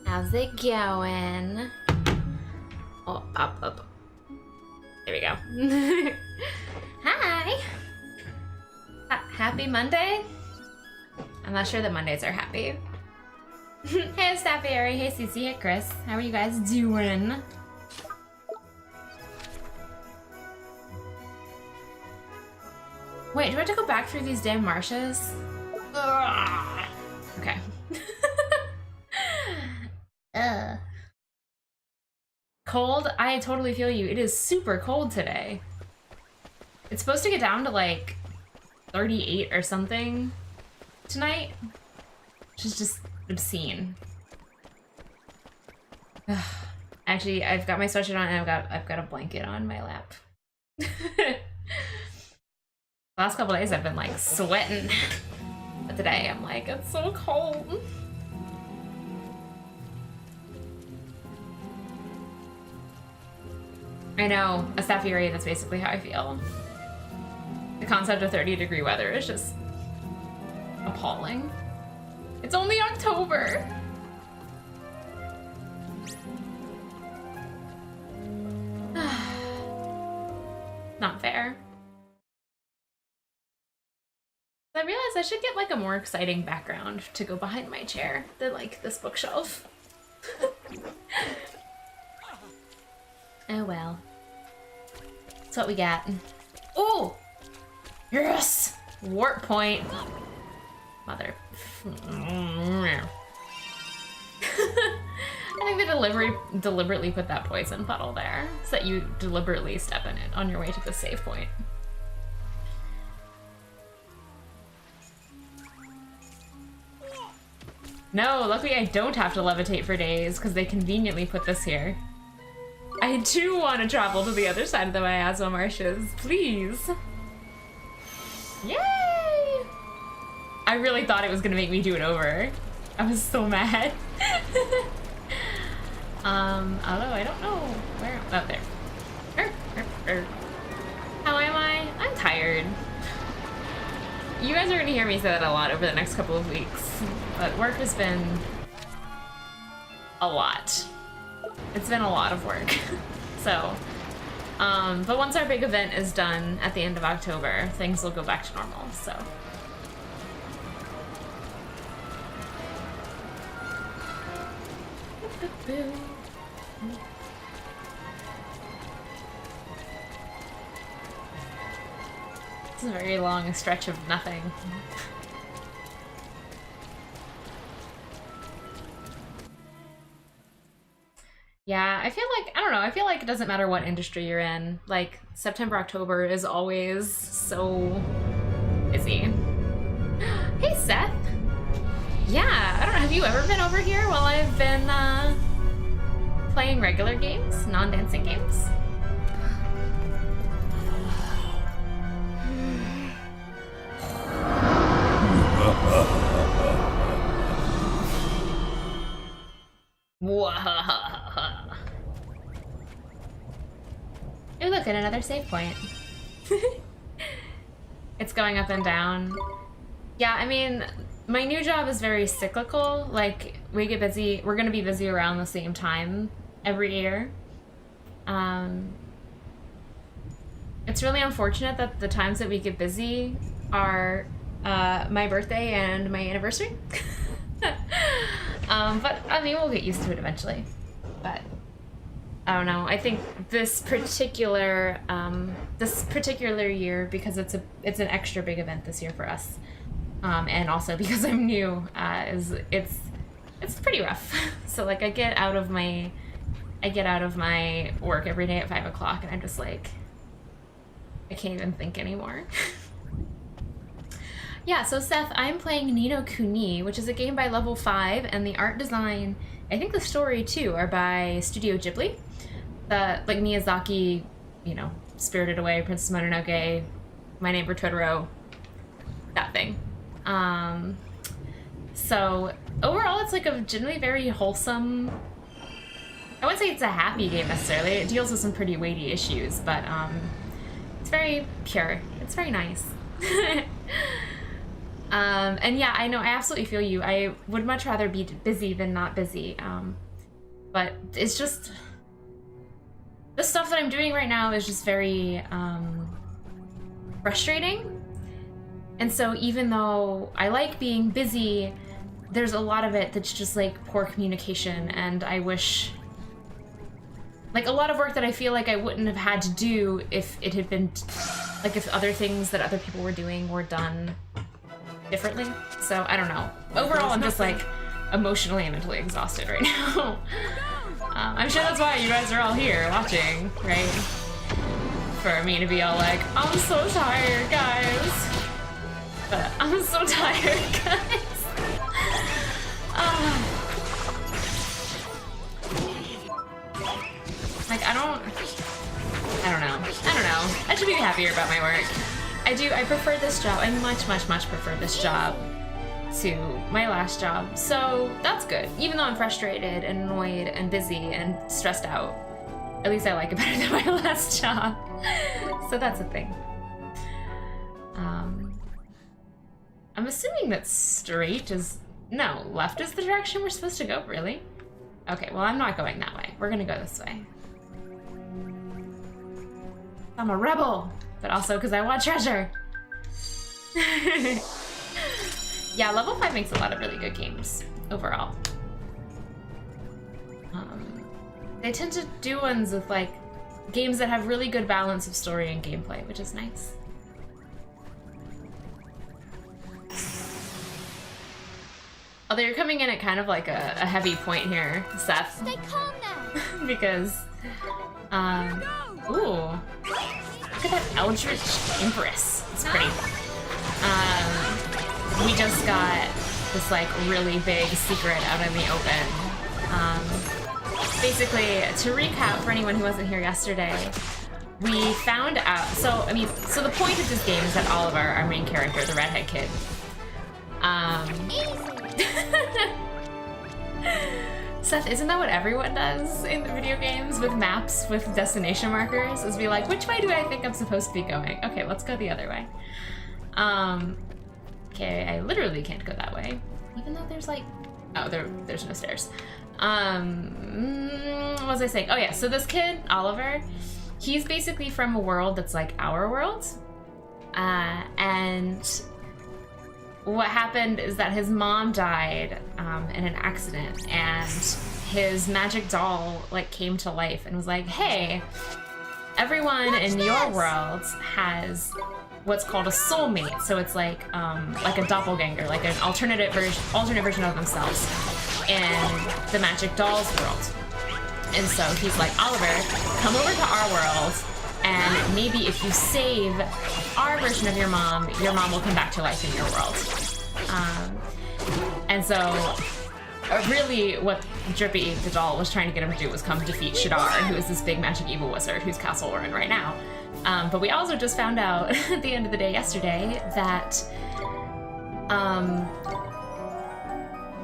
How's it going? Oh, up. There we go. Hi! Happy Monday? I'm not sure that Mondays are happy. Hey, Staffieri. Hey, Cece. Hey, Chris. How are you guys doing? Wait, do I have to go back through these damn marshes? Ugh. Okay. Cold? I totally feel you. It is super cold today. It's supposed to get down to like 38 or something tonight, which is just obscene. Actually, I've got my sweatshirt on and I've got a blanket on my lap. Last couple days I've been like sweating, but today I'm like, it's so cold. I know, a Staffieri, that's basically how I feel. The concept of 30-degree weather is just appalling. It's only October. Not fair. I realized I should get like a more exciting background to go behind my chair than like this bookshelf. Oh well. That's what we got. Oh! Yes! Warp point. Mother. I think they deliberately put that poison puddle there so that you deliberately step in it on your way to the save point. No, luckily I don't have to levitate for days because they conveniently put this here. I do want to travel to the other side of the miasma marshes, please. Yay! I really thought it was gonna make me do it over. I was so mad. Although I don't know where. Oh, there. How am I? I'm tired. You guys are gonna hear me say that a lot over the next couple of weeks, but work has been a lot. It's been a lot of work. So, but once our big event is done at the end of October, things will go back to normal, so. It's a very long stretch of nothing. Yeah, I feel like, I don't know, I feel like it doesn't matter what industry you're in. Like, September, October is always so busy. Hey, Seth! Yeah, I don't know, have you ever been over here while I've been playing regular games, non-dancing games? Oh, look, at another save point. It's going up and down. Yeah, I mean, my new job is very cyclical. Like, we get busy, we're gonna be busy around the same time every year. It's really unfortunate that the times that we get busy are my birthday and my anniversary. But I mean, we'll get used to it eventually. But I don't know. I think this particular year, because it's an extra big event this year for us, and also because I'm new, it's pretty rough. So like, I get out of my work every day at 5 o'clock, and I'm just like, I can't even think anymore. Yeah, so Seth, I'm playing Kuni, which is a game by Level 5, and the art design, I think the story too, are by Studio Ghibli. Like Miyazaki, you know, Spirited Away, Princess Mononoke, My Neighbor Totoro, that thing. So overall, it's like a generally very wholesome, I wouldn't say it's a happy game necessarily. It deals with some pretty weighty issues, but it's very pure. It's very nice. And yeah, I know, I absolutely feel you. I would much rather be busy than not busy. But it's just, the stuff that I'm doing right now is just very frustrating. And so even though I like being busy, there's a lot of it that's just like poor communication, and I wish, like a lot of work that I feel like I wouldn't have had to do if it had been, like if other things that other people were doing were done differently. So I don't know. Overall, I'm just like emotionally and mentally exhausted right now. I'm sure that's why you guys are all here watching, right? For me to be all like, I'm so tired, guys. But I'm so tired, guys. Like, I don't know. I should be happier about my work. I prefer this job. I much prefer this job to my last job. So that's good. Even though I'm frustrated and annoyed and busy and stressed out, at least I like it better than my last job. So that's a thing. I'm assuming that straight is, no, left is the direction we're supposed to go, really? Okay, well, I'm not going that way. We're gonna go this way. I'm a rebel, but also because I want treasure. Yeah, level 5 makes a lot of really good games overall. They tend to do ones with like games that have really good balance of story and gameplay, which is nice. Although you're coming in at kind of like a heavy point here, Seth. Stay calm now. Because, ooh, look at that Eldritch Empress. It's pretty. We just got this like really big secret out in the open. Basically, to recap for anyone who wasn't here yesterday, we found out, so the point of this game is that Oliver, our main character, the redhead kid, Seth, isn't that what everyone does in the video games with maps with destination markers? Is be like, which way do I think I'm supposed to be going? Okay, let's go the other way. Okay, I literally can't go that way. Even though there's like, oh, there's no stairs. What was I saying? Oh yeah, so this kid, Oliver, he's basically from a world that's like our world. And what happened is that his mom died in an accident, and his magic doll like came to life and was like, hey, everyone in your world has what's called a soulmate. So it's like a doppelganger, like an alternate version of themselves in the magic doll's world. And so he's like, Oliver, come over to our world, and maybe if you save our version of your mom will come back to life in your world. And so really what Drippy the doll was trying to get him to do was come defeat Shadar, who is this big magic evil wizard whose castle we're in right now. But we also just found out at the end of the day yesterday that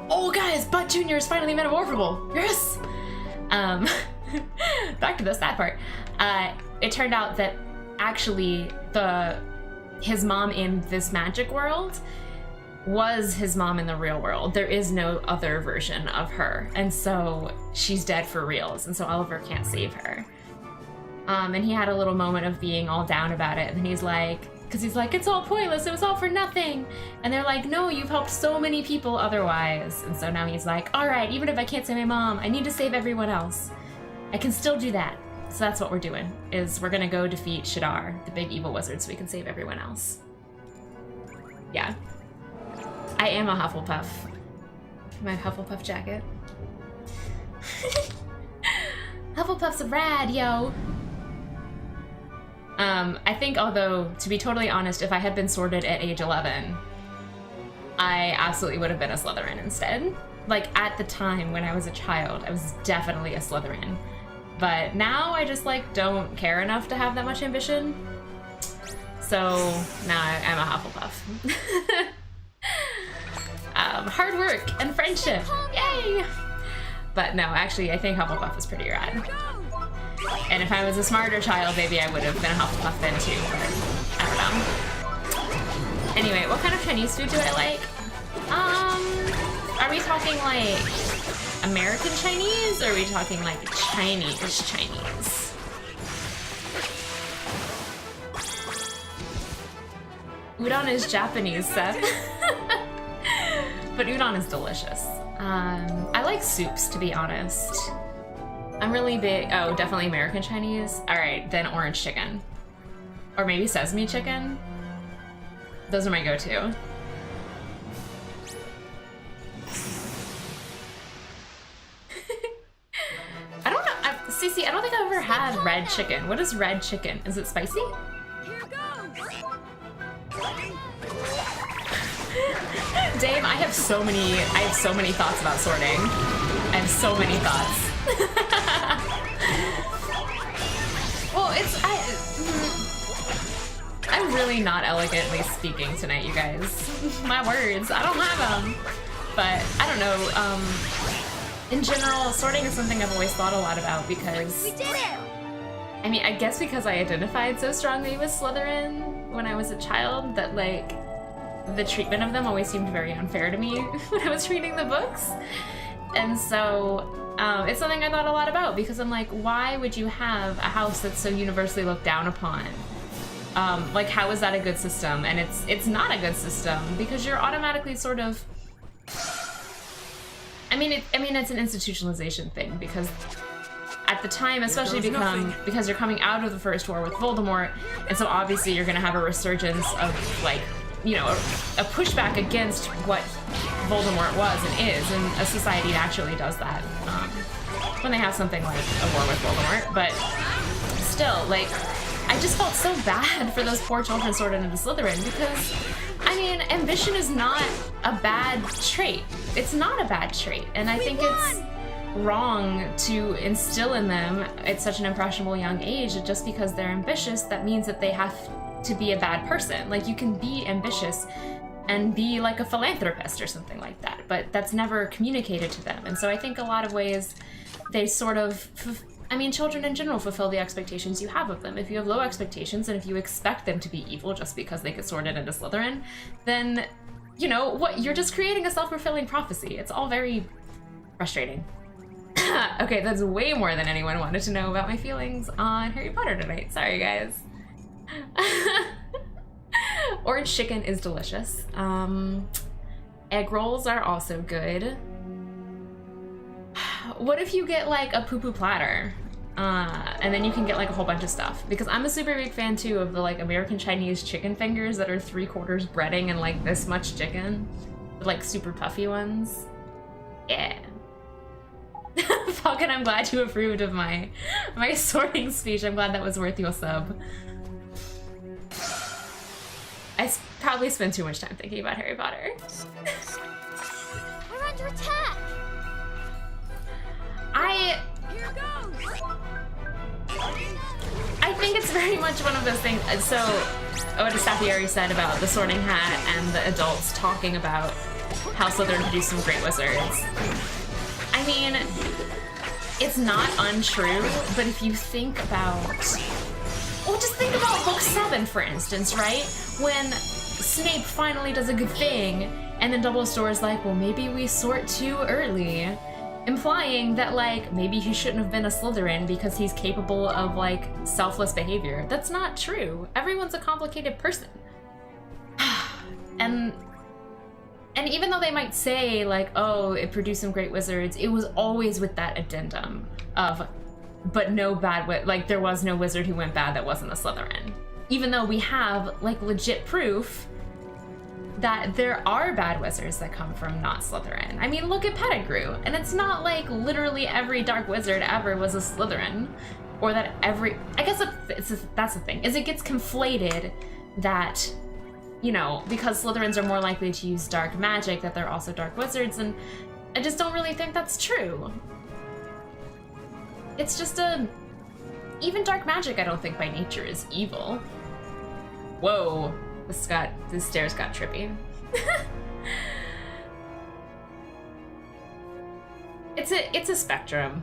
oh guys, Bud Jr. is finally metamorphable. Yes! Back to the sad part. It turned out that actually his mom in this magic world was his mom in the real world. There is no other version of her, and so she's dead for reals, and so Oliver can't save her. And he had a little moment of being all down about it, and then he's like, it's all pointless, it was all for nothing. And they're like, no, you've helped so many people otherwise. And so now he's like, all right, even if I can't save my mom, I need to save everyone else. I can still do that. So that's what we're doing, is we're gonna go defeat Shadar, the big evil wizard, so we can save everyone else. Yeah. I am a Hufflepuff. My Hufflepuff jacket. Hufflepuff's rad, yo! I think, although, to be totally honest, if I had been sorted at age 11, I absolutely would have been a Slytherin instead. Like, at the time when I was a child, I was definitely a Slytherin. But now I just, like, don't care enough to have that much ambition. So, now I'm a Hufflepuff. Hard work and friendship, yay! But no, actually, I think Hufflepuff is pretty rad. And if I was a smarter child, maybe I would have been a Hufflepuff then too, but I don't know. Anyway, what kind of Chinese food do I like? Are we talking like American Chinese, or are we talking like Chinese? Udon is Japanese, Seth. But udon is delicious. I like soups, to be honest. I'm really big, oh, definitely American Chinese. All right, then orange chicken. Or maybe sesame chicken. Those are my go-to. I don't know, Cece, I don't think I've ever had red chicken. What is red chicken? Is it spicy? Here goes. Dave, I have so many thoughts about sorting. I have so many thoughts. Well, I'm really not elegantly speaking tonight, you guys. My words, I don't have them. But I don't know, in general, sorting is something I've always thought a lot about because... We did it! I mean, I guess because I identified so strongly with Slytherin when I was a child that, like, the treatment of them always seemed very unfair to me when I was reading the books. And so, it's something I thought a lot about because I'm like, why would you have a house that's so universally looked down upon? Like, how is that a good system? And it's not a good system because you're automatically sort of... I mean, it's an institutionalization thing because at the time, especially because you're coming out of the First War with Voldemort, and so obviously you're gonna have a resurgence of, like, you know, a pushback against what Voldemort was and is, and a society naturally does that when they have something like a war with Voldemort. But still, like, I just felt so bad for those poor children sorted into Slytherin because, I mean, ambition is not a bad trait. It's not a bad trait, and I think it's wrong to instill in them at such an impressionable young age that just because they're ambitious, that means that they have to be a bad person. Like, you can be ambitious and be like a philanthropist or something like that, but that's never communicated to them. And so I think a lot of ways they sort of, I mean, children in general fulfill the expectations you have of them. If you have low expectations and if you expect them to be evil just because they get sorted into Slytherin, then, you know, what, you're just creating a self-fulfilling prophecy. It's all very frustrating. Okay, that's way more than anyone wanted to know about my feelings on Harry Potter tonight. Sorry, guys. Orange chicken is delicious. Egg rolls are also good. What if you get like a poo-poo platter? And then you can get like a whole bunch of stuff. Because I'm a super big fan too of the like American Chinese chicken fingers that are 3/4 breading and like this much chicken. The, like super puffy ones. Yeah. Falcon, I'm glad you approved of my sorting speech. I'm glad that was worth your sub. I probably spent too much time thinking about Harry Potter. We're under attack! Here goes! I think it's very much one of those things. So, what Safieri said about the Sorting Hat and the adults talking about how Slytherin produced some great wizards. I mean, it's not untrue, but if you think about... Well, just think about Book 7, for instance, right? When Snape finally does a good thing, and then Dumbledore's like, well, maybe we sort too early. Implying that, like, maybe he shouldn't have been a Slytherin because he's capable of, like, selfless behavior. That's not true. Everyone's a complicated person. And even though they might say, like, oh, it produced some great wizards, it was always with that addendum of, but no bad, like, there was no wizard who went bad that wasn't a Slytherin. Even though we have, like, legit proof that there are bad wizards that come from not Slytherin. I mean, look at Pettigrew, and it's not like literally every dark wizard ever was a Slytherin, or that every, I guess that's the thing, is it gets conflated that, you know, because Slytherins are more likely to use dark magic, that they're also dark wizards, and I just don't really think that's true. It's just even dark magic I don't think by nature is evil. Whoa, this stairs got trippy. It's a spectrum.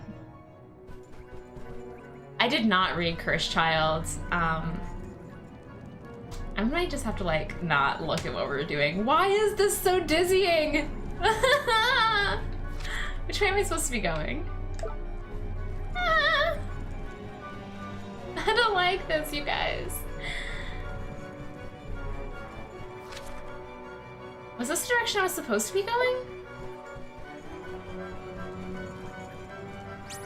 I did not read Cursed Child. I might just have to like not look at what we're doing. Why is this so dizzying? Which way am I supposed to be going? I don't like this, you guys. Was this the direction I was supposed to be going?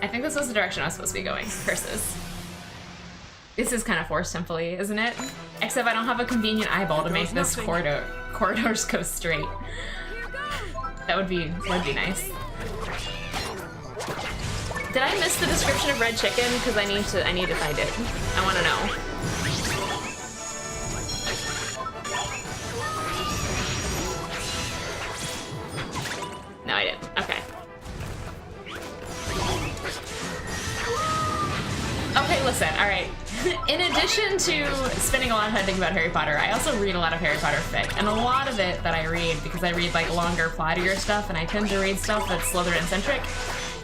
I think this was the direction I was supposed to be going. Curses. This is kind of forced simply, isn't it? Except I don't have a convenient eyeball to make this corridors go straight. That would be nice. Did I miss the description of red chicken? Because I need to find it. I want to know. No, I didn't. Okay. Okay, listen, alright. In addition to spending a lot of time thinking about Harry Potter, I also read a lot of Harry Potter fic. And a lot of it that I read, because I read like longer, plottier stuff, and I tend to read stuff that's Slytherin-centric,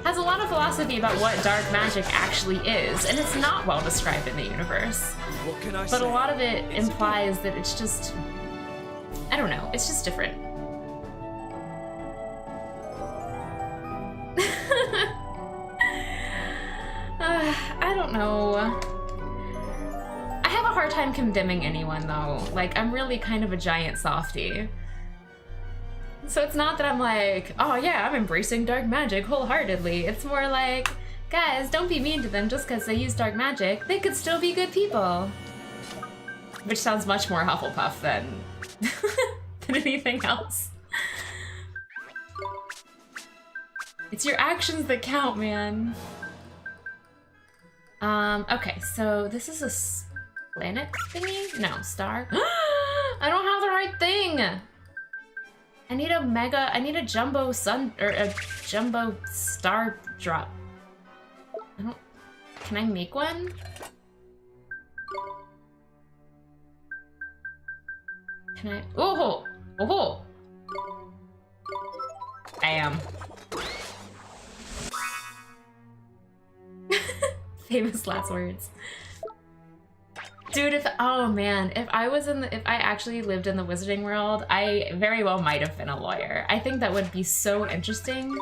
has a lot of philosophy about what dark magic actually is, and it's not well described in the universe. What can I But say? a lot of it implies that it's just, I don't know, it's just different. I don't know. I have a hard time condemning anyone though. Like, I'm really kind of a giant softie. So it's not that I'm like, oh yeah, I'm embracing dark magic wholeheartedly. It's more like, guys, don't be mean to them just because they use dark magic. They could still be good people. Which sounds much more Hufflepuff than, than anything else. It's your actions that count, man. Okay, so this is a planet thingy? No, star. I don't have the right thing! I need a jumbo sun, or a jumbo star drop. Can I make one? Can I, oh! I am. Famous last words. Dude, oh man, if I actually lived in the wizarding world, I very well might have been a lawyer. I think that would be so interesting.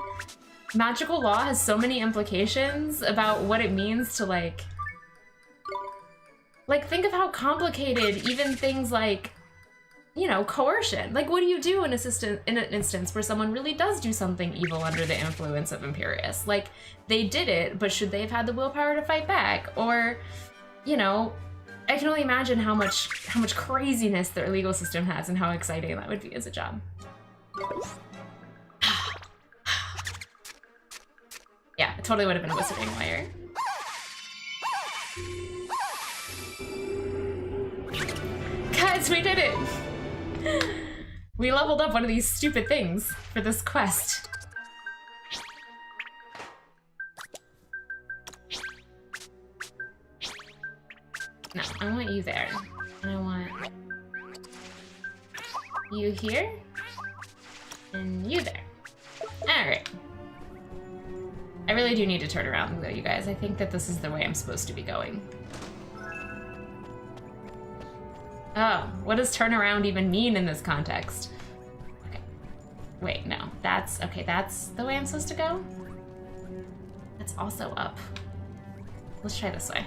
Magical law has so many implications about what it means to like think of how complicated even things like, you know, coercion. Like, what do you do in an instance where someone really does do something evil under the influence of Imperius? Like, they did it, but should they have had the willpower to fight back? Or, you know, I can only imagine how much craziness their legal system has and how exciting that would be as a job. Yeah, it totally would have been a wizarding lawyer. Guys, we did it! We leveled up one of these stupid things for this quest. No, I want you there. And I want you here. And you there. Alright. I really do need to turn around though, you guys. I think that this is the way I'm supposed to be going. Oh, what does turn around even mean in this context? Okay. Wait, no. That's the way I'm supposed to go? That's also up. Let's try this way.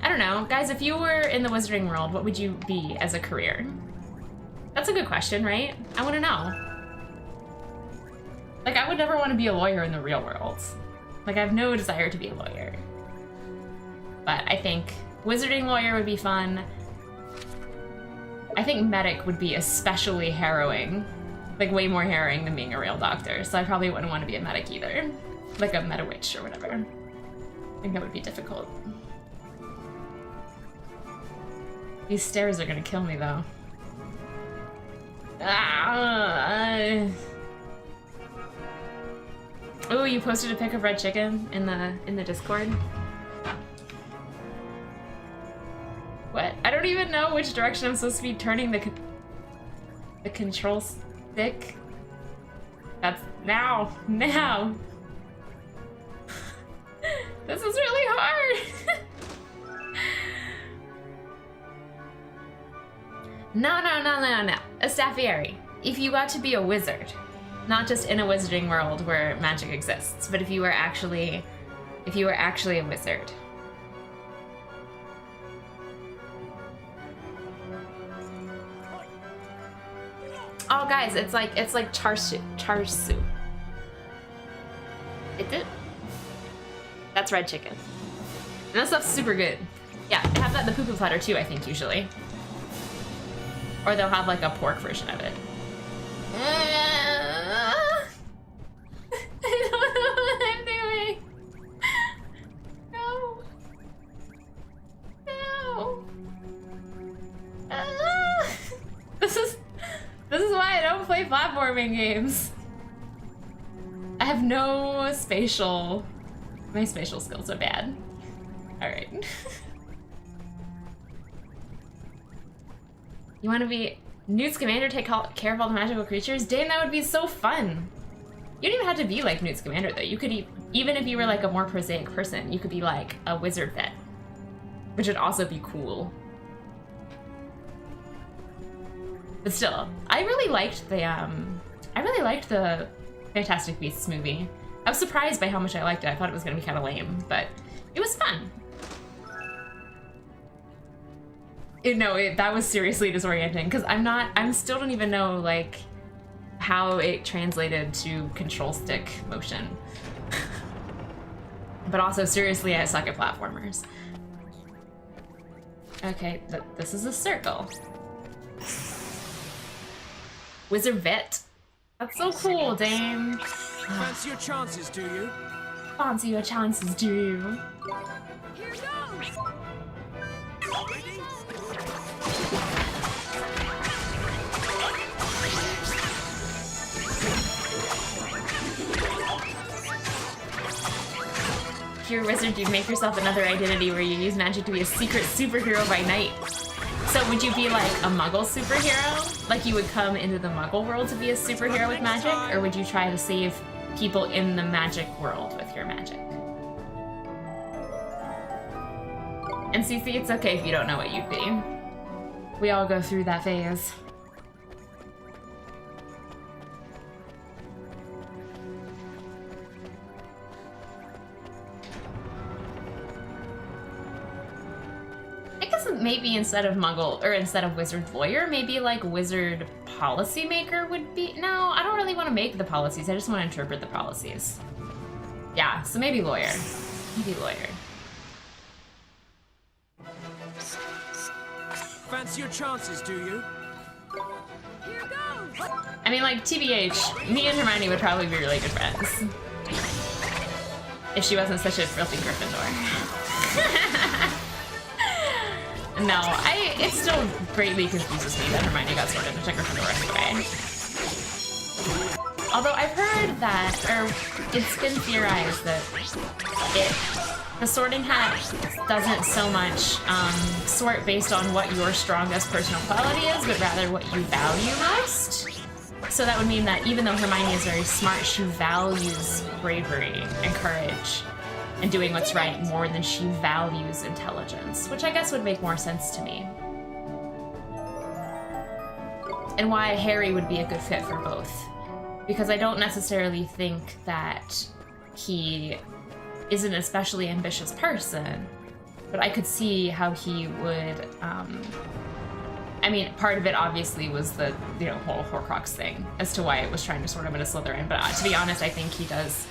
I don't know. Guys, if you were in the wizarding world, what would you be as a career? That's a good question, right? I want to know. Like, I would never want to be a lawyer in the real world. Like, I have no desire to be a lawyer. But I think wizarding lawyer would be fun. I think medic would be especially harrowing. Like, way more harrowing than being a real doctor. So I probably wouldn't want to be a medic either. Like a meta witch or whatever. I think that would be difficult. These stairs are gonna kill me though. Oh, you posted a pic of red chicken in the Discord? What? I don't even know which direction I'm supposed to be turning the control stick. That's now. This is really hard. No. A staffieri. If you got to be a wizard, not just in a wizarding world where magic exists, but if you were actually a wizard. Oh, guys, it's like charsu. That's red chicken. And that stuff's super good. Yeah, they have that in the poo-poo platter too, I think, usually. Or they'll have like a pork version of it. I don't know what I'm doing. No. This is why I don't play platforming games. I have no spatial. My spatial skills are bad. All right. You want to be Newt's commander, take care of all the magical creatures? Damn, that would be so fun. You don't even have to be like Newt's commander, though. You could, even if you were like a more prosaic person, you could be like a wizard vet, which would also be cool. But still, I really liked the Fantastic Beasts movie. I was surprised by how much I liked it. I thought it was gonna be kind of lame, but it was fun. That was seriously disorienting because I still don't even know like how it translated to control stick motion. But also seriously, I suck at platformers. Okay, this is a circle. Wizard vet. That's so cool, Dame. Fancy your chances, do you? Fancy your chances, do you? Here goes! If you're a wizard, you'd make yourself another identity where you use magic to be a secret superhero by night. So would you be like a muggle superhero? Like you would come into the muggle world to be a superhero with magic? Or would you try to save people in the magic world with your magic? And Cece, it's okay if you don't know what you'd be. We all go through that phase. I guess maybe instead of muggle, or instead of wizard lawyer, maybe like wizard policymaker would be. No, I don't really want to make the policies. I just want to interpret the policies. Yeah, so maybe lawyer. Maybe lawyer. Fancy your chances, do you? Here goes! I mean, like, TBH, me and Hermione would probably be really good friends. If she wasn't such a filthy Gryffindor. No, it still greatly confuses me that Hermione got sorted into Gryffindor anyway. Although I've heard that, or it's been theorized that the sorting hat doesn't so much sort based on what your strongest personal quality is, but rather what you value most. So that would mean that even though Hermione is very smart, she values bravery and courage and doing what's right more than she values intelligence, which I guess would make more sense to me. And why Harry would be a good fit for both. Because I don't necessarily think that he is an especially ambitious person, but I could see how he would, I mean, part of it obviously was the, whole Horcrux thing as to why it was trying to sort him into Slytherin, but to be honest, I think he does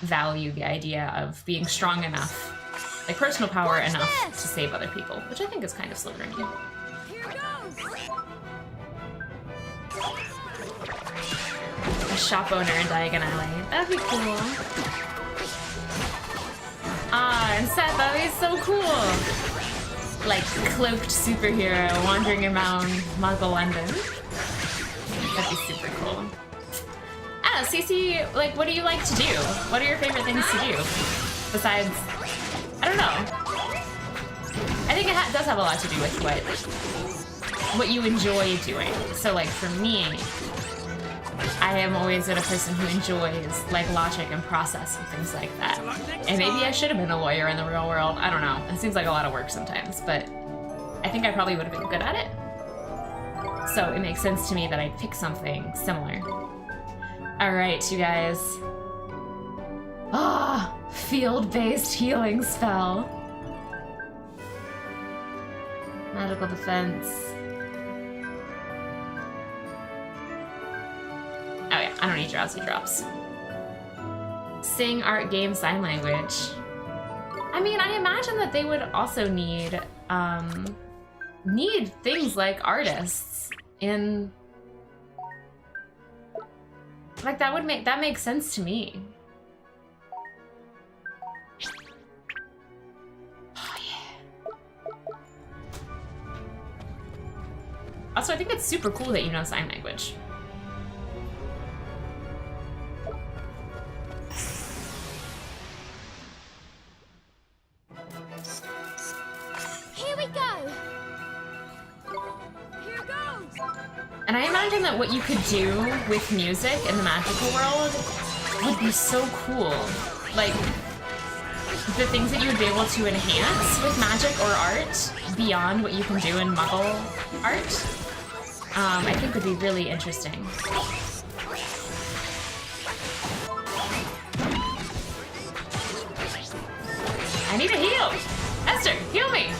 value the idea of being strong enough, like personal power enough to save other people, which I think is kind of Slytherin-y. Here goes! A shop owner in Diagon Alley. That'd be cool. Ah, and Seth, that would be so cool. Like, cloaked superhero wandering around Muggle London. That'd be super cool. I don't know, Cece, like, what do you like to do? What are your favorite things to do? Besides, I don't know. I think it does have a lot to do with what you enjoy doing. So, like, for me, I am always a person who enjoys like logic and process and things like that. And maybe I should have been a lawyer in the real world. I don't know. It seems like a lot of work sometimes, but I think I probably would have been good at it. So it makes sense to me that I'd pick something similar. Alright, you guys. Ah, field-based healing spell. Magical defense. Oh yeah, I don't need drowsy drops. Sing, art, game, sign language. I mean, I imagine that they would also need things like artists in, like that makes sense to me. Oh yeah. Also, I think it's super cool that you know sign language. Here we go. Here goes. And I imagine that what you could do with music in the magical world would be so cool. Like, the things that you would be able to enhance with magic or art beyond what you can do in Muggle art, I think would be really interesting. I need a heal! Esther, heal me!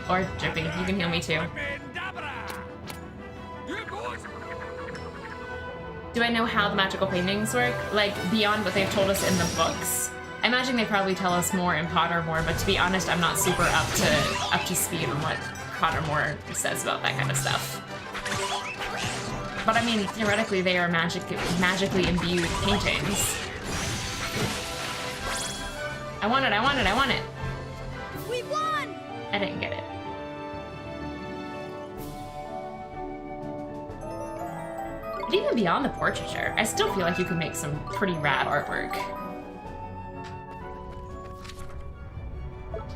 Or Drippy, you can heal me too. Do I know how the magical paintings work? Like, beyond what they've told us in the books? I imagine they probably tell us more in Pottermore, but to be honest, I'm not super up to speed on what Pottermore says about that kind of stuff. But I mean, theoretically, they are magically imbued paintings. I want it, I want it, I want it! We won! I didn't get it. But even beyond the portraiture, I still feel like you could make some pretty rad artwork.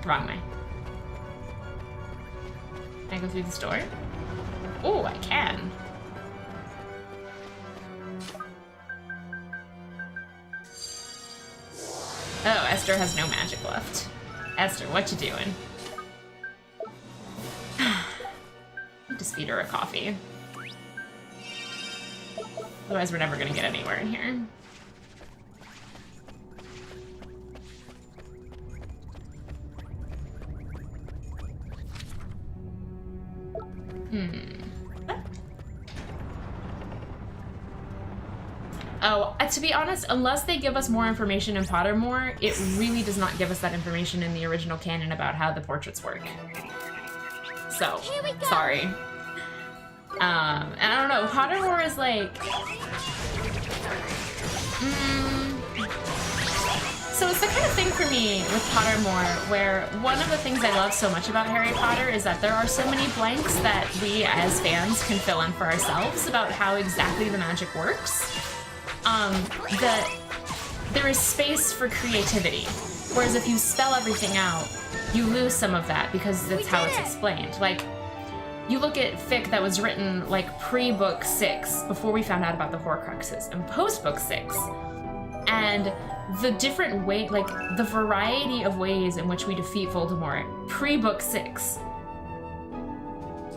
Wrong way. Can I go through this door? Oh, I can. Oh, Esther has no magic left. Esther, what you doing? Need to feed her a coffee. Otherwise, we're never gonna get anywhere in here. Oh, to be honest, unless they give us more information in Pottermore, it really does not give us that information in the original canon about how the portraits work. So, sorry. And I don't know, Pottermore is like... So it's the kind of thing for me with Pottermore where one of the things I love so much about Harry Potter is that there are so many blanks that we as fans can fill in for ourselves about how exactly the magic works. That there is space for creativity. Whereas if you spell everything out, you lose some of that because that's how it's explained. Like, you look at fic that was written like pre-book 6, before we found out about the Horcruxes, and post-book 6. And the different way, like the variety of ways in which we defeat Voldemort pre-book 6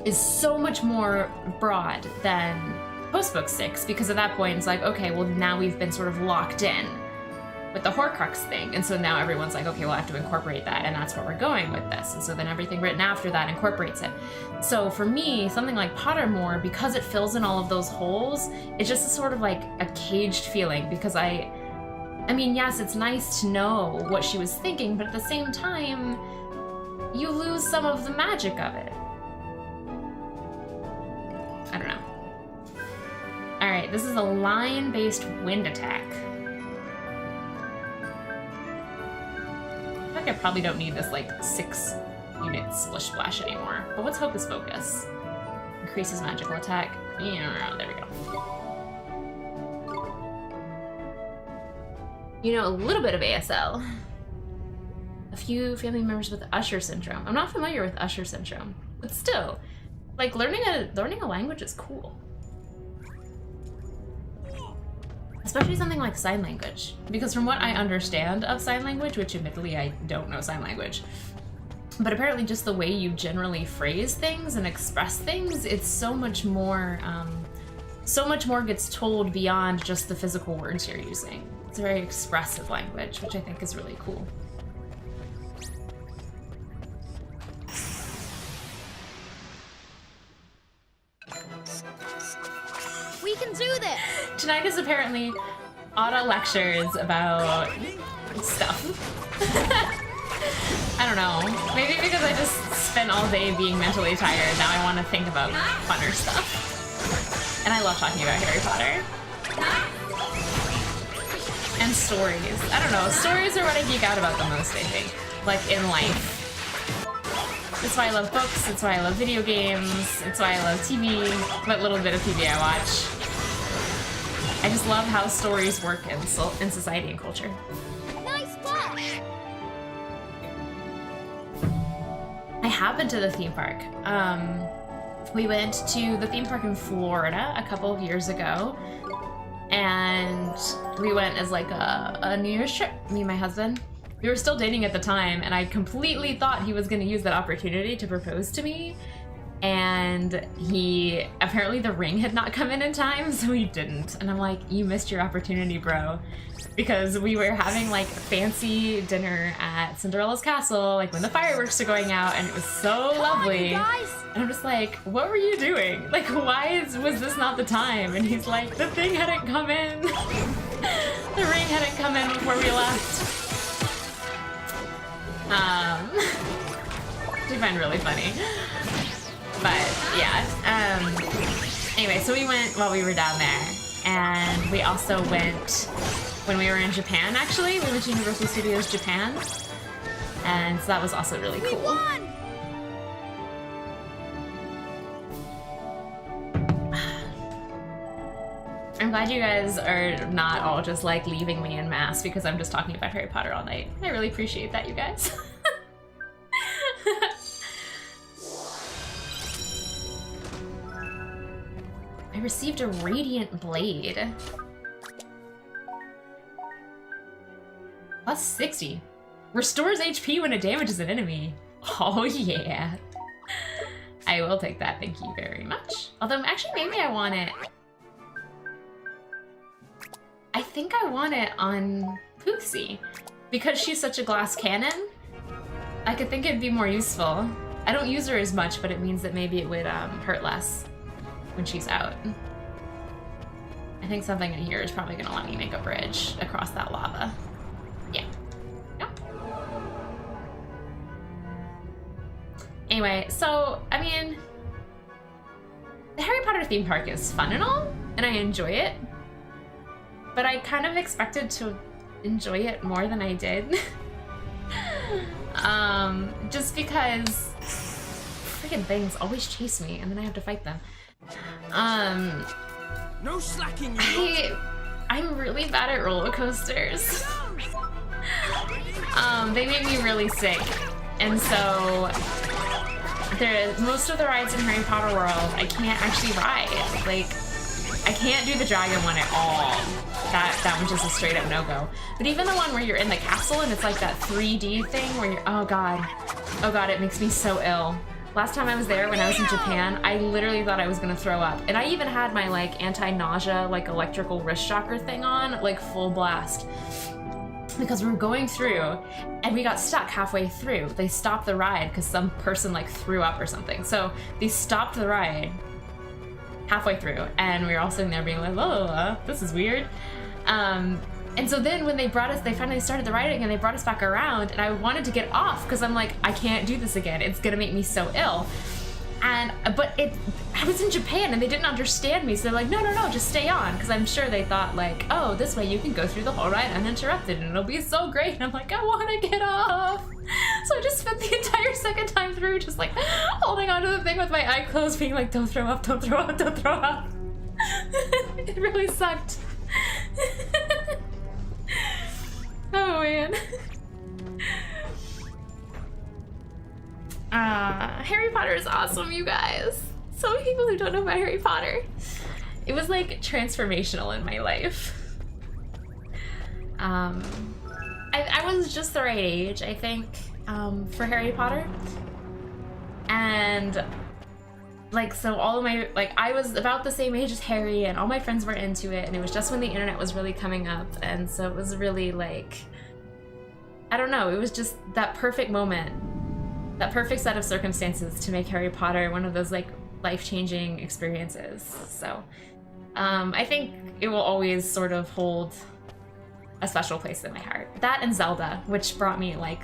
is so much more broad than post-book 6, because at that point it's like, okay, well now we've been sort of locked in with the Horcrux thing, and so now everyone's like, okay, we'll have to incorporate that, and that's where we're going with this, and so then everything written after that incorporates it. So for me, something like Pottermore, because it fills in all of those holes, it's just a sort of like a caged feeling, because I mean, yes, it's nice to know what she was thinking, but at the same time, you lose some of the magic of it. I don't know. Alright, this is a line-based wind attack. I feel like I probably don't need this, like, 6-unit Splish Splash anymore. But what's Hocus Pocus? Increases magical attack. Yeah, there we go. You know, a little bit of ASL. A few family members with Usher syndrome. I'm not familiar with Usher syndrome, but still, like, learning a language is cool. Especially something like sign language, because from what I understand of sign language, which admittedly I don't know sign language, but apparently just the way you generally phrase things and express things, it's so much more gets told beyond just the physical words you're using. It's a very expressive language, which I think is really cool. We can do this! Tonight is apparently auto lectures about stuff. I don't know. Maybe because I just spent all day being mentally tired, now I want to think about funner stuff. And I love talking about Harry Potter. And stories. I don't know, stories are what I geek out about the most, I think. Like, in life. That's why I love books, it's why I love video games, it's why I love TV, what little bit of TV I watch. I just love how stories work in society and culture. Nice work! I have been to the theme park. We went to the theme park in Florida a couple of years ago, and we went as like a New Year's trip, me and my husband. We were still dating at the time, and I completely thought he was going to use that opportunity to propose to me, and apparently the ring had not come in time, so he didn't. And I'm like, you missed your opportunity, bro. Because we were having like fancy dinner at Cinderella's castle, like when the fireworks are going out, and it was so lovely. Come on, you guys! And I'm just like, what were you doing? Like, was this not the time? And he's like, the thing hadn't come in. The ring hadn't come in before we left. Which I find really funny. But yeah, anyway, so we went while we were down there, and we also went when we were in Japan, actually. We went to Universal Studios Japan, and so that was also really cool. We won! I'm glad you guys are not all just like leaving me in mass because I'm just talking about Harry Potter all night. I really appreciate that, you guys. I received a radiant blade. Plus 60. Restores HP when it damages an enemy. Oh yeah. I will take that, thank you very much. Although actually maybe I want it. I think I want it on Pooksy. Because she's such a glass cannon, I could think it'd be more useful. I don't use her as much, but it means that maybe it would hurt less when she's out. I think something in here is probably gonna let me make a bridge across that lava. Yeah. Yep. Anyway, so, I mean, the Harry Potter theme park is fun and all, and I enjoy it, but I kind of expected to enjoy it more than I did. Just because freaking things always chase me and then I have to fight them. No slacking, you I'm really bad at roller coasters. They make me really sick, and so most of the rides in Harry Potter World I can't actually ride. Like, I can't do the dragon one at all. That one's just a straight up no-go. But even the one where you're in the castle and it's like that 3D thing where you're, oh god, it makes me so ill. Last time I was there, when I was in Japan, I literally thought I was gonna throw up. And I even had my like anti-nausea, like electrical wrist shocker thing on, like full blast. Because we were going through and we got stuck halfway through. They stopped the ride because some person like threw up or something. So they stopped the ride halfway through and we were all sitting there being like, oh, this is weird. And so then when they finally started the ride again, they brought us back around and I wanted to get off because I'm like, I can't do this again. It's gonna make me so ill. But I was in Japan and they didn't understand me. So they're like, no, just stay on. Because I'm sure they thought like, oh, this way you can go through the whole ride uninterrupted and it'll be so great. And I'm like, I want to get off. So I just spent the entire second time through just like holding onto the thing with my eye closed being like, don't throw up, don't throw up, don't throw up. It really sucked. Oh man. Harry Potter is awesome, you guys. So many people who don't know about Harry Potter. It was like transformational in my life. I was just the right age, I think. for Harry Potter. And like, so all of my, like, I was about the same age as Harry and all my friends were into it, and it was just when the internet was really coming up, and so it was really like, I don't know, it was just that perfect moment, that perfect set of circumstances to make Harry Potter one of those like life-changing experiences. So I think it will always sort of hold a special place in my heart. That and Zelda, which brought me like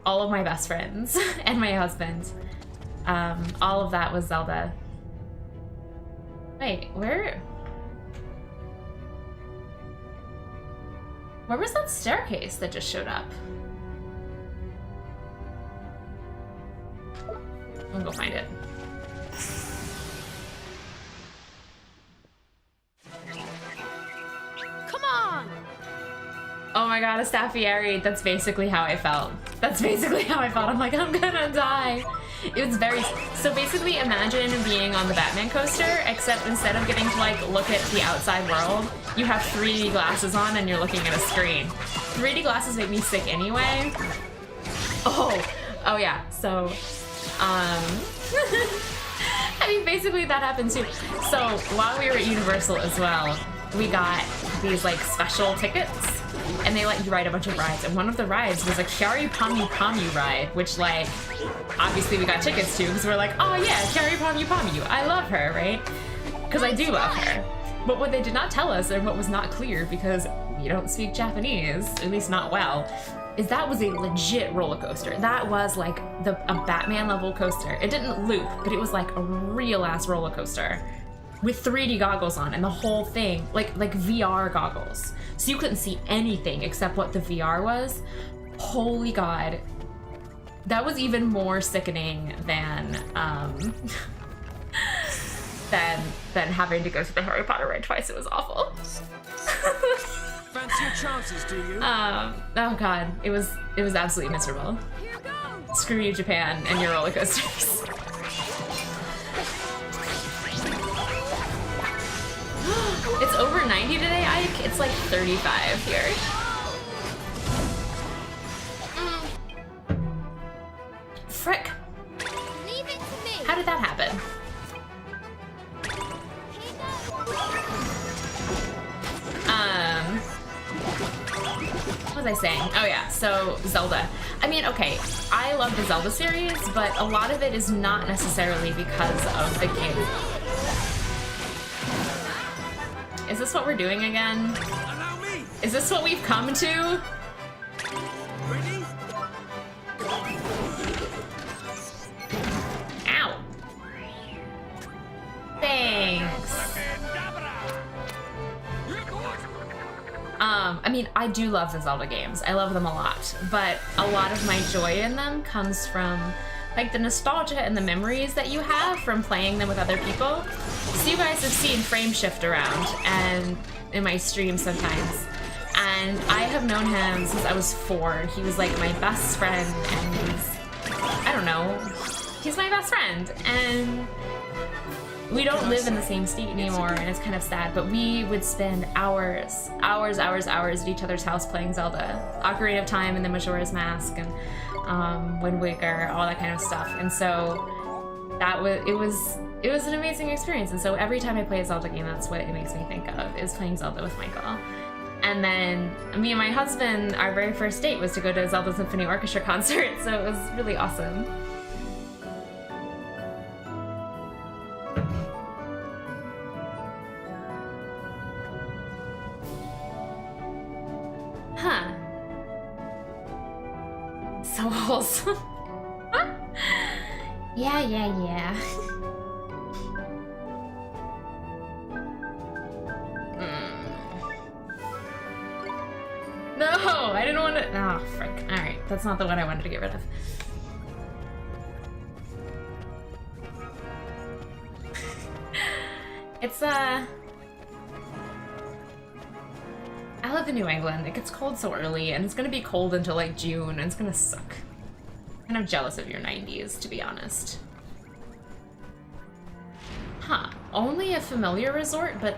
all of my best friends and my husband. All of that was Zelda. Wait, where was that staircase that just showed up? I'll go find it. Come on! Oh my god, a Staffieri. That's basically how I felt. That's basically how I felt. I'm like, I'm gonna die. It was very... So basically imagine being on the Batman coaster, except instead of getting to like look at the outside world, you have 3D glasses on and you're looking at a screen. 3D glasses make me sick anyway. Oh yeah, so... I mean, basically that happened too. So while we were at Universal as well, we got these like special tickets, and they let you ride a bunch of rides. And one of the rides was a Kyari Pamu Pamu ride, which like, obviously we got tickets to because we're like, oh yeah, Kyari Pamu Pamu, I love her, right? Because I do love her. But what they did not tell us, and what was not clear because we don't speak Japanese, at least not well, is that was a legit roller coaster. That was like a Batman level coaster. It didn't loop, but it was like a real ass roller coaster with 3D goggles on, and the whole thing, like VR goggles. So you couldn't see anything except what the VR was. Holy God. That was even more sickening than than having to go to the Harry Potter ride twice. It was awful. Fancy your chances, do you? Oh God, it was absolutely miserable. Here goes! Screw you, Japan, and your roller coasters. It's over 90 today, Ike. It's like 35 here. Frick. Leave it to me! How did that happen? What was I saying? Oh yeah, so Zelda. I mean, okay, I love the Zelda series, but a lot of it is not necessarily because of the game. Is this what we're doing again? Allow me. Is this what we've come to? Ready? Ow. Thanks. I mean, I do love the Zelda games. I love them a lot, but a lot of my joy in them comes from like the nostalgia and the memories that you have from playing them with other people. So you guys have seen Frame Shift around and in my streams sometimes, and I have known him since I was 4. He was like my best friend, and I don't know, he's my best friend, and we don't live in the same state anymore, and it's kind of sad, but we would spend hours at each other's house playing Zelda. Ocarina of Time and the Majora's Mask and Wind Waker, all that kind of stuff. And so it was an amazing experience. And so every time I play a Zelda game, that's what it makes me think of, is playing Zelda with Michael. And then me and my husband, our very first date was to go to a Zelda Symphony Orchestra concert, so it was really awesome. Huh. So wholesome. Yeah. No, I didn't want to. Oh, frick. Alright, that's not the one I wanted to get rid of. It's, I live in New England. It gets cold so early, and it's gonna be cold until like June, and it's gonna suck. I'm kind of jealous of your 90s, to be honest. Huh. Only a familiar resort, but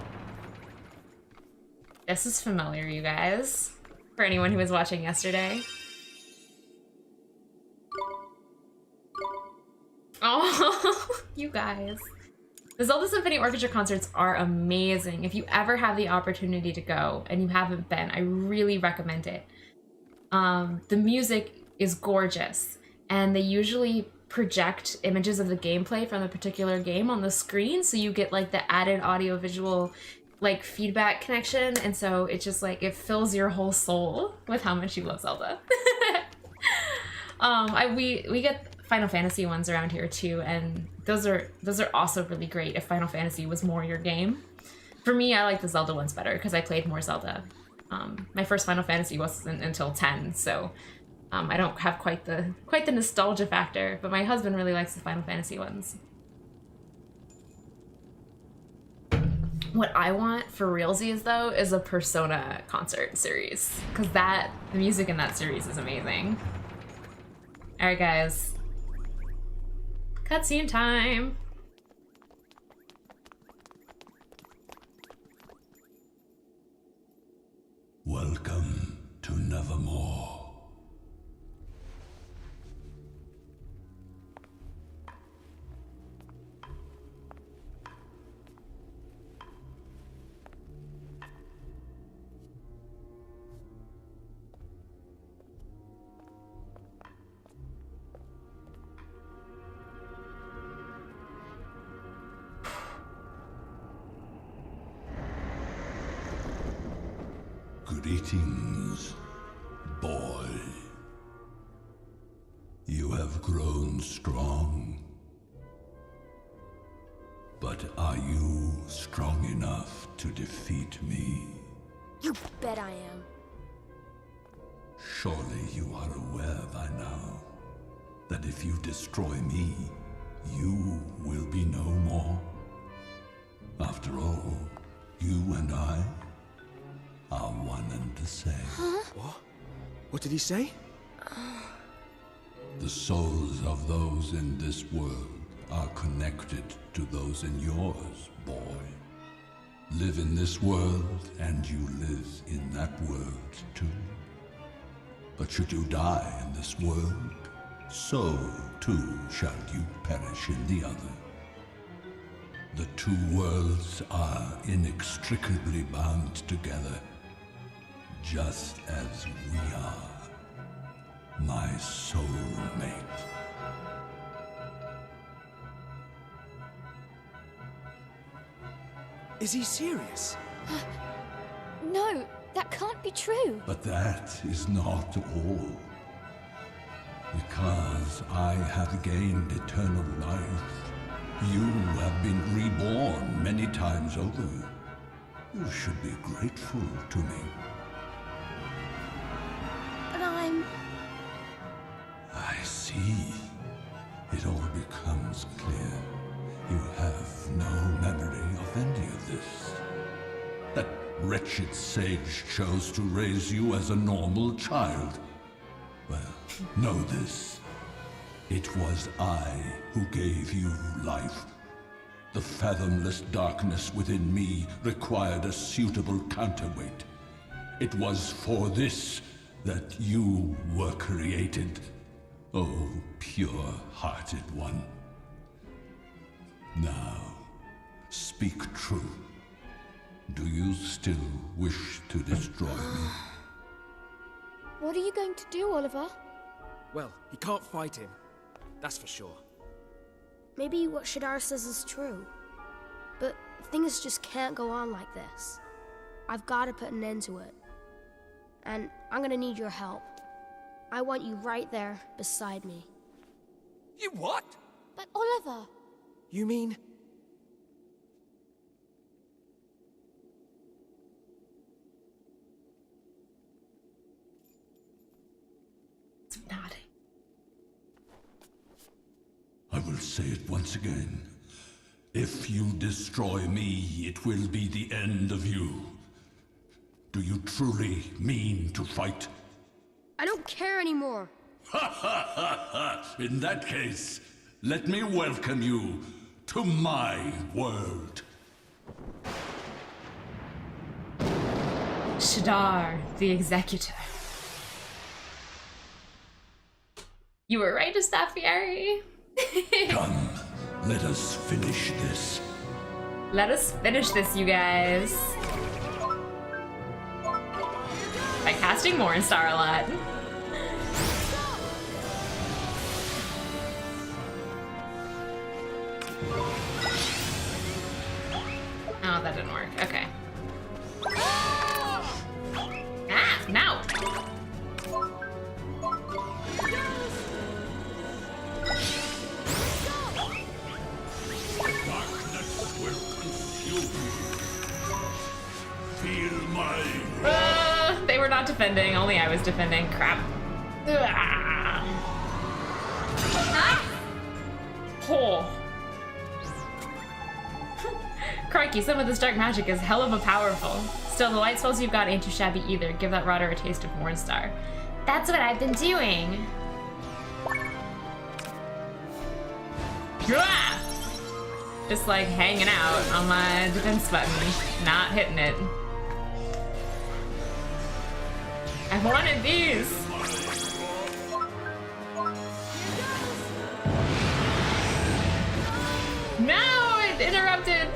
this is familiar, you guys. For anyone who was watching yesterday. you guys. The Zelda Symphony Orchestra concerts are amazing. If you ever have the opportunity to go and you haven't been, I really recommend it. The music is gorgeous, and they usually project images of the gameplay from the particular game on the screen, so you get like the added audio visual like feedback connection, and so it just like it fills your whole soul with how much you love Zelda. We get Final Fantasy ones around here too, and those are also really great if Final Fantasy was more your game. For me, I like the Zelda ones better because I played more Zelda. My first Final Fantasy wasn't until 10, so I don't have quite the nostalgia factor, but my husband really likes the Final Fantasy ones. What I want for realsies though is a Persona concert series, because the music in that series is amazing. All right, guys. Cutscene time. Welcome to Nevermore. Greetings, boy. You have grown strong. But are you strong enough to defeat me? You bet I am. Surely you are aware by now that if you destroy me, you will be no more. After all, you and I are one and the same. Huh? What? What did he say? The souls of those in this world are connected to those in yours, boy. Live in this world, and you live in that world too. But should you die in this world, so too shall you perish in the other. The two worlds are inextricably bound together, just as we are, my soulmate. Is he serious? No, that can't be true. But that is not all. Because I have gained eternal life, you have been reborn many times over. You should be grateful to me. But I'm... I see. It all becomes clear. You have no memory of any of this. That wretched sage chose to raise you as a normal child. Well, know this. It was I who gave you life. The fathomless darkness within me required a suitable counterweight. It was for this that you were created. Oh, pure-hearted one. Now, speak true. Do you still wish to destroy me? What are you going to do, Oliver? Well, he can't fight him. That's for sure. Maybe what Shadar says is true. But things just can't go on like this. I've got to put an end to it. And I'm gonna need your help. I want you right there beside me. You what? But Oliver! You mean... It's nodding. I will say it once again. If you destroy me, it will be the end of you. Do you truly mean to fight? I don't care anymore. In that case, let me welcome you to my world. Shadar, the Executor. You were right to stop Fieri. Come, Let us finish this. Let us finish this, you guys. By casting Morningstar a lot. Oh, that didn't work. Okay. Ah, no! Darkness will consume you. Feel my They were not defending. Only I was defending. Crap. Ah. Oh. Crikey, some of this dark magic is hell of a powerful. Still, the light spells you've got ain't too shabby either. Give that rotter a taste of Morningstar. That's what I've been doing. Ah! Just like hanging out on my defense button, not hitting it. I wanted these. No, it interrupted.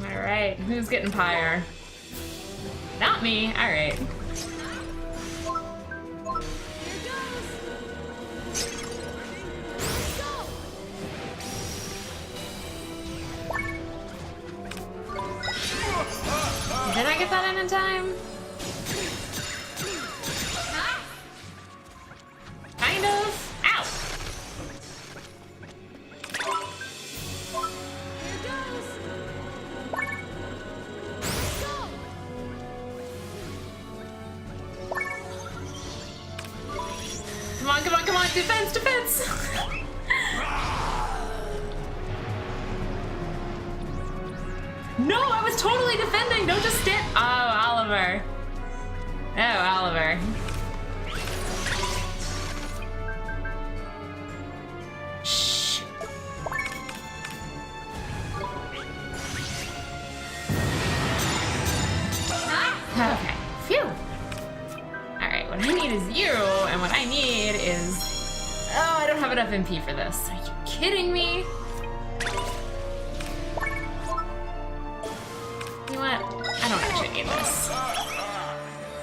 All right, who's getting pyre? Not me. All right. Did I get that in time? Kind of. Ow! Come on, come on, come on! Defense, defense! No, I was totally defending. Don't just stand. Oh, Oliver. Oh, Oliver. Shh. Okay. Phew. All right. What I need is you, and what I need is. Oh, I don't have enough MP for this. Are you kidding me? You know what? I don't actually need this.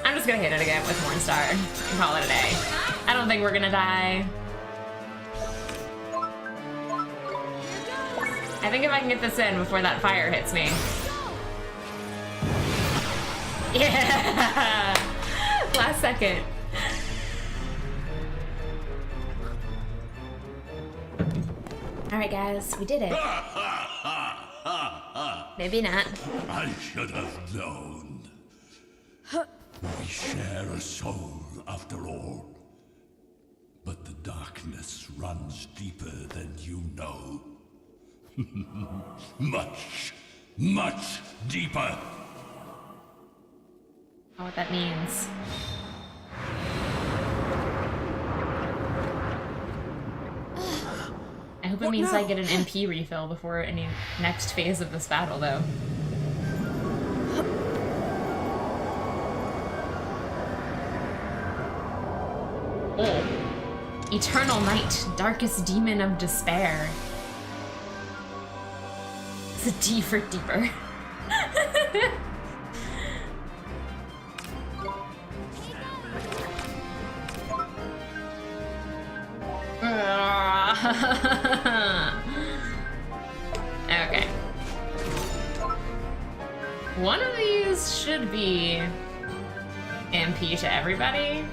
I'm just gonna hit it again with Morningstar and call it a day. I don't think we're gonna die. I think if I can get this in before that fire hits me. Yeah! Last second. Alright guys, we did it. Maybe not. I should have known. We share a soul, after all. But the darkness runs deeper than you know. Much, much deeper. I don't know what that means. I hope it means I get an MP refill before any next phase of this battle, though. Oh. Eternal Night, Darkest Demon of Despair. It's a D for deeper. Okay. One of these should be MP to everybody.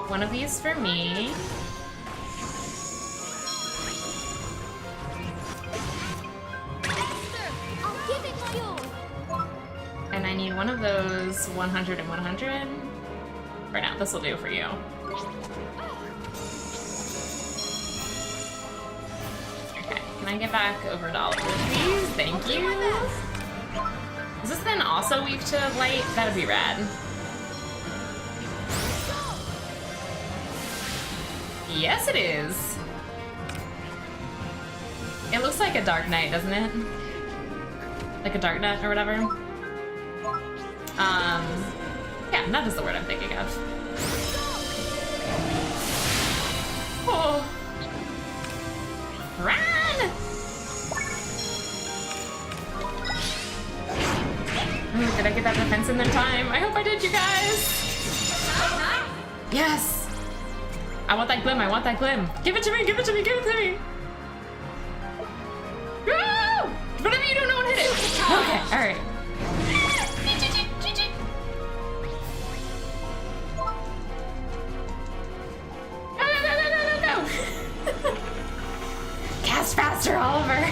One of these for me. And I need one of those 100 and 100. For now, this will do for you. Okay, can I get back over to Oliver, please? Thank you. Is this then also weak to light? That'd be rad. Yes, it is. It looks like a Dark Knight, doesn't it? Like a Dark Knight or whatever. Yeah, that is the word I'm thinking of. Oh. Run! Oh, did I get that defense in time? I hope I did, you guys! Yes! I want that glim, I want that glim. Give it to me, give it to me, give it to me! Woo! Whatever you don't know what hit it. Okay, alright. Go! Cast faster, Oliver!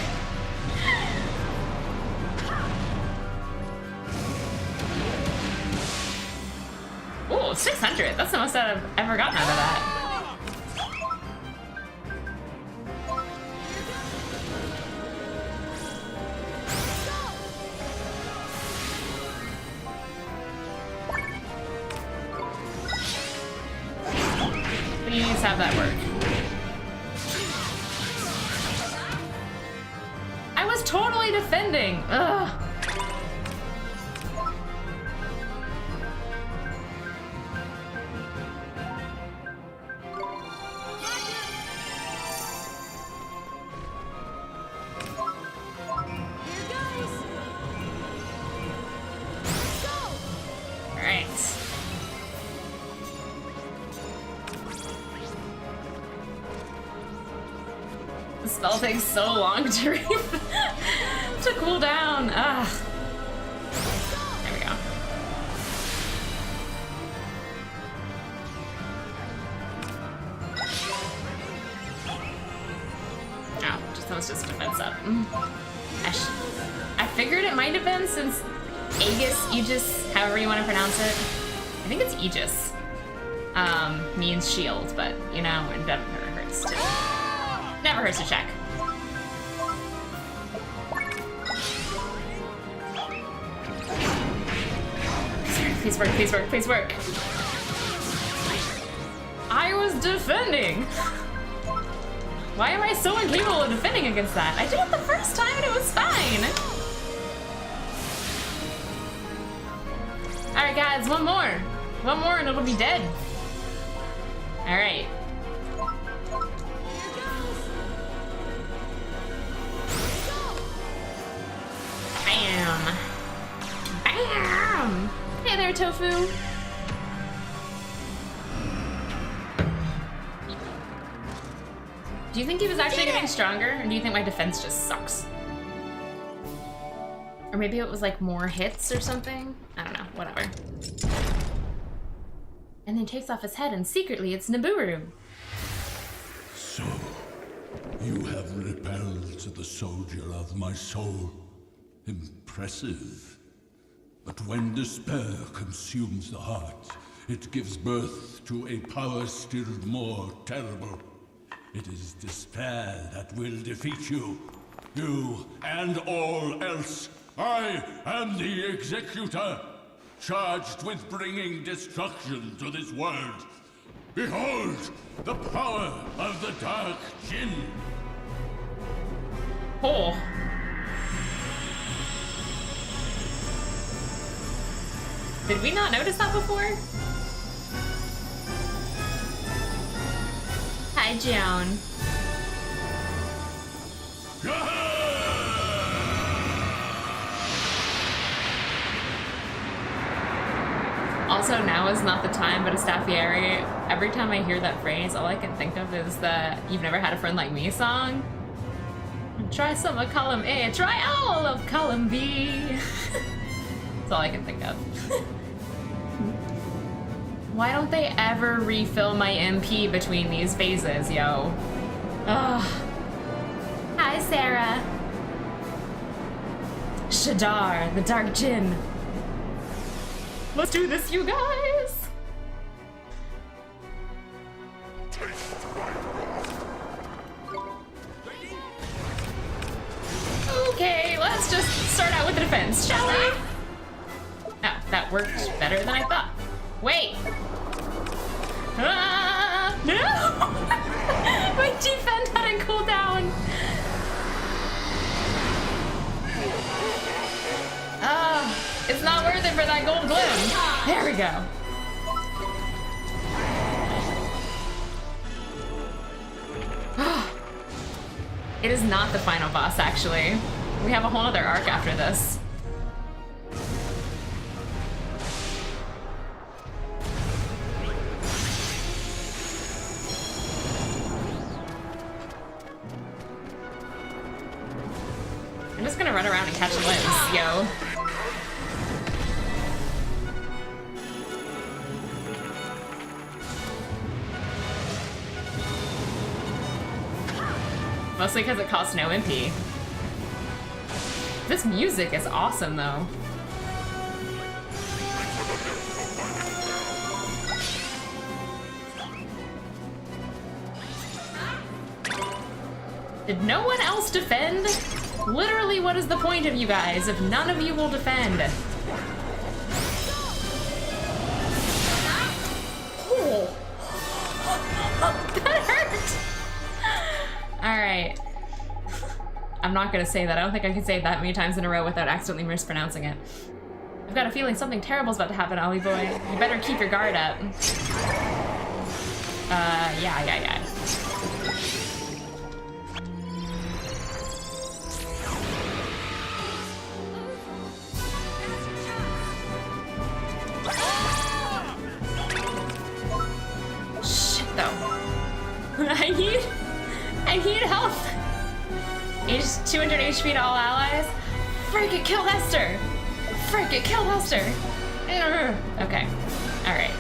Ooh, 600. That's the most I've ever gotten out of that. Please have that work. I was totally defending. Ugh. Spell takes so long to read to cool down. Ugh. There we go. Oh, that was just defense up. I figured it might have been since Aegis, however you want to pronounce it. I think it's Aegis. Means shield, but you know, it never hurts to. Never hurts to check. Please work, please work, please work. I was defending. Why am I so incapable of defending against that? I did it the first time and it was fine. All right, guys, one more. One more and it'll be dead. All right. Bam! Bam! Hey there, Tofu! Do you think he was actually getting stronger, or do you think my defense just sucks? Or maybe it was like more hits or something? I don't know, whatever. And then takes off his head and secretly it's Nibiru. So, you have repelled the soldier of my soul. Impressive. But when despair consumes the heart, it gives birth to a power still more terrible. It is despair that will defeat you. You and all else. I am the Executor, charged with bringing destruction to this world. Behold, the power of the Dark Djinn. Oh. Did we not notice that before? Hi, Joan. Also, now is not the time, but Astafieri, every time I hear that phrase, all I can think of is the You've Never Had a Friend Like Me song. Try some of column A, try all of column B. That's all I can think of. Why don't they ever refill my MP between these phases, yo? Ugh. Hi, Sarah. Shadar, the Dark Djinn. Let's do this, you guys! Okay, let's just start out with the defense, shall we? That worked better than I thought. Wait! Ah, no! My defense hadn't cooled down! It's not worth it for that gold bloom. There we go. It is not the final boss, actually. We have a whole other arc after this. I'm just gonna run around and catch limbs, yo. Mostly because it costs no MP. This music is awesome, though. Did no one else defend? Literally, what is the point of you guys if none of you will defend? Oh. That hurt! Alright. I'm not gonna say that. I don't think I can say it that many times in a row without accidentally mispronouncing it. I've got a feeling something terrible's about to happen, Ollie boy. You better keep your guard up. Yeah. Shit, though. I need health. He's 200 HP to all allies. Frick it, kill Hester. Frick it, kill Hester. Okay, all right.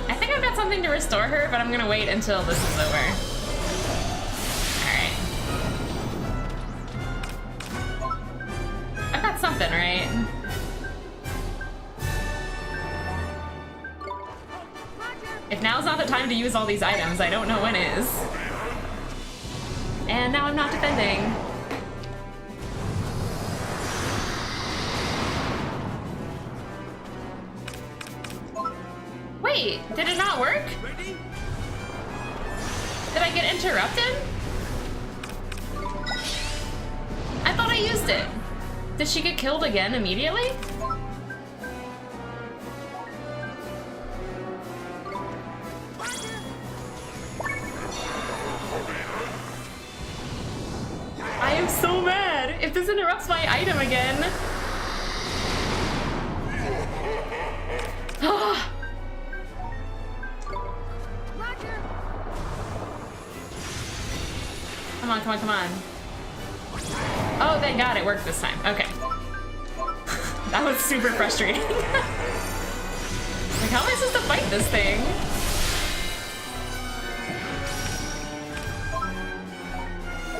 I think I've got something to restore her, but I'm gonna wait until this is over. I've got something, right? If now's not the time to use all these items, I don't know when is. And now I'm not defending. Wait, did it not work? Did I get interrupted? I thought I used it. Did she get killed again immediately? I am so mad if this interrupts my item again. Come on. Oh, thank God it worked this time. Okay. That was super frustrating. Like, how am I supposed to fight this thing?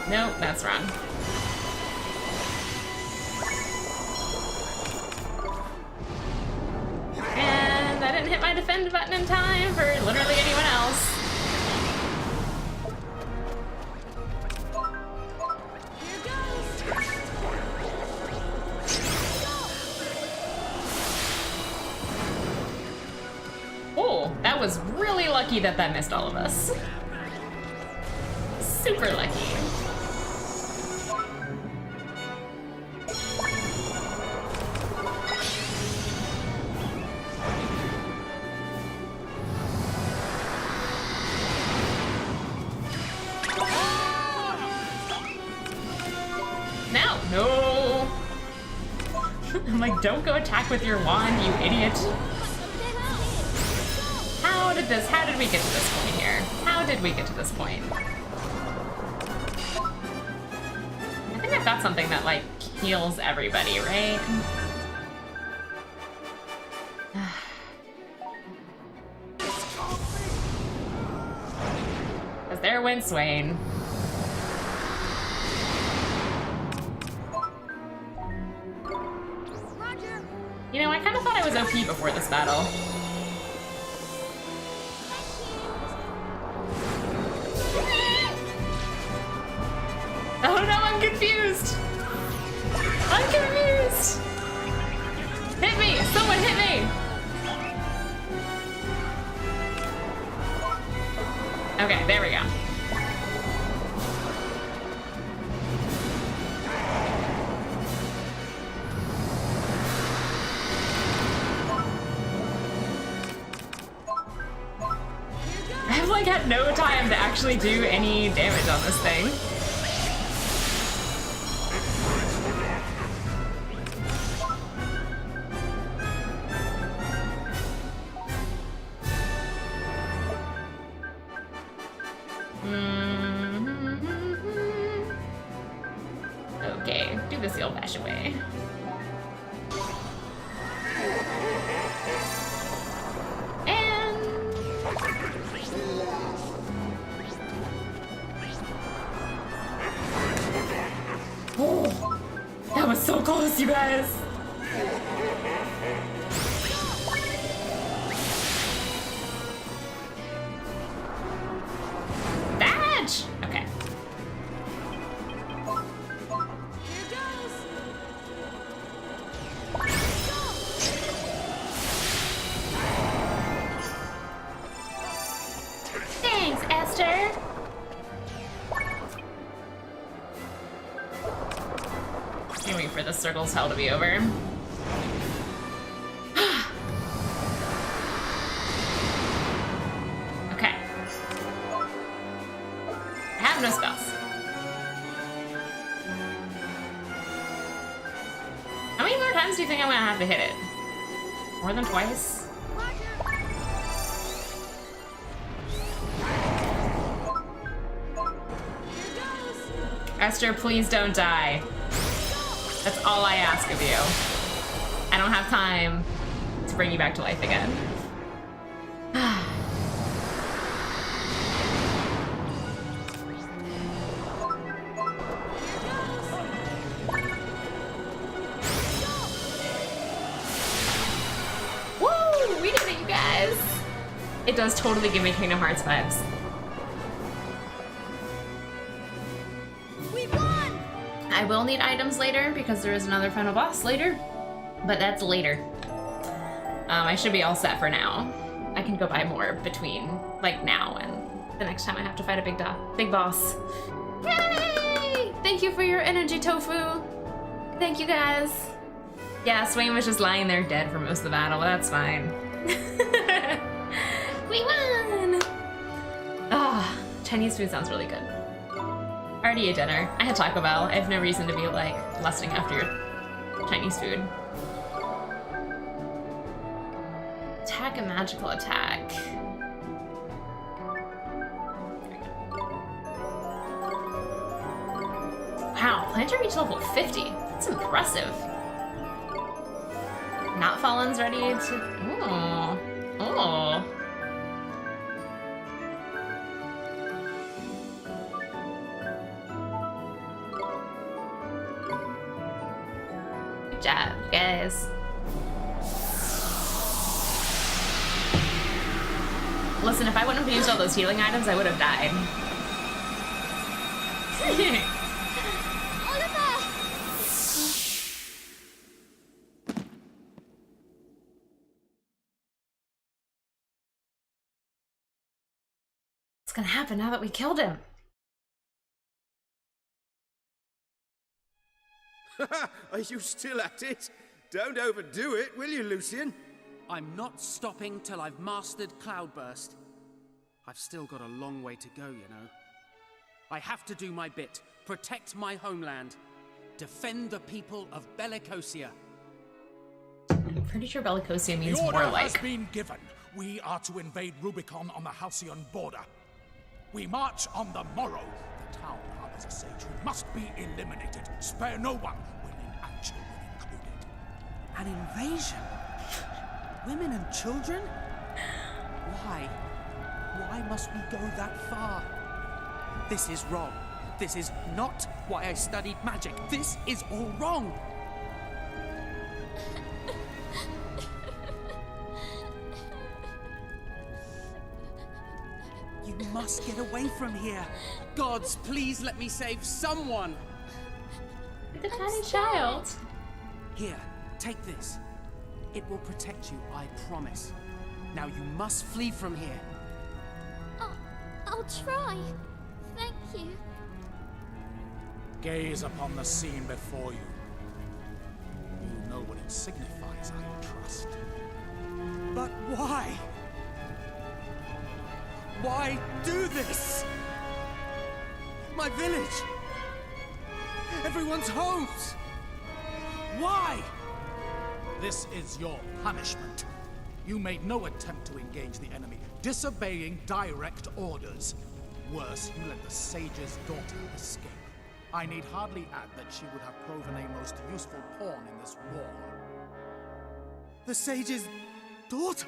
Nope, that's wrong. And I didn't hit my defend button in time for literally anyone else. That was really lucky that missed all of us. Super lucky. Now, no. I'm like, don't go attack with your wand, you idiot. How did we get to this point here? How did we get to this point? I think I've got something that, like, heals everybody, right? Because there went Swain. You know, I kind of thought I was OP before this battle. like had no time to actually do any damage on this thing. Okay, do this the old-fashioned way. Oh, that was so close, you guys. Badge! Okay. Here goes. Thanks, Esther. Can't wait for the circle's hell to be over. Okay. I have no spells. How many more times do you think I'm gonna have to hit it? More than twice? Esther, please don't die. That's all I ask of you. I don't have time to bring you back to life again. Woo! We did it, you guys! It does totally give me Kingdom Hearts vibes. I will need items later because there is another final boss later, but that's later. I should be all set for now. I can go buy more between like now and the next time I have to fight a big boss. Yay! Thank you for your energy, Tofu. Thank you guys. Yeah, Swain was just lying there dead for most of the battle, but that's fine. We won! Ah, Chinese food sounds really good. Already ate dinner. I had Taco Bell. I have no reason to be like lusting after Chinese food. Attack and magical attack. Wow, Planter reached level 50. That's impressive. Not Fallen's ready to. Oh. Oh. Good job, guys. Listen, if I wouldn't have used all those healing items, I would have died. What's gonna happen now that we killed him? Are you still at it? Don't overdo it, will you, Lucian? I'm not stopping till I've mastered Cloudburst. I've still got a long way to go, you know. I have to do my bit, protect my homeland, defend the people of Bellicosia. I'm pretty sure Bellicosia means The order more like. has been given. We are to invade Rubicon on the Halcyon border. We march on the morrow. The town harbors a sage who must be eliminated. Spare no one, women and children included. An invasion? Women and children? Why? Why must we go that far? This is wrong. This is not why I studied magic. This is all wrong. You must get away from here. Gods, please let me save someone. The tiny child. Here, take this. It will protect you, I promise. Now you must flee from here. I'll try. Thank you. Gaze upon the scene before you. You know what it signifies, I trust. But why? Why do this? My village. Everyone's homes. Why? This is your punishment. You made no attempt to engage the enemy, disobeying direct orders. Worse, you let the sage's daughter escape. I need hardly add that she would have proven a most useful pawn in this war. The sage's daughter?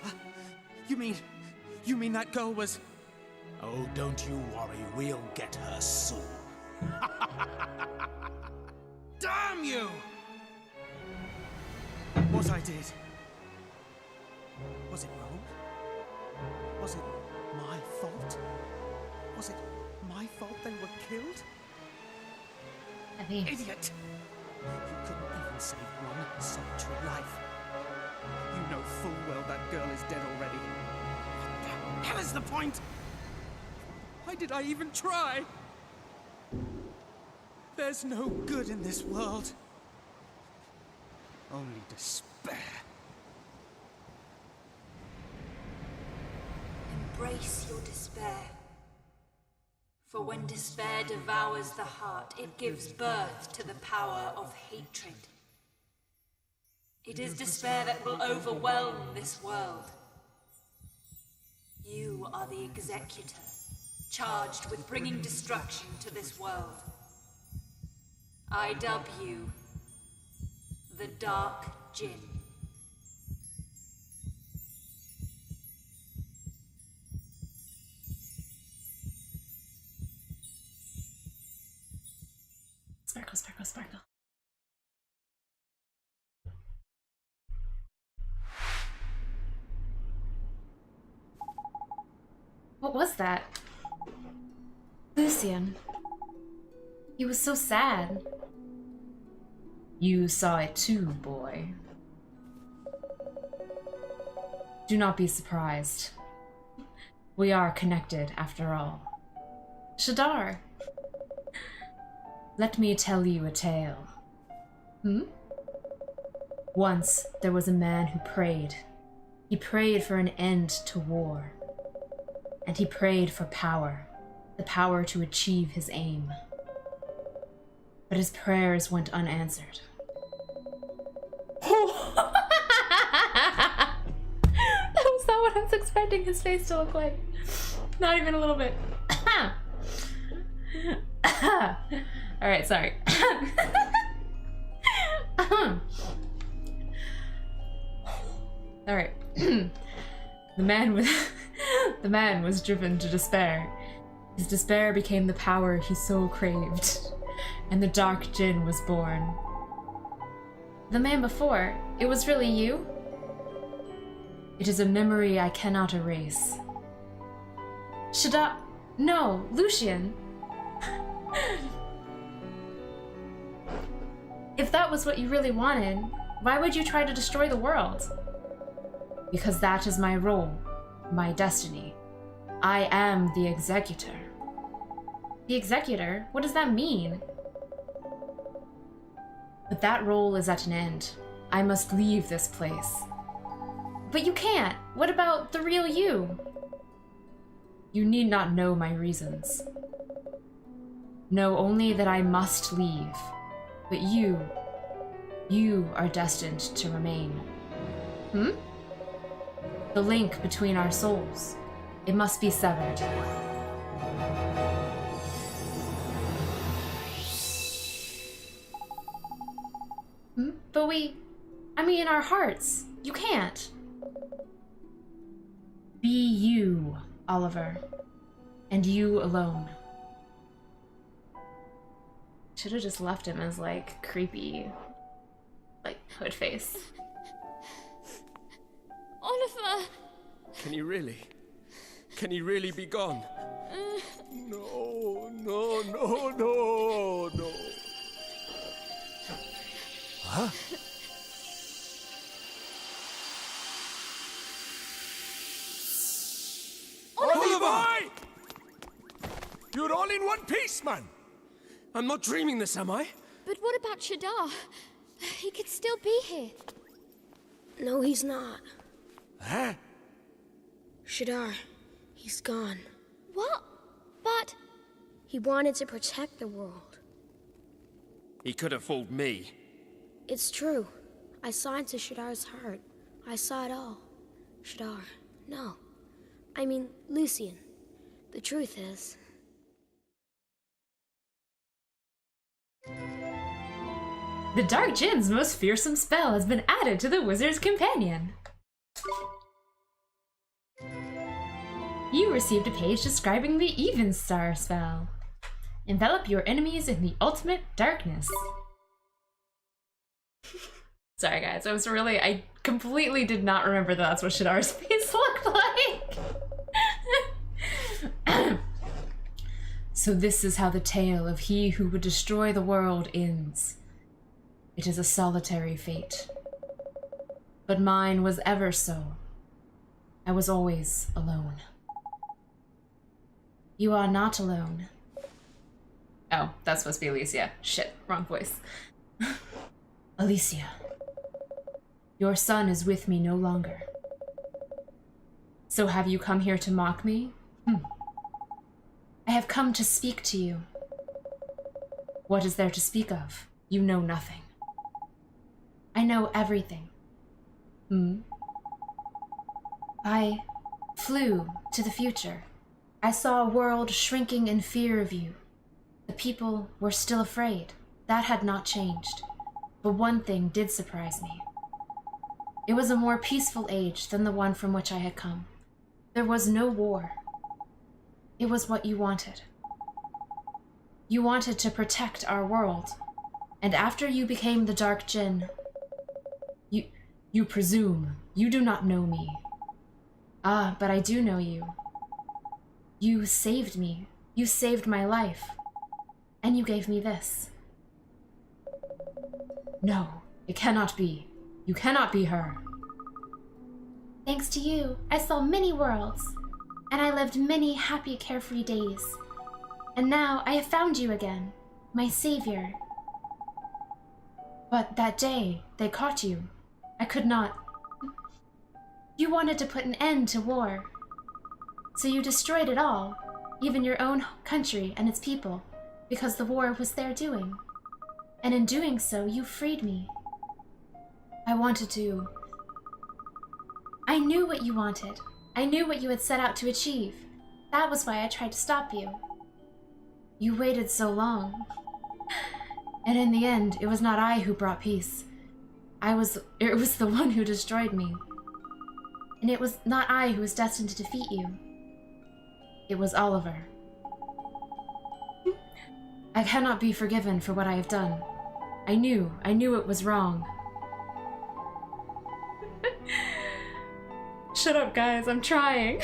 You mean that girl was... Oh, don't you worry, we'll get her soon. Damn you! What I did... was it wrong? Was it my fault? Was it my fault they were killed? Idiot! You couldn't even save one solitary life. You know full well that girl is dead already. What the hell is the point? Why did I even try? There's no good in this world. Only despair. Embrace your despair. For when despair devours the heart, it gives birth to the power of hatred. It is despair that will overwhelm this world. You are the executor, charged with bringing destruction to this world. I dub you the Dark Djinn. Sparkle, sparkle, sparkle. What was that? Lucian. He was so sad. You saw it too, boy. Do not be surprised. We are connected, after all. Shadar, let me tell you a tale. Once, there was a man who prayed. He prayed for an end to war. And he prayed for power, the power to achieve his aim. But his prayers went unanswered. That was not what I was expecting his face to look like. Not even a little bit. Alright, sorry. Alright. The man was driven to despair. His despair became the power he so craved, and the Dark Djinn was born. The man before, it was really you? It is a memory I cannot erase. No, Lucian. If that was what you really wanted, why would you try to destroy the world? Because that is my role, my destiny. I am the executor. The executor? What does that mean? But that role is at an end. I must leave this place. But you can't! What about the real you? You need not know my reasons. Know only that I must leave. But you are destined to remain. The link between our souls, it must be severed. But in our hearts, you can't. Be you, Oliver, and you alone. Should have just left him as like creepy, like hood face. Oliver! Can you really? Can you really be gone? No, no, no, no, no. Huh? Oliver! You're all in one piece, man! I'm not dreaming this, am I? But what about Shadar? He could still be here. No, he's not. Huh? Shadar, he's gone. He wanted to protect the world. He could have fooled me. It's true. I saw into Shadar's heart. I saw it all. Shadar. No. I mean, Lucian. The truth is... The Dark Djinn's most fearsome spell has been added to the Wizard's Companion. You received a page describing the Even Star spell. Envelop your enemies in the ultimate darkness. Sorry guys, I completely did not remember that that's what Shadar's face looked like. So this is how the tale of he who would destroy the world ends. It is a solitary fate. But mine was ever so. I was always alone. You are not alone. Oh, that's supposed to be Alicia. Shit, wrong voice. Alicia, your son is with me no longer. So have you come here to mock me? I have come to speak to you. What is there to speak of? You know nothing. I know everything. I flew to the future. I saw a world shrinking in fear of you. The people were still afraid. That had not changed. But one thing did surprise me. It was a more peaceful age than the one from which I had come. There was no war. It was what you wanted. You wanted to protect our world. And after you became the Dark Djinn, you presume you do not know me. Ah, but I do know you. You saved me. You saved my life. And you gave me this. No, it cannot be. You cannot be her. Thanks to you, I saw many worlds. And I lived many happy, carefree days. And now I have found you again, my savior. But that day, they caught you. I could not. You wanted to put an end to war. So you destroyed it all, even your own country and its people, because the war was their doing. And in doing so, you freed me. I wanted to... I knew what you wanted. I knew what you had set out to achieve. That was why I tried to stop you. You waited so long. And in the end, it was not I who brought peace. It was the one who destroyed me. And it was not I who was destined to defeat you. It was Oliver. I cannot be forgiven for what I have done. I knew it was wrong. Shut up, guys, I'm trying.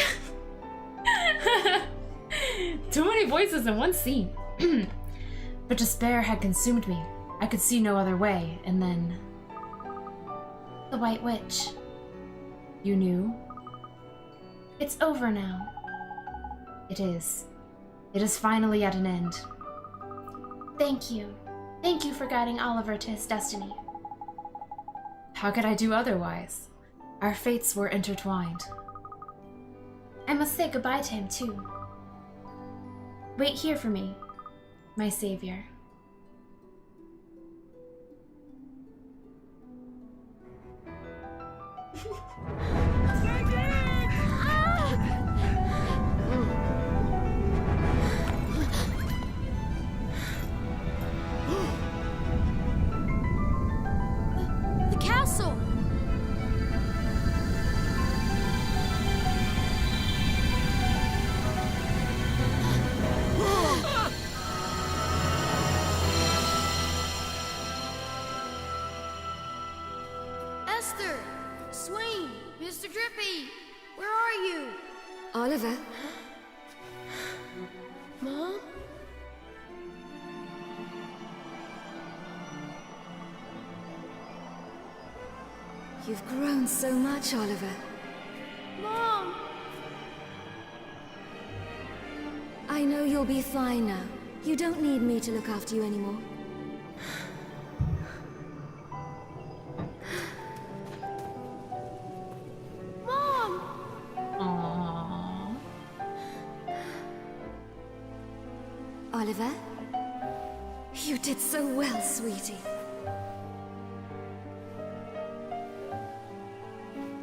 Too many voices in one scene. But despair had consumed me. I could see no other way, and then... The White Witch. You knew? It's over now. It is. It is finally at an end. Thank you. Thank you for guiding Oliver to his destiny. How could I do otherwise? Our fates were intertwined. I must say goodbye to him, too. Wait here for me, my savior. The castle! Esther! Swain! Mr. Drippy! Where are you? Oliver? Mom? You've grown so much, Oliver. Mom! I know you'll be fine now. You don't need me to look after you anymore. Mom! Aww. Oliver. You did so well, sweetie.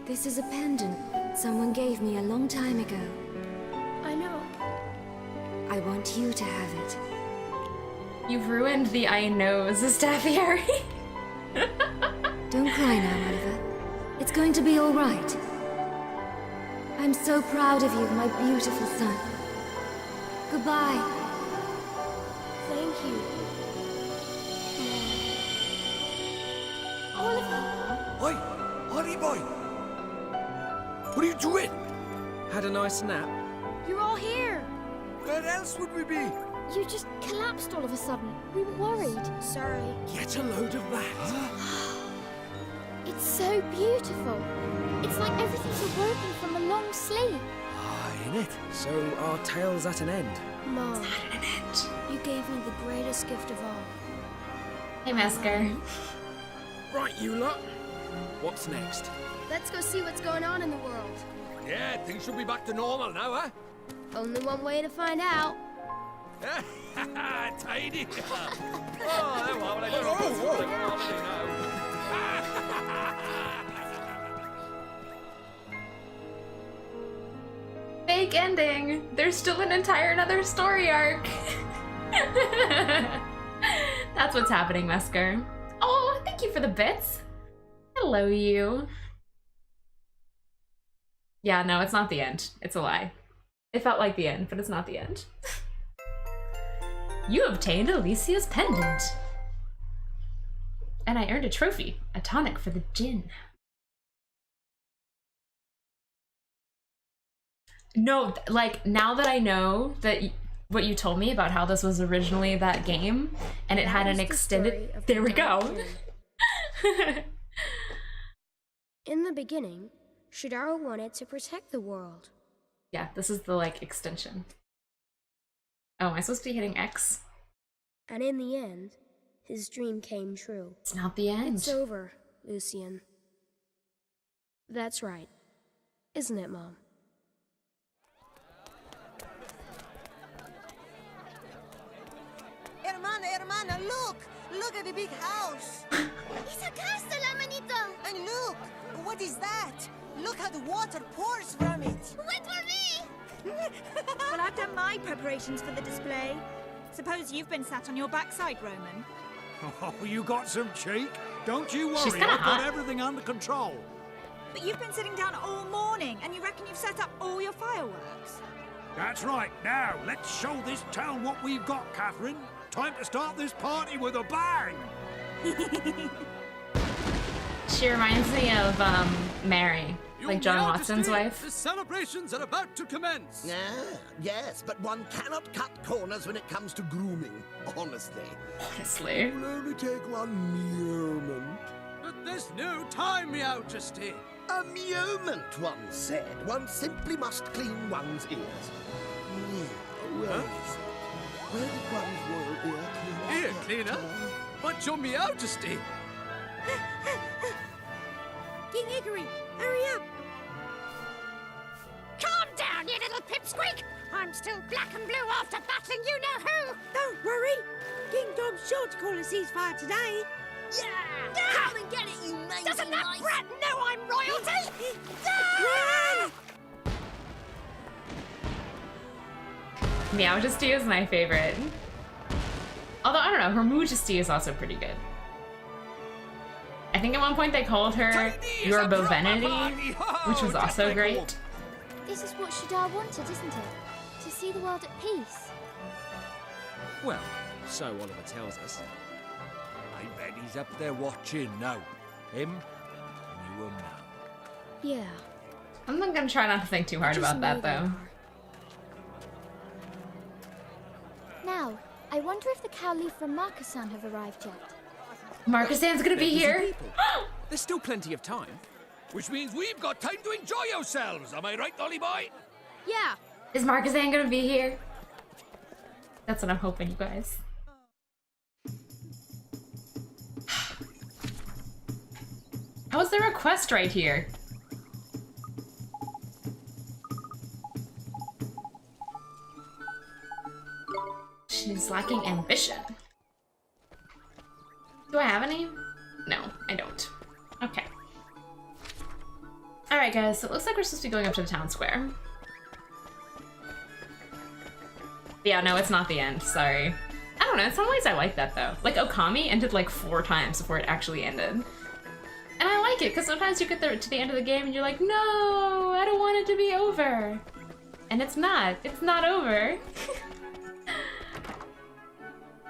This is a pendant someone gave me a long time ago. I know. I want you to have it. You've ruined the I knows, Staffiary. Don't cry now, Oliver. It's going to be all right. I'm so proud of you, my beautiful son. Goodbye. Thank you. Oliver! Oi, Holly boy! What are you doing? Had a nice nap. You're all here! Where else would we be? You just collapsed all of a sudden. We were worried. Sorry. Get a load of that. It's so beautiful. It's like everything's awoken from a long sleep. Ah, ain't it? So our tale's at an end. Mom, you gave me the greatest gift of all. Hey, Mesker. Right, you lot. What's next? Let's go see what's going on in the world. Yeah, things should be back to normal now, huh? Only one way to find out. Tidy. Oh, there well, I don't know what's going on now. Fake ending. There's still an entire another story arc. That's what's happening, Mesker. Oh, thank you for the bits. Hello, you. Yeah, no, it's not the end. It's a lie. It felt like the end, but it's not the end. You obtained Alicia's pendant. And I earned a trophy, a tonic for the Djinn. No, like, now that I know that what you told me about how this was originally that game, and it had an extended... There we go! In the beginning, Shadara wanted to protect the world. Yeah, this is the, like, extension. Oh, am I supposed to be hitting X? And in the end, his dream came true. It's not the end. It's over, Lucian. That's right. Isn't it, Mom? Hermana, look! Look at the big house! It's a castle, Amanito! And look! What is that? Look how the water pours from it! Wait for me! Well, I've done my preparations for the display. Suppose you've been sat on your backside, Roman. Oh, you got some cheek? Don't you She's worry, kinda I've got hot. everything under control. But you've been sitting down all morning, and you reckon you've set up all your fireworks? That's right. Now, let's show this town what we've got, Catherine. Time to start this party with a bang! She reminds me of, Mary. Like John Watson's wife. The celebrations are about to commence. Yes, but one cannot cut corners when it comes to grooming, honestly. Honestly. It will only take one moment. But there's no time, Your Majesty. A moment, one said. One simply must clean one's ears. Where is it? Where did one's royal ear cleaner? Ear cleaner? But Your Majesty. King Hickory, hurry up! Calm down, you little pipsqueak! I'm still black and blue after battling you-know-who! Don't worry. King Dom's sure to call a ceasefire today. Yeah! Come and get it, you mangy Doesn't that mice. brat know I'm royalty? Run! Meowjesty is my favorite. Although, I don't know, her Majesty is also pretty good. I think at one point they called her Your Bovenity, which was also great. This is what Shadar wanted, isn't it? To see the world at peace. Well, so Oliver tells us. I bet he's up there watching now. Him and you and now. Yeah. I'm not gonna try not to think too hard Just about that, know they though. are. Now, I wonder if the Cowley from Markasan have arrived yet. Markasan's gonna be here. There's still plenty of time. Which means we've got time to enjoy ourselves. Am I right, Ollie boy? Yeah. Is Markasan gonna be here? That's what I'm hoping, you guys. How is there a quest right here? She's lacking ambition. Do I have any? No, I don't. Okay. Alright guys, so it looks like we're supposed to be going up to the town square. Yeah, no, it's not the end, sorry. I don't know, in some ways I like that though. Like Okami ended like 4 times before it actually ended. And I like it, because sometimes you get to the end of the game and you're like, no, I don't want it to be over. And it's not over.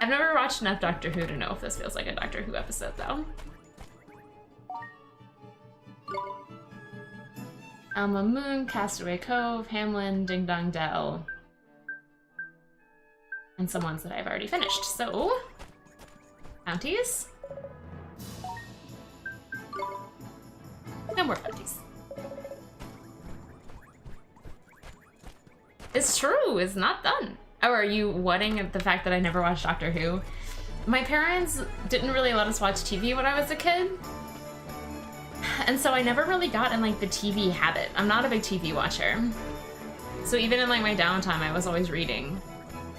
I've never watched enough Doctor Who to know if this feels like a Doctor Who episode though. Alma Moon, Castaway Cove, Hamlin, Ding Dong Dell. And some ones that I've already finished, so... bounties? No more bounties. It's true, it's not done. Oh, are you whatting the fact that I never watched Doctor Who? My parents didn't really let us watch TV when I was a kid. And so I never really got in like the TV habit. I'm not a big TV watcher. So even in like my downtime, I was always reading.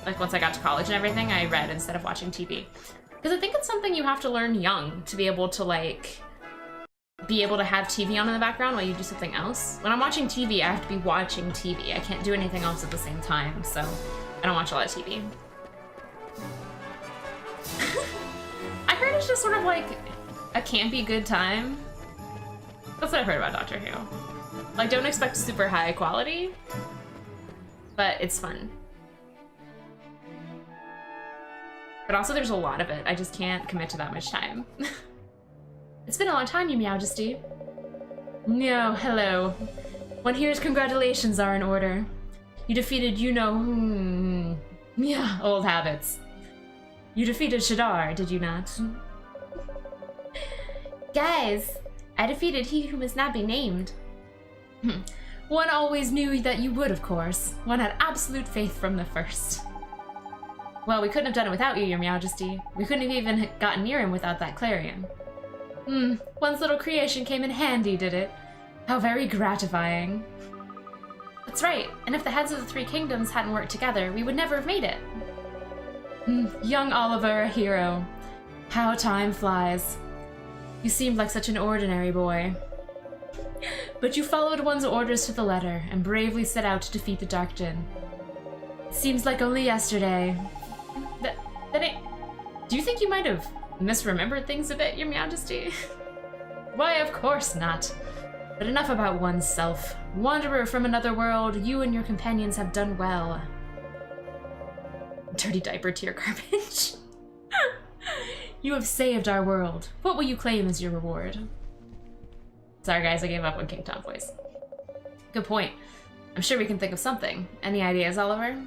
Like once I got to college and everything, I read instead of watching TV. Because I think it's something you have to learn young to be able to like, be able to have TV on in the background while you do something else. When I'm watching TV, I have to be watching TV. I can't do anything else at the same time, so I don't watch a lot of TV. I heard it's just sort of like a campy good time. That's what I've heard about Doctor Who. Like, don't expect super high quality, but it's fun. But also there's a lot of it. I just can't commit to that much time. It's been a long time, Your Majesty. No, hello. One here's congratulations are in order. You defeated, yeah, old habits. You defeated Shadar, did you not? Guys, I defeated he who must not be named. One always knew that you would, of course. One had absolute faith from the first. Well, we couldn't have done it without you, Your Majesty. We couldn't have even gotten near him without that clarion. One's little creation came in handy, did it? How very gratifying. That's right, and if the heads of the 3 kingdoms hadn't worked together, we would never have made it. Young Oliver, a hero. How time flies. You seemed like such an ordinary boy. But you followed one's orders to the letter, and bravely set out to defeat the Dark Djinn. It seems like only yesterday. Do you think you might have misremembered things a bit, Your Majesty? Why, of course not. But enough about oneself. Wanderer from another world, you and your companions have done well. Dirty diaper tear garbage. You have saved our world. What will you claim as your reward? Sorry guys, I gave up on King Tom voice. Good point. I'm sure we can think of something. Any ideas, Oliver?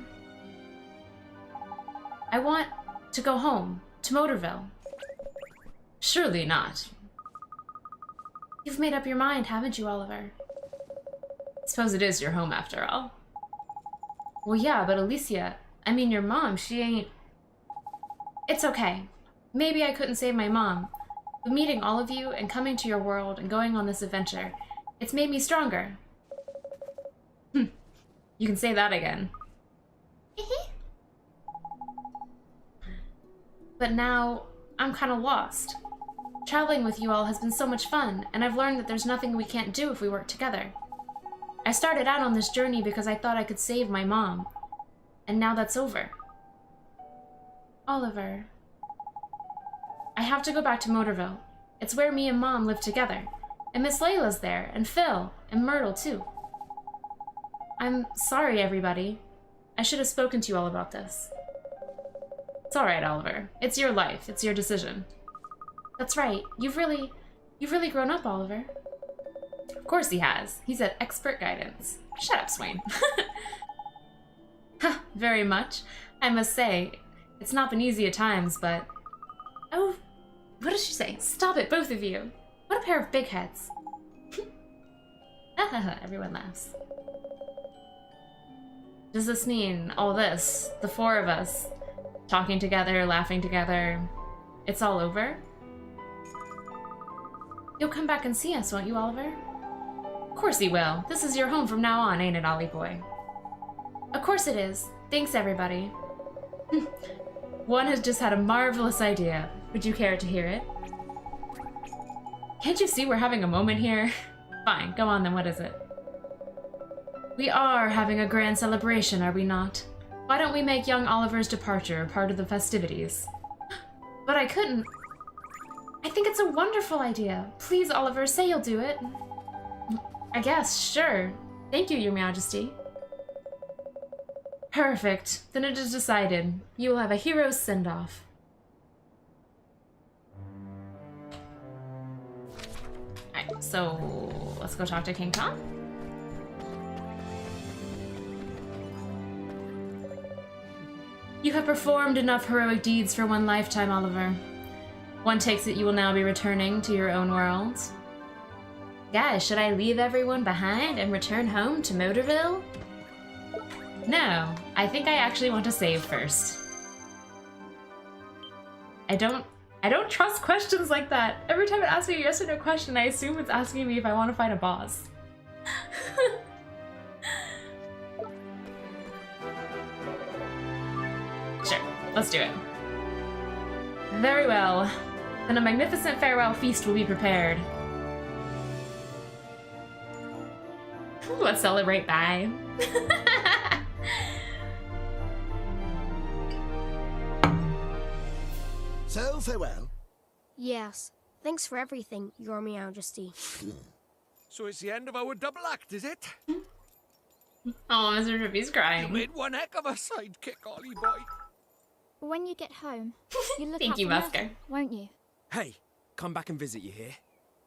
I want to go home, to Motorville. Surely not. You've made up your mind, haven't you, Oliver? Suppose it is your home after all. Well, yeah, but Alicia, I mean your mom, she ain't... It's okay. Maybe I couldn't save my mom, but meeting all of you and coming to your world and going on this adventure, it's made me stronger. You can say that again. But now, I'm kind of lost. Traveling with you all has been so much fun, and I've learned that there's nothing we can't do if we work together. I started out on this journey because I thought I could save my mom, and now that's over. Oliver. I have to go back to Motorville. It's where me and Mom live together, and Miss Layla's there, and Phil, and Myrtle too. I'm sorry, everybody. I should have spoken to you all about this. It's alright, Oliver. It's your life. It's your decision. That's right. You've really grown up, Oliver. Of course he has. He's had expert guidance. Shut up, Swain. Very much. I must say, it's not been easy at times, but... Oh, what did she say? Stop it, both of you. What a pair of big heads. Everyone laughs. Does this mean all this? The 4 of us? Talking together, laughing together. It's all over? You'll come back and see us, won't you, Oliver? Of course he will. This is your home from now on, ain't it, Ollie boy? Of course it is. Thanks, everybody. One has just had a marvelous idea. Would you care to hear it? Can't you see we're having a moment here? Fine, go on then, what is it? We are having a grand celebration, are we not? Why don't we make young Oliver's departure part of the festivities? But I couldn't. I think it's a wonderful idea. Please, Oliver, say you'll do it. I guess, sure. Thank you, Your Majesty. Perfect. Then it is decided. You will have a hero's send-off. Alright, so let's go talk to King Kong. You have performed enough heroic deeds for one lifetime, Oliver. One takes it you will now be returning to your own world. Guys, should I leave everyone behind and return home to Motorville? No, I think I actually want to save first. I don't trust questions like that. Every time it asks me a yes or no question, I assume it's asking me if I want to fight a boss. Sure, let's do it. Very well. Then a magnificent farewell feast will be prepared. Let's celebrate, bye. So, farewell. Yes. Thanks for everything, Your Majesty. So it's the end of our double act, is it? Oh, Mr. Drippy's crying. You made one heck of a sidekick, Ollie boy. When you get home, you look Thank out you, for Musker. Murphy, won't you? Hey, come back and visit, you hear?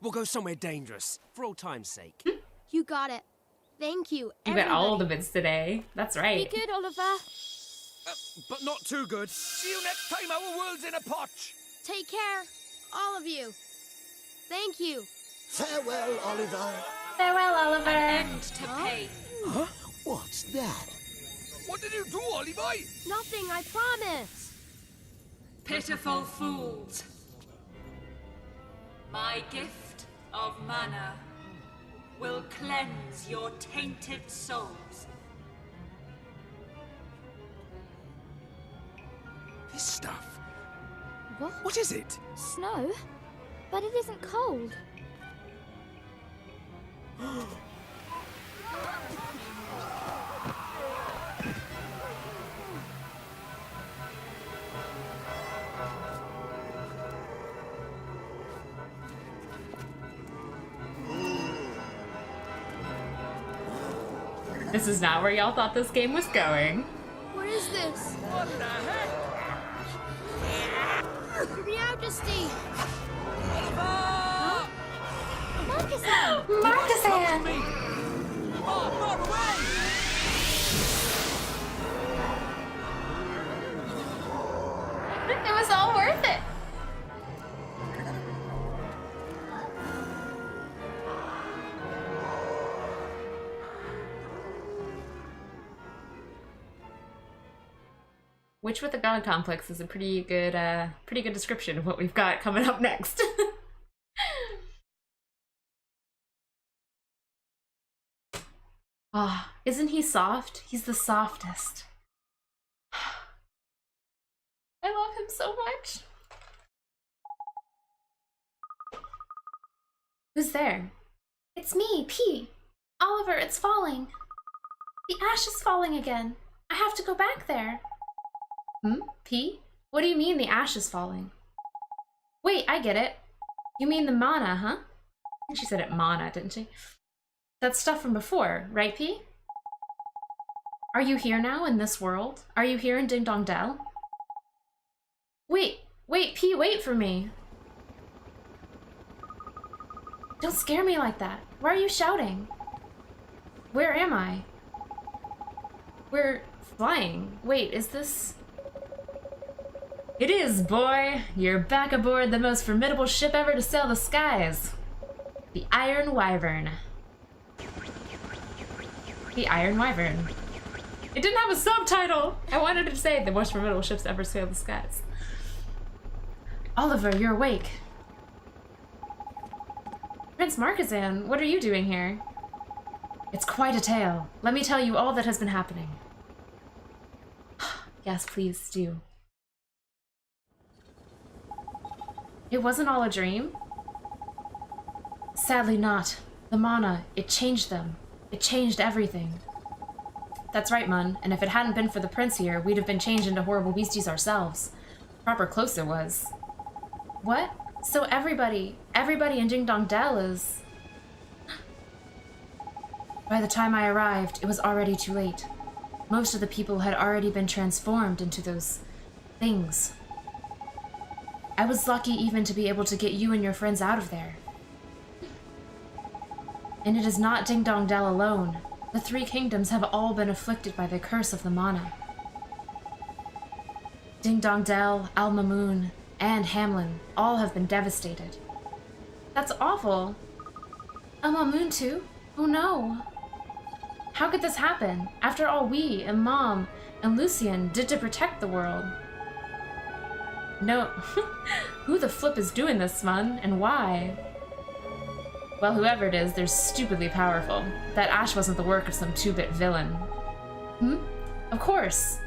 We'll go somewhere dangerous, for old time's sake. You got it. Thank you, You got all the bits today. That's right. Be good, Oliver. But not too good. See you next time our world's in a potch. Take care, all of you. Thank you. Farewell, Oliver. Farewell, Oliver. End to pay. Huh? What's that? What did you do, Ollie boy? Nothing, I promise. Pitiful fools. My gift of mana will cleanse your tainted souls. This stuff. What? What is it? Snow? But it isn't cold. This is not where y'all thought this game was going. What is this? What the heck? Your Majesty! Marcus-Ann! Oh, far away! It was all worth it. Witch with a God complex is a pretty good description of what we've got coming up next. Ah, isn't he soft? He's the softest. I love him so much. Who's there? It's me, P. Oliver, it's falling. The ash is falling again. I have to go back there. P? What do you mean the ash is falling? Wait, I get it. You mean the mana, huh? I think she said it mana, didn't she? That's stuff from before, right, P? Are you here now in this world? Are you here in Ding Dong Dell? Wait, P, wait for me. Don't scare me like that. Why are you shouting? Where am I? We're flying. Wait, is this... It is, boy! You're back aboard the most formidable ship ever to sail the skies. The Iron Wyvern. The Iron Wyvern. It didn't have a subtitle! I wanted to say the most formidable ships to ever sail the skies. Oliver, you're awake. Prince Marcus-Ann, what are you doing here? It's quite a tale. Let me tell you all that has been happening. Yes, please do. It wasn't all a dream? Sadly not. The mana, it changed them. It changed everything. That's right, Mun, and if it hadn't been for the prince here, we'd have been changed into horrible beasties ourselves. Proper close it was. What? So everybody in Ding Dong Dell is... By the time I arrived, it was already too late. Most of the people had already been transformed into those things. I was lucky even to be able to get you and your friends out of there. And it is not Ding Dong Dell alone. The three kingdoms have all been afflicted by the curse of the mana. Ding Dong Dell, Al Mamoon, and Hamlin all have been devastated. That's awful. Al Mamoon too? Oh no. How could this happen? After all we and Mom and Lucian did to protect the world. No. Who the flip is doing this, Mun, and why? Well, whoever it is, they're stupidly powerful. That ash wasn't the work of some 2-bit villain. Hmm? Of course.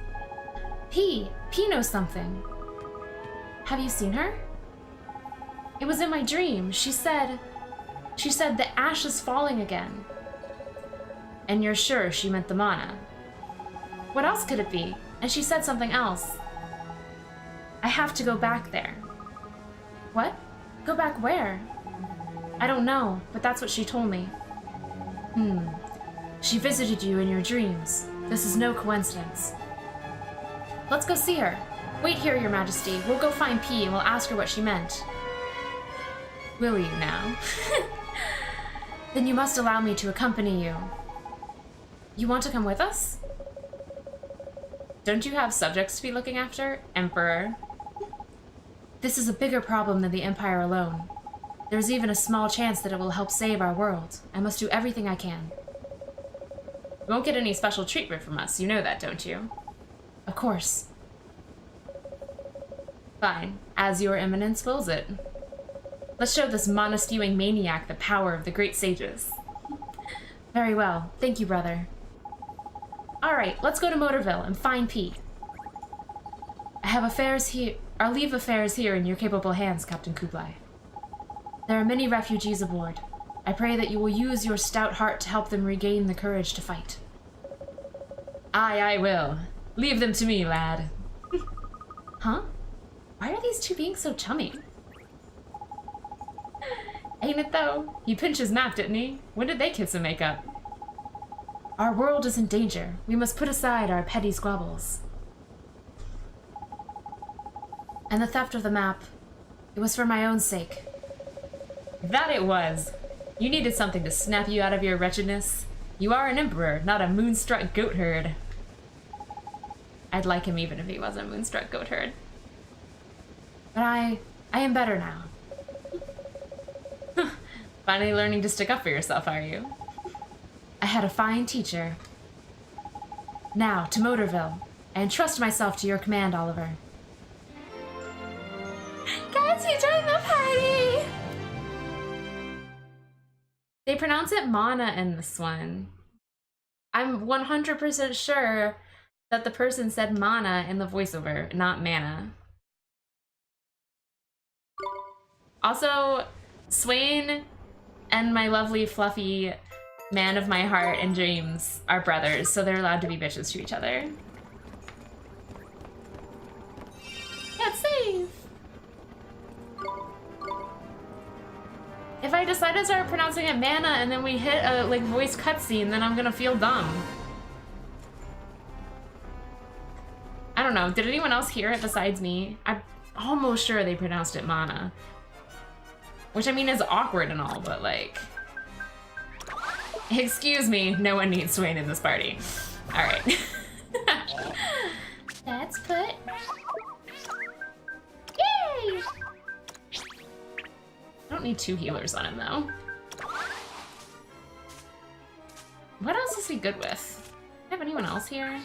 P knows something. Have you seen her? It was in my dream. She said the ash is falling again. And you're sure she meant the mana? What else could it be? And she said something else. I have to go back there. What? Go back where? I don't know, but that's what she told me. She visited you in your dreams. This is no coincidence. Let's go see her. Wait here, Your Majesty. We'll go find P and we'll ask her what she meant. Will you now? Then you must allow me to accompany you. You want to come with us? Don't you have subjects to be looking after, Emperor? This is a bigger problem than the Empire alone. There's even a small chance that it will help save our world. I must do everything I can. You won't get any special treatment from us, you know that, don't you? Of course. Fine, as your eminence wills it. Let's show this mana-spewing maniac the power of the great sages. Very well, thank you, brother. Alright, let's go to Motorville and find P. I'll leave affairs here in your capable hands, Captain Kublai. There are many refugees aboard. I pray that you will use your stout heart to help them regain the courage to fight. Aye, I will. Leave them to me, lad. Huh? Why are these two being so chummy? Ain't it though? He pinched his map, didn't he? When did they kiss and make up? Our world is in danger. We must put aside our petty squabbles. And the theft of the map, it was for my own sake. That it was. You needed something to snap you out of your wretchedness. You are an emperor, not a moonstruck goatherd. I'd like him even if he wasn't a moonstruck goatherd. But I am better now. Finally learning to stick up for yourself, are you? I had a fine teacher. Now, to Motorville. I entrust myself to your command, Oliver. Guys, he joined the party! They pronounce it mana in this one. I'm 100% sure that the person said mana in the voiceover, not mana. Also, Swain and my lovely fluffy man of my heart and dreams are brothers, so they're allowed to be bitches to each other. Yeah, it's safe! If I decide to start pronouncing it mana and then we hit a like voice cutscene, then I'm gonna feel dumb. I don't know, did anyone else hear it besides me? I'm almost sure they pronounced it mana. Which I mean is awkward and all, but like... Excuse me, no one needs Swain in this party. Alright. That's put. Yay! I don't need two healers on him though. What else is he good with? Do I have anyone else here?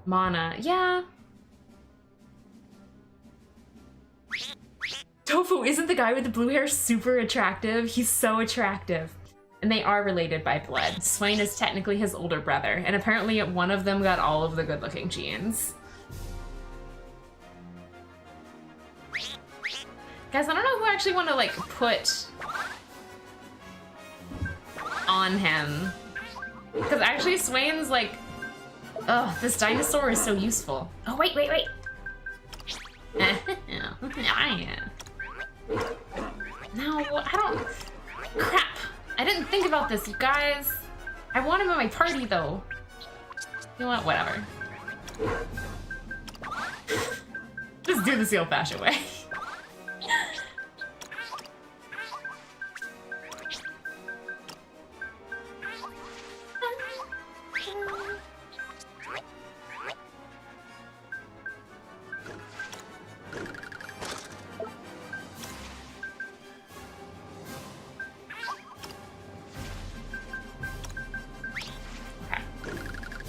Mana, yeah. Tofu, isn't the guy with the blue hair super attractive? He's so attractive. And they are related by blood. Swain is technically his older brother, and apparently one of them got all of the good-looking genes. Guys, I don't know who I actually want to, like, put on him. Because actually Swain's like, ugh, this dinosaur is so useful. Oh, wait. No, I don't... Crap. I didn't think about this, you guys. I want him in my party, though. You know what? Whatever. Just do this the old-fashioned way.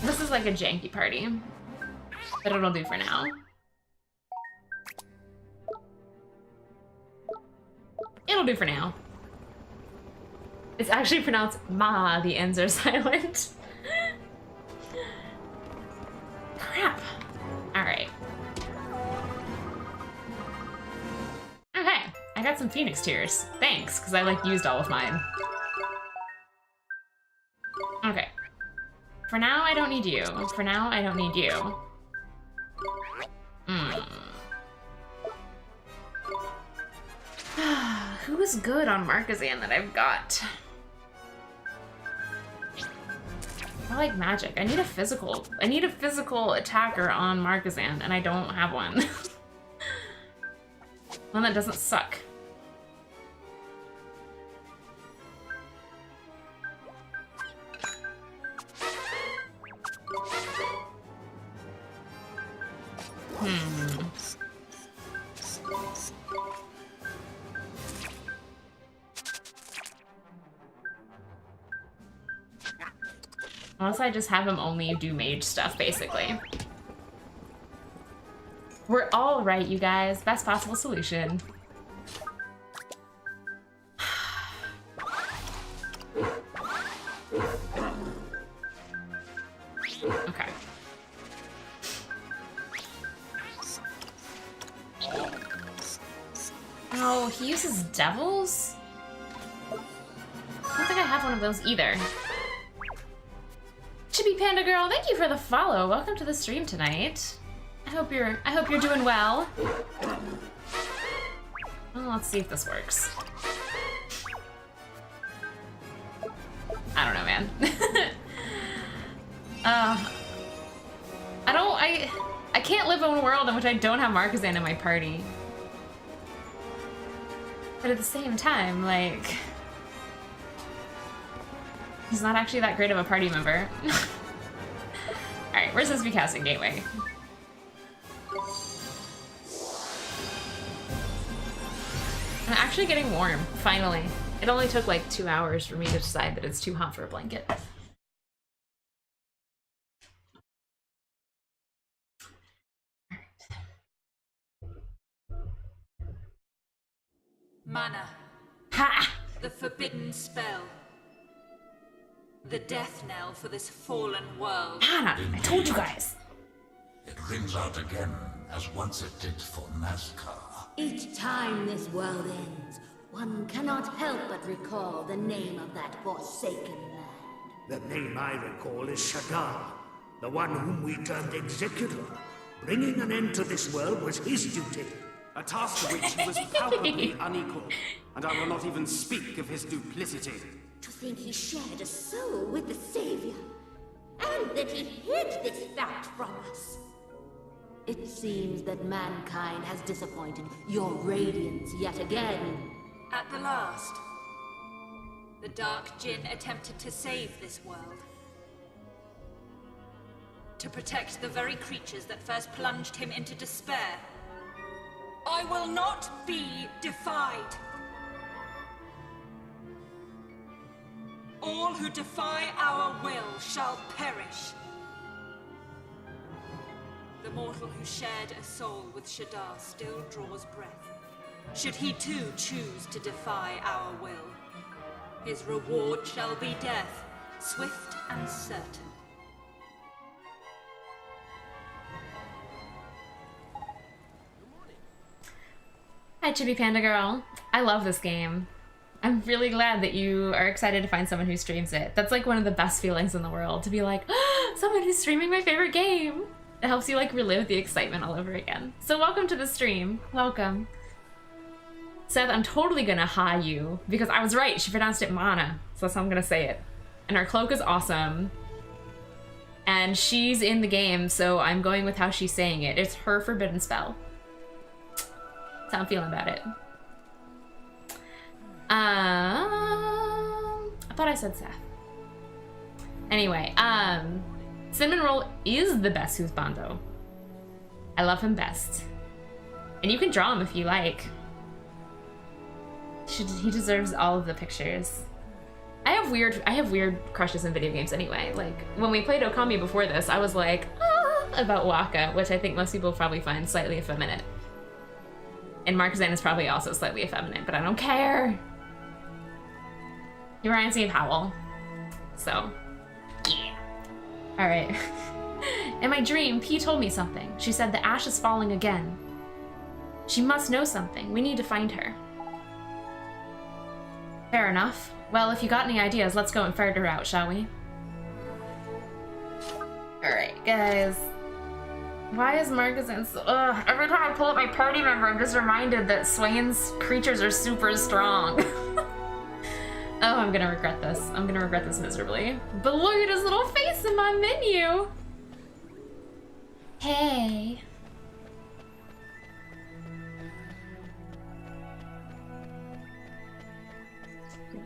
This is like a janky party, but it'll do for now. It'll do for now. It's actually pronounced Ma, the ends are silent. Crap. Alright. Okay, I got some Phoenix Tears. Thanks, because I like used all of mine. Okay. For now, I don't need you. For now, I don't need you. Who's good on Markazan that I've got? I like magic. I need a physical attacker on Markazan, and I don't have one. One that doesn't suck. Unless I just have him only do mage stuff, basically. We're all right, you guys. Best possible solution. Okay. Oh, he uses devils? I don't think I have one of those either. Chibi Panda Girl, thank you for the follow. Welcome to the stream tonight. I hope you're doing well. Well, let's see if this works. I don't know, man. I can't live in a world in which I don't have Markazan in my party. But at the same time, like, he's not actually that great of a party member. Alright, we're supposed to be casting Gateway. I'm actually getting warm, finally. It only took like 2 hours for me to decide that it's too hot for a blanket. Mana. Ha! The forbidden spell. The death knell for this fallen world. Mana! I told you guys! It rings out again, as once it did for Nazca. Each time this world ends, one cannot help but recall the name of that forsaken land. The name I recall is Shadar, the one whom we turned executor. Bringing an end to this world was his duty. A task to which he was palpably unequal, and I will not even speak of his duplicity. To think he shared a soul with the Savior, and that he hid this fact from us. It seems that mankind has disappointed your radiance yet again. At the last, the Dark Djinn attempted to save this world. To protect the very creatures that first plunged him into despair. I will not be defied. All who defy our will shall perish. The mortal who shared a soul with Shadar still draws breath. Should he too choose to defy our will, His reward shall be death, swift and certain. Hi, Chibi Panda Girl. I love this game. I'm really glad that you are excited to find someone who streams it. That's like one of the best feelings in the world, to be like, oh, someone who's streaming my favorite game. It helps you like relive the excitement all over again. So welcome to the stream. Welcome. Seth, I'm totally gonna hi you because I was right. She pronounced it Mana, so that's how I'm gonna say it. And her cloak is awesome. And she's in the game, so I'm going with how she's saying it. It's her forbidden spell. That's how I'm feeling about it. I thought I said Seth. Anyway, Cinnamon Roll is the best husbando. I love him best. And you can draw him if you like. He deserves all of the pictures. I have weird crushes in video games anyway. Like, when we played Okami before this, I was like, about Waka, which I think most people probably find slightly effeminate. And Markazan is probably also slightly effeminate, but I don't care. He reminds me of Howl. So, yeah. Alright. In my dream, P told me something. She said the ash is falling again. She must know something. We need to find her. Fair enough. Well, if you got any ideas, let's go and ferret her out, shall we? Alright, guys. Why is Markazan so... Ugh, every time I pull up my party member, I'm just reminded that Swain's creatures are super strong. Oh, I'm gonna regret this. I'm gonna regret this miserably. But look at his little face in my menu! Hey.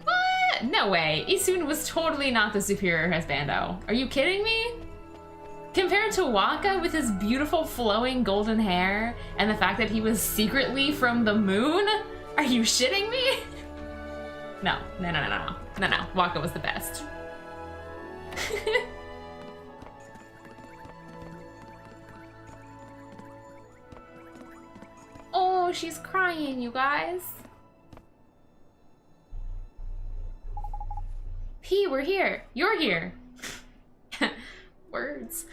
What? No way. Isun was totally not the superior husbando. Are you kidding me? Compared to Waka with his beautiful flowing golden hair and the fact that he was secretly from the moon? Are you shitting me? No. Waka was the best. Oh, she's crying, you guys. P, we're here. You're here. Words.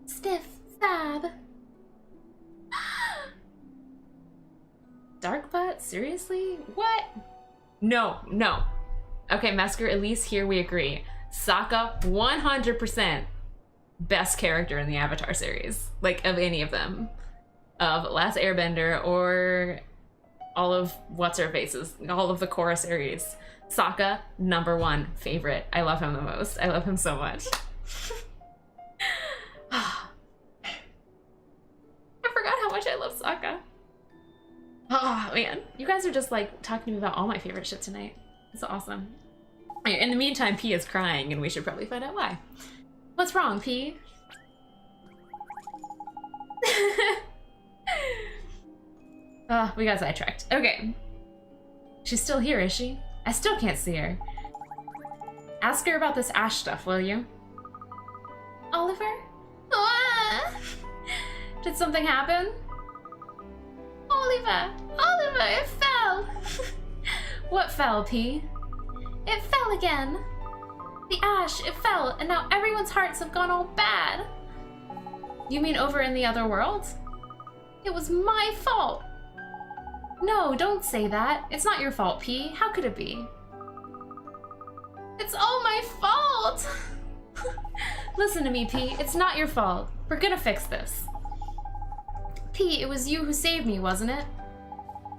Stiff stab. Dark butt? Seriously? What? No. Okay, Mesker, at least here we agree. Sokka, 100% best character in the Avatar series. Like, of any of them. Of Last Airbender or all of What's-Her-Faces. All of the Korra series. Sokka, #1 favorite. I love him the most. I love him so much. I forgot how much I love Sokka. Oh man, you guys are just like talking to me about all my favorite shit tonight. It's awesome. In the meantime, P is crying and we should probably find out why. What's wrong, P? Oh, we got sidetracked. Okay. She's still here, is she? I still can't see her. Ask her about this ash stuff, will you? Oliver? Ah! Did something happen? Oliver, it fell! What fell, P? It fell again. The ash, it fell, and now everyone's hearts have gone all bad. You mean over in the other world? It was my fault. No, don't say that. It's not your fault, P. How could it be? It's all my fault! Listen to me, P. It's not your fault. We're gonna fix this. P, it was you who saved me, wasn't it?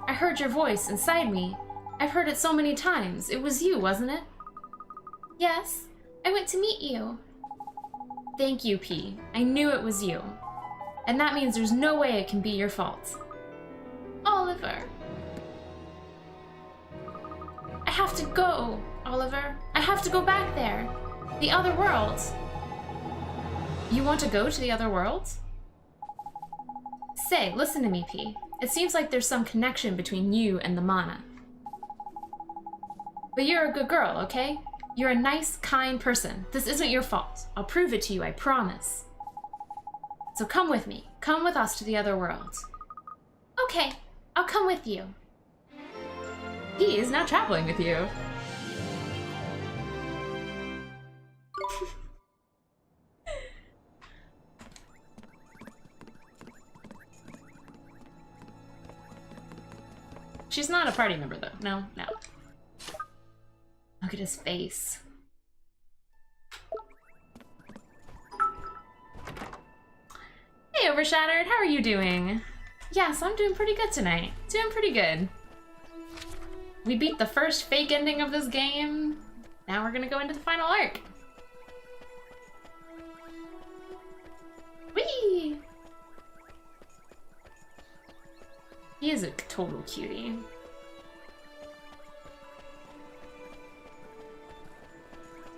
I heard your voice inside me. I've heard it so many times. It was you, wasn't it? Yes. I went to meet you. Thank you, P. I knew it was you. And that means there's no way it can be your fault. Oliver. I have to go, Oliver. I have to go back there. The other world. You want to go to the other world? Say, listen to me, P. It seems like there's some connection between you and the mana. But you're a good girl, okay? You're a nice, kind person. This isn't your fault. I'll prove it to you, I promise. So come with me. Come with us to the other world. Okay, I'll come with you. He is now traveling with you. She's not a party member, though. No, no. Look at his face. Hey, Overshadowed, how are you doing? Yes, I'm doing pretty good tonight. Doing pretty good. We beat the first fake ending of this game. Now we're gonna go into the final arc. Whee! He is a total cutie.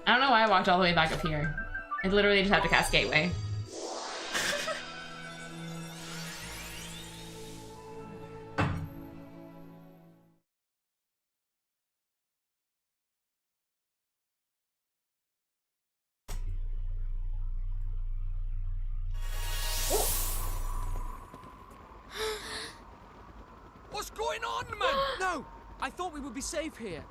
I don't know why I walked all the way back up here. I literally just have to cast Gateway. What's going on, man? No! I thought we would be safe here.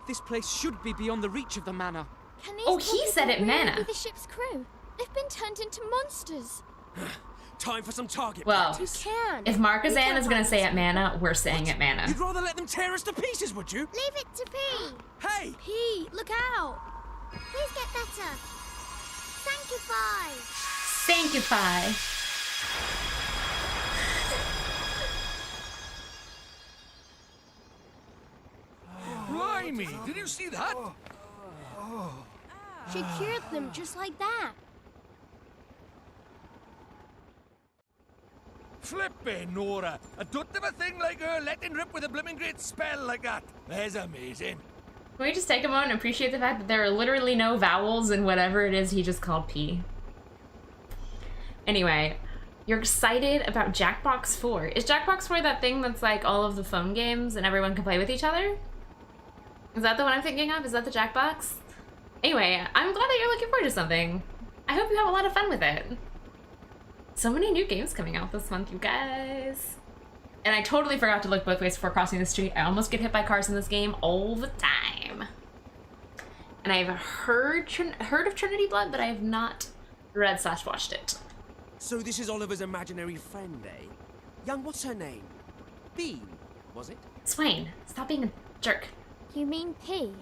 This place should be beyond the reach of the manor. Can these Oh, he said it, really mana. be the ship's crew? They've been turned into monsters. Time for some target Well, practice. if Markazan is gonna say it mana, we're saying it mana. You'd rather let them tear us to pieces, would you? Leave it to P. Hey! P, look out! Please get better. Sanctify. Sanctify. Blimey, did you see that? She cured them just like that. Flippin' Nora, I don't have a thing like her letting rip with a blooming great spell like that. That's amazing. Can we just take a moment and appreciate the fact that there are literally no vowels in whatever it is he just called P? Anyway, you're excited about Jackbox 4. Is Jackbox 4 that thing that's like all of the phone games and everyone can play with each other? Is that the one I'm thinking of? Is that the Jackbox? Anyway, I'm glad that you're looking forward to something. I hope you have a lot of fun with it. So many new games coming out this month, you guys. And I totally forgot to look both ways before crossing the street. I almost get hit by cars in this game all the time. And I've heard of Trinity Blood, but I have not read/watched it. So this is Oliver's imaginary friend, eh? Young, what's her name? Bean, was it? Swain, stop being a jerk. You mean P?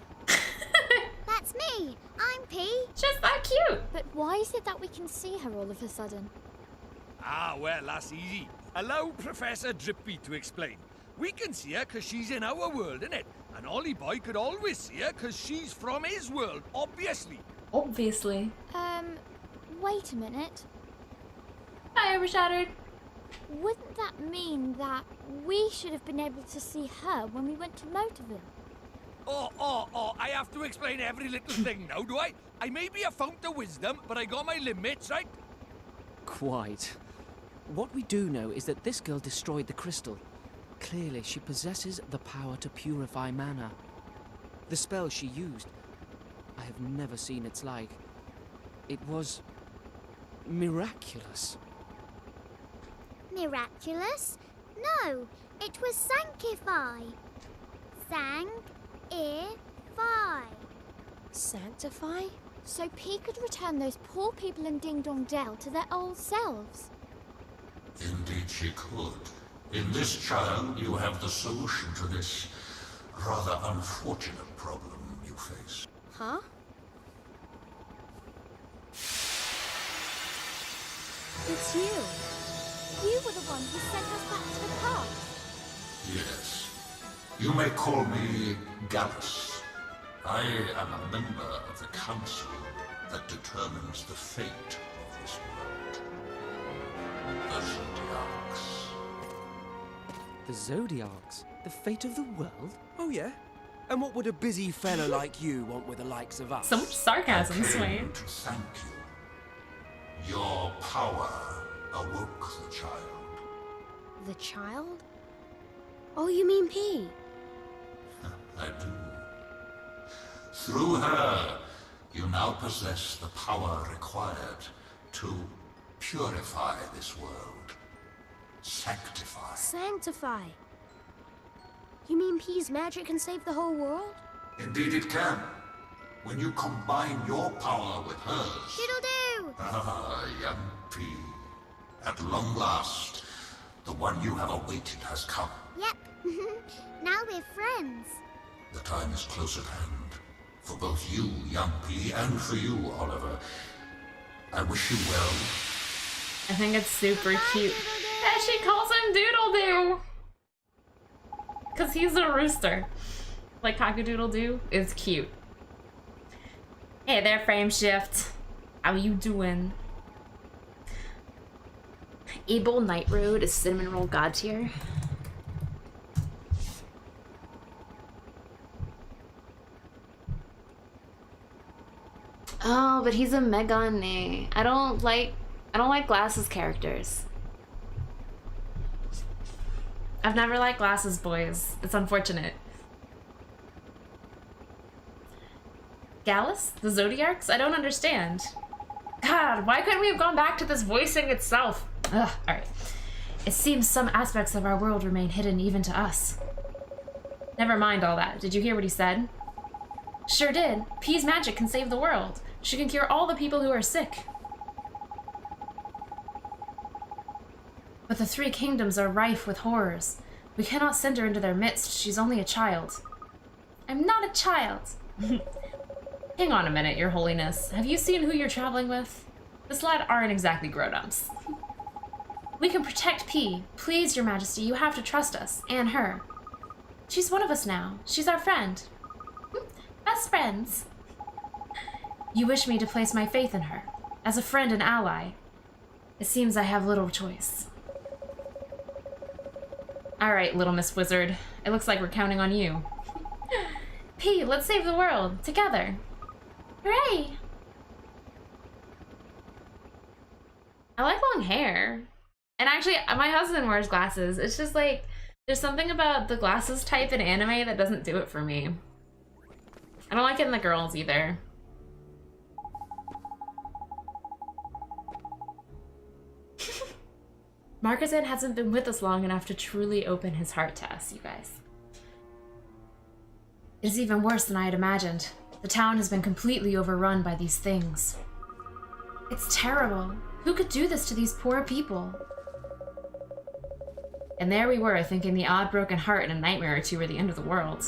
That's me. I'm P. Just that cute. But why is it that we can see her all of a sudden? Ah, well, that's easy. Allow Professor Drippy to explain. We can see her because she's in our world, innit? And Ollie Boy could always see her because she's from his world, obviously. Obviously. Wait a minute. Hi, Overshadowed. Wouldn't that mean that we should have been able to see her when we went to Motorville? Oh, I have to explain every little thing now, do I? I may be a fount of wisdom, but I got my limits, right? Quite. What we do know is that this girl destroyed the crystal. Clearly, she possesses the power to purify mana. The spell she used, I have never seen its like. It was miraculous. Miraculous? No, it was sanctify. Sang-i-fi. Sanctify? So P could return those poor people in Ding Dong Dell to their old selves. Indeed she could. In this child, you have the solution to this rather unfortunate problem you face. Huh? It's you. You were the one who sent us back to the past. Yes. You may call me Gallus. I am a member of the council that determines the fate of this world. The Zodiacs. The Zodiacs? The fate of the world? Oh, yeah? And what would a busy fellow like you want with the likes of us? So much sarcasm, I came Swain. to thank you. Your power awoke the child. The child? Oh, you mean P? I do. Through her, you now possess the power required to purify this world. Sanctify. Sanctify. You mean P's magic can save the whole world? Indeed it can. When you combine your power with hers. Diddle-do! Ah, young P. At long last, The one you have awaited has come. Yep. Now we're friends. The time is close at hand. For both you, young P, and for you, Oliver. I wish you well. I think it's super cute. And she calls him Doodle-Doo! Because he's a rooster. Like Cock-a-Doodle-Doo is cute. Hey there, Frameshift. How you doing? Abel Night Road is Cinnamon Roll God tier. Oh, but he's a Megane. I don't like Glasses characters. I've never liked Glasses boys. It's unfortunate. Gallus? The Zodiacs? I don't understand. God, why couldn't we have gone back to this voicing itself? Ugh, alright. It seems some aspects of our world remain hidden even to us. Never mind all that. Did you hear what he said? Sure did. P's magic can save the world. She can cure all the people who are sick. But the three kingdoms are rife with horrors. We cannot send her into their midst. She's only a child. I'm not a child. Hang on a minute, Your Holiness. Have you seen who you're traveling with? This lad aren't exactly grown-ups. We can protect P. Please, Your Majesty, you have to trust us. And her. She's one of us now. She's our friend. Best friends. You wish me to place my faith in her. As a friend and ally. It seems I have little choice. Alright, Little Miss Wizard. It looks like we're counting on you. P, let's save the world. Together. Hooray! I like long hair. And actually, my husband wears glasses. It's just like, there's something about the glasses type in anime that doesn't do it for me. I don't like it in the girls either. Marquezan hasn't been with us long enough to truly open his heart to us, you guys. It is even worse than I had imagined. The town has been completely overrun by these things. It's terrible. Who could do this to these poor people? And there we were, thinking the odd broken heart and a nightmare or two were the end of the world.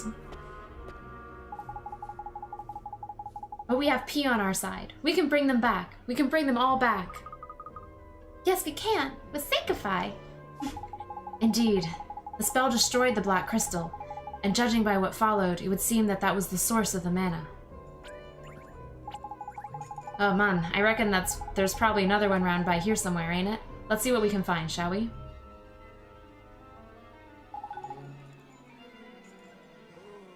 But we have P on our side. We can bring them back. We can bring them all back. Yes, we can, with Syncify. Indeed. The spell destroyed the Black Crystal, and judging by what followed, it would seem that that was the source of the mana. Oh man, I reckon there's probably another one round by here somewhere, ain't it? Let's see what we can find, shall we?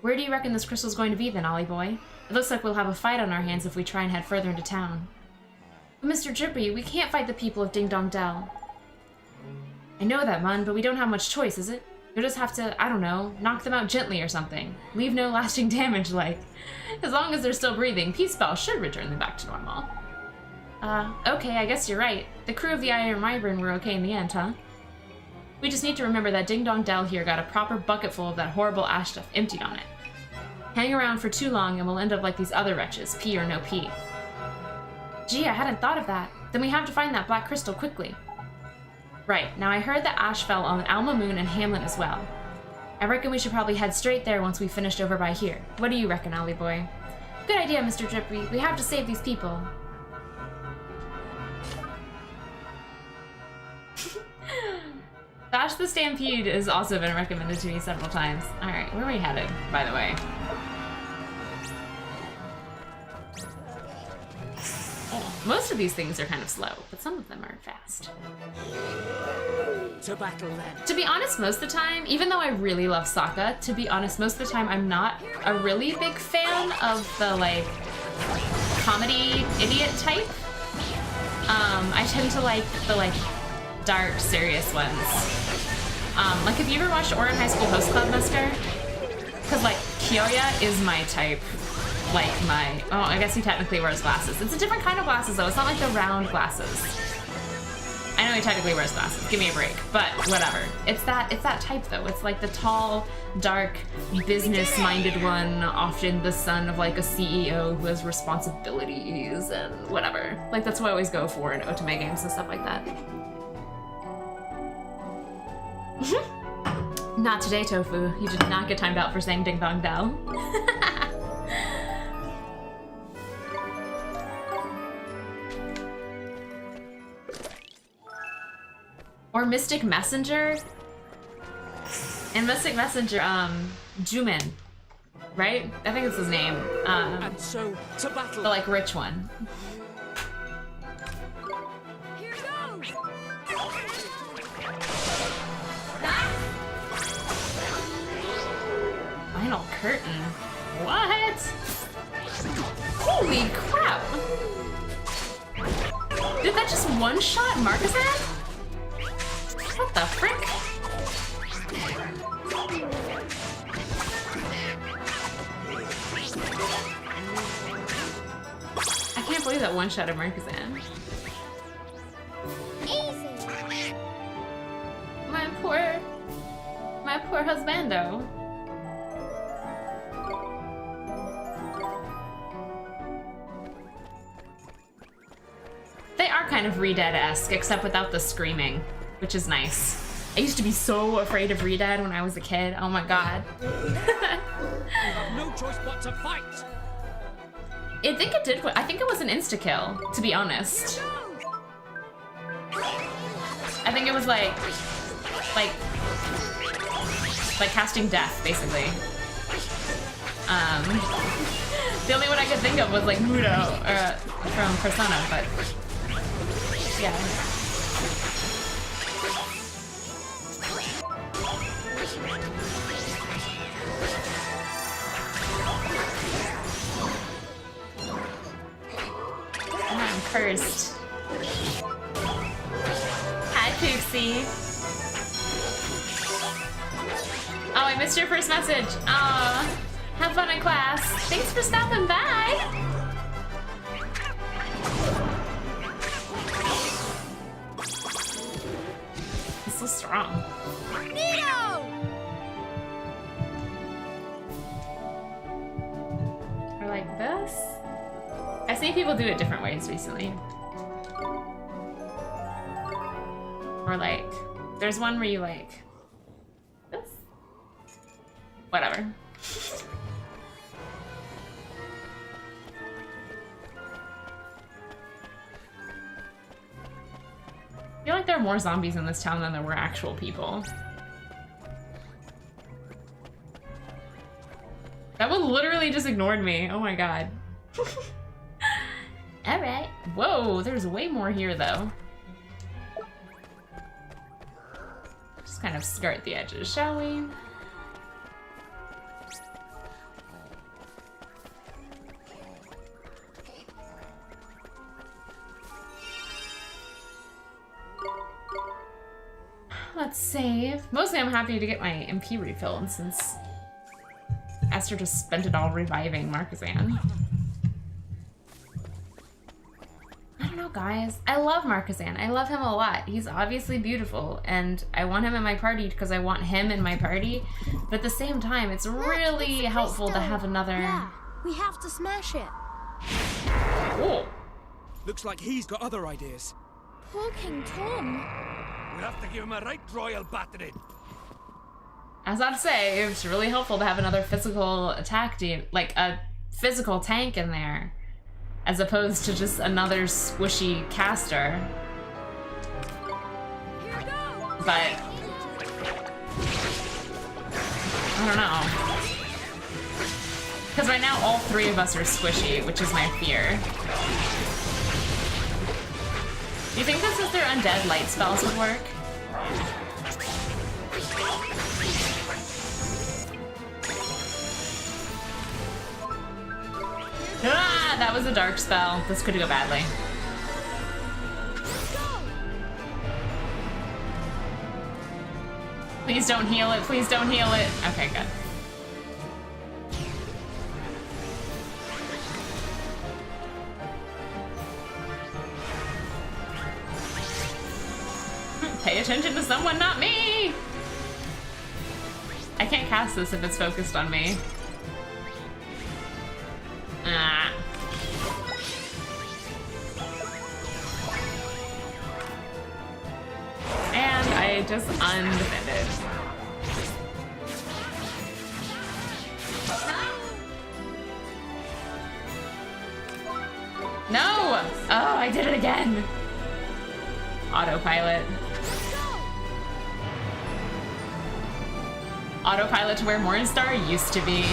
Where do you reckon this crystal's going to be then, Ollie boy? It looks like we'll have a fight on our hands if we try and head further into town. But Mr. Drippy, we can't fight the people of Ding Dong Dell. I know that, Mun, but we don't have much choice, is it? You'll just have to, I don't know, knock them out gently or something. Leave no lasting damage, like. As long as they're still breathing, Peace Spell should return them back to normal. Okay, I guess you're right. The crew of the Iron Wyvern were okay in the end, huh? We just need to remember that Ding Dong Dell here got a proper bucketful of that horrible ash stuff emptied on it. Hang around for too long and we'll end up like these other wretches, P or no P. Gee, I hadn't thought of that. Then we have to find that black crystal quickly. Right, now I heard that ash fell on Alma Moon and Hamlet as well. I reckon we should probably head straight there once we've finished over by here. What do you reckon, Ollie boy? Good idea, Mr. Drippy. We have to save these people. Dash the Stampede has also been recommended to me several times. Alright, where are we headed, by the way? Most of these things are kind of slow, but some of them are fast. To battle then. To be honest, most of the time, even though I really love Sokka, to be honest, most of the time I'm not a really big fan of the, like, comedy idiot type. I tend to like the, like, dark, serious ones. Like, have you ever watched Ouran High School Host Club, Musker? Because, like, Kyoya is my type. Like, oh, I guess he technically wears glasses. It's a different kind of glasses, though. It's not like the round glasses. I know he technically wears glasses. Give me a break. But whatever. It's that type, though. It's like the tall, dark, business-minded one, often the son of, like, a CEO who has responsibilities and whatever. Like, that's what I always go for in Otome games and stuff like that. Not today, Tofu. You did not get timed out for saying Ding Dong Dell. Or Mystic Messenger? In Mystic Messenger, Jumin, right? I think it's his name. And so, to battle! The, like, rich one. Final curtain. What? Holy crap! Did that just one-shot Markazan? What the frick? I can't believe that one-shot of Markazan. Easy. My poor husbando. They are kind of Redead-esque, except without the screaming, which is nice. I used to be so afraid of Redead when I was a kid. Oh my god. No choice but to fight. I think it did. I think it was an insta-kill, to be honest. I think it was like casting death, basically. The only one I could think of was like Mudo from Persona, but yeah. I'm cursed. Hi, Poopsie. Oh, I missed your first message. Aw. Have fun in class. Thanks for stopping by. It's so strong. Neo! Or like this? I've seen people do it different ways recently. Or like, there's one where you like this? Whatever. I feel like there are more zombies in this town than there were actual people. That one literally just ignored me. Oh my god. Alright. Whoa, there's way more here though. Just kind of skirt the edges, shall we? Let's save. Mostly I'm happy to get my MP refilled since Esther just spent it all reviving Markazan. I don't know, guys. I love Markazan. I love him a lot. He's obviously beautiful, and I want him in my party because I want him in my party. But at the same time, it's really helpful to have another... Yeah, we have to smash it. Oh. Looks like he's got other ideas. Poor King Tom. We'll have to give him a right royal battering. I was about to say, it's really helpful to have another physical attack team, like a physical tank in there, as opposed to just another squishy caster. But I don't know. Because right now all three of us are squishy, which is my fear. Do you think this is their undead light spells would work? Ah, that was a dark spell. This could go badly. Please don't heal it. Please don't heal it. Okay, good. Pay attention to someone, not me! I can't cast this if it's focused on me. Ah. And I just undefended. No! Oh, I did it again. Autopilot. Autopilot to where Morningstar used to be.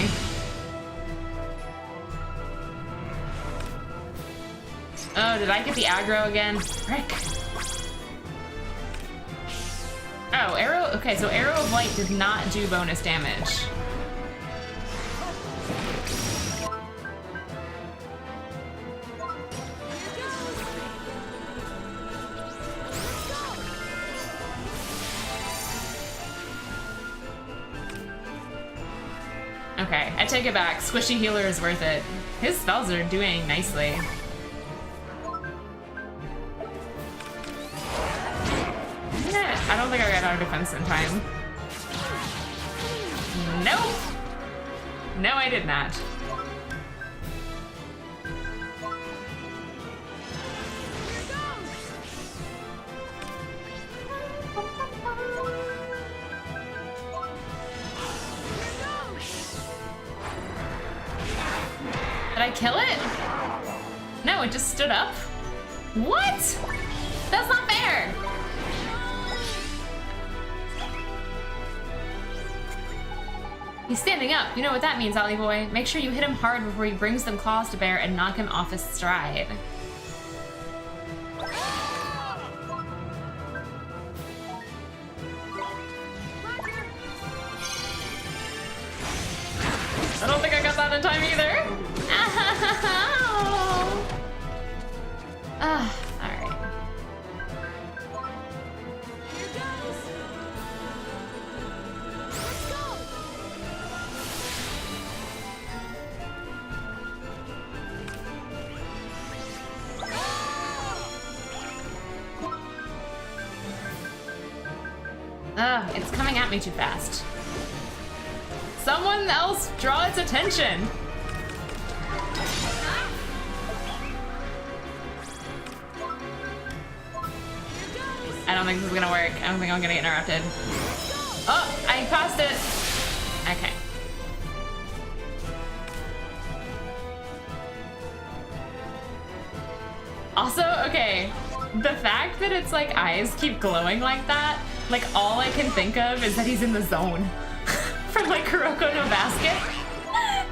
Oh, did I get the aggro again? Frick. Oh, arrow. Okay, so Arrow of Light did not do bonus damage. Okay, I take it back. Squishy Healer is worth it. His spells are doing nicely. I don't think I got out of defense in time. Nope! No, I did not. Did I kill it? No, it just stood up? What? That's not fair! He's standing up. You know what that means, Ollie boy. Make sure you hit him hard before he brings them claws to bear and knock him off his stride. I don't think I got that in time either. Ah, alright. Ugh, it's coming at me too fast. Someone else draw its attention. I don't think this is gonna work. I don't think I'm gonna get interrupted. Oh, I passed it. Okay. Also, okay, the fact that its like eyes keep glowing like that, like all I can think of is that he's in the zone. From like Kuroko no Basket.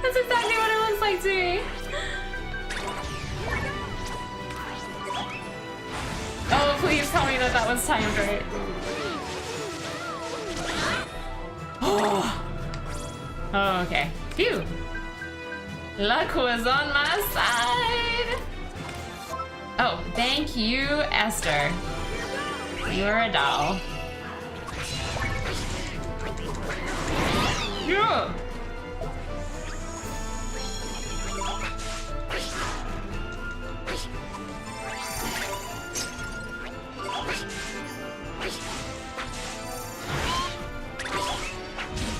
That's exactly what it looks like to me. Oh, please tell me that that was timed right. Oh. Oh, okay. Phew. Luck was on my side. Oh, thank you, Esther. You're a doll. Yeah.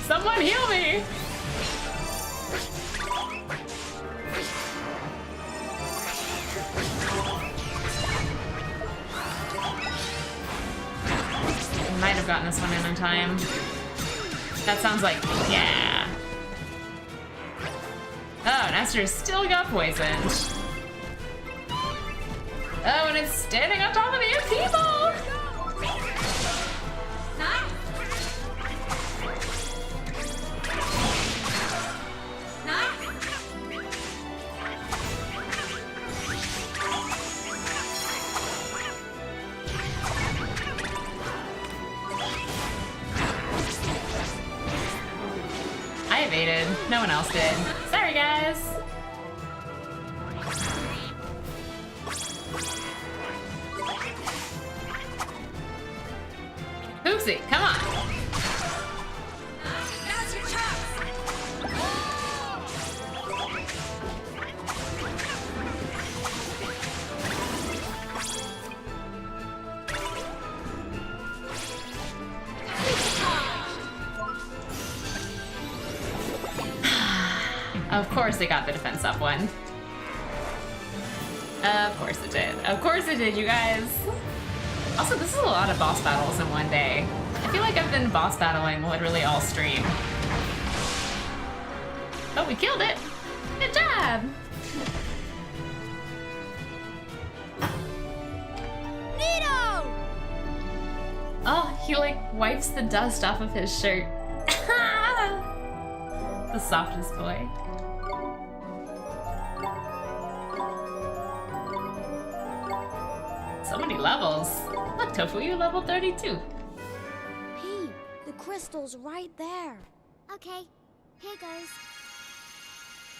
Someone heal me! I might have gotten this one in time. That sounds like, yeah. Oh, Nestor still got poisoned. Oh, and it's standing on top of the people! I evaded. No one else did. Sorry, guys. Oopsie, come on. Now's your chance. Of course it got the defense up one. Of course it did. Of course it did, you guys. Also, this is a lot of boss battles in one day. I feel like I've been boss battling literally all stream. Oh, we killed it! Good job! Nito! Oh, he like wipes the dust off of his shirt. The softest boy. So many levels. Look, Tofu, you level 32. P, the crystal's right there. Okay, here goes.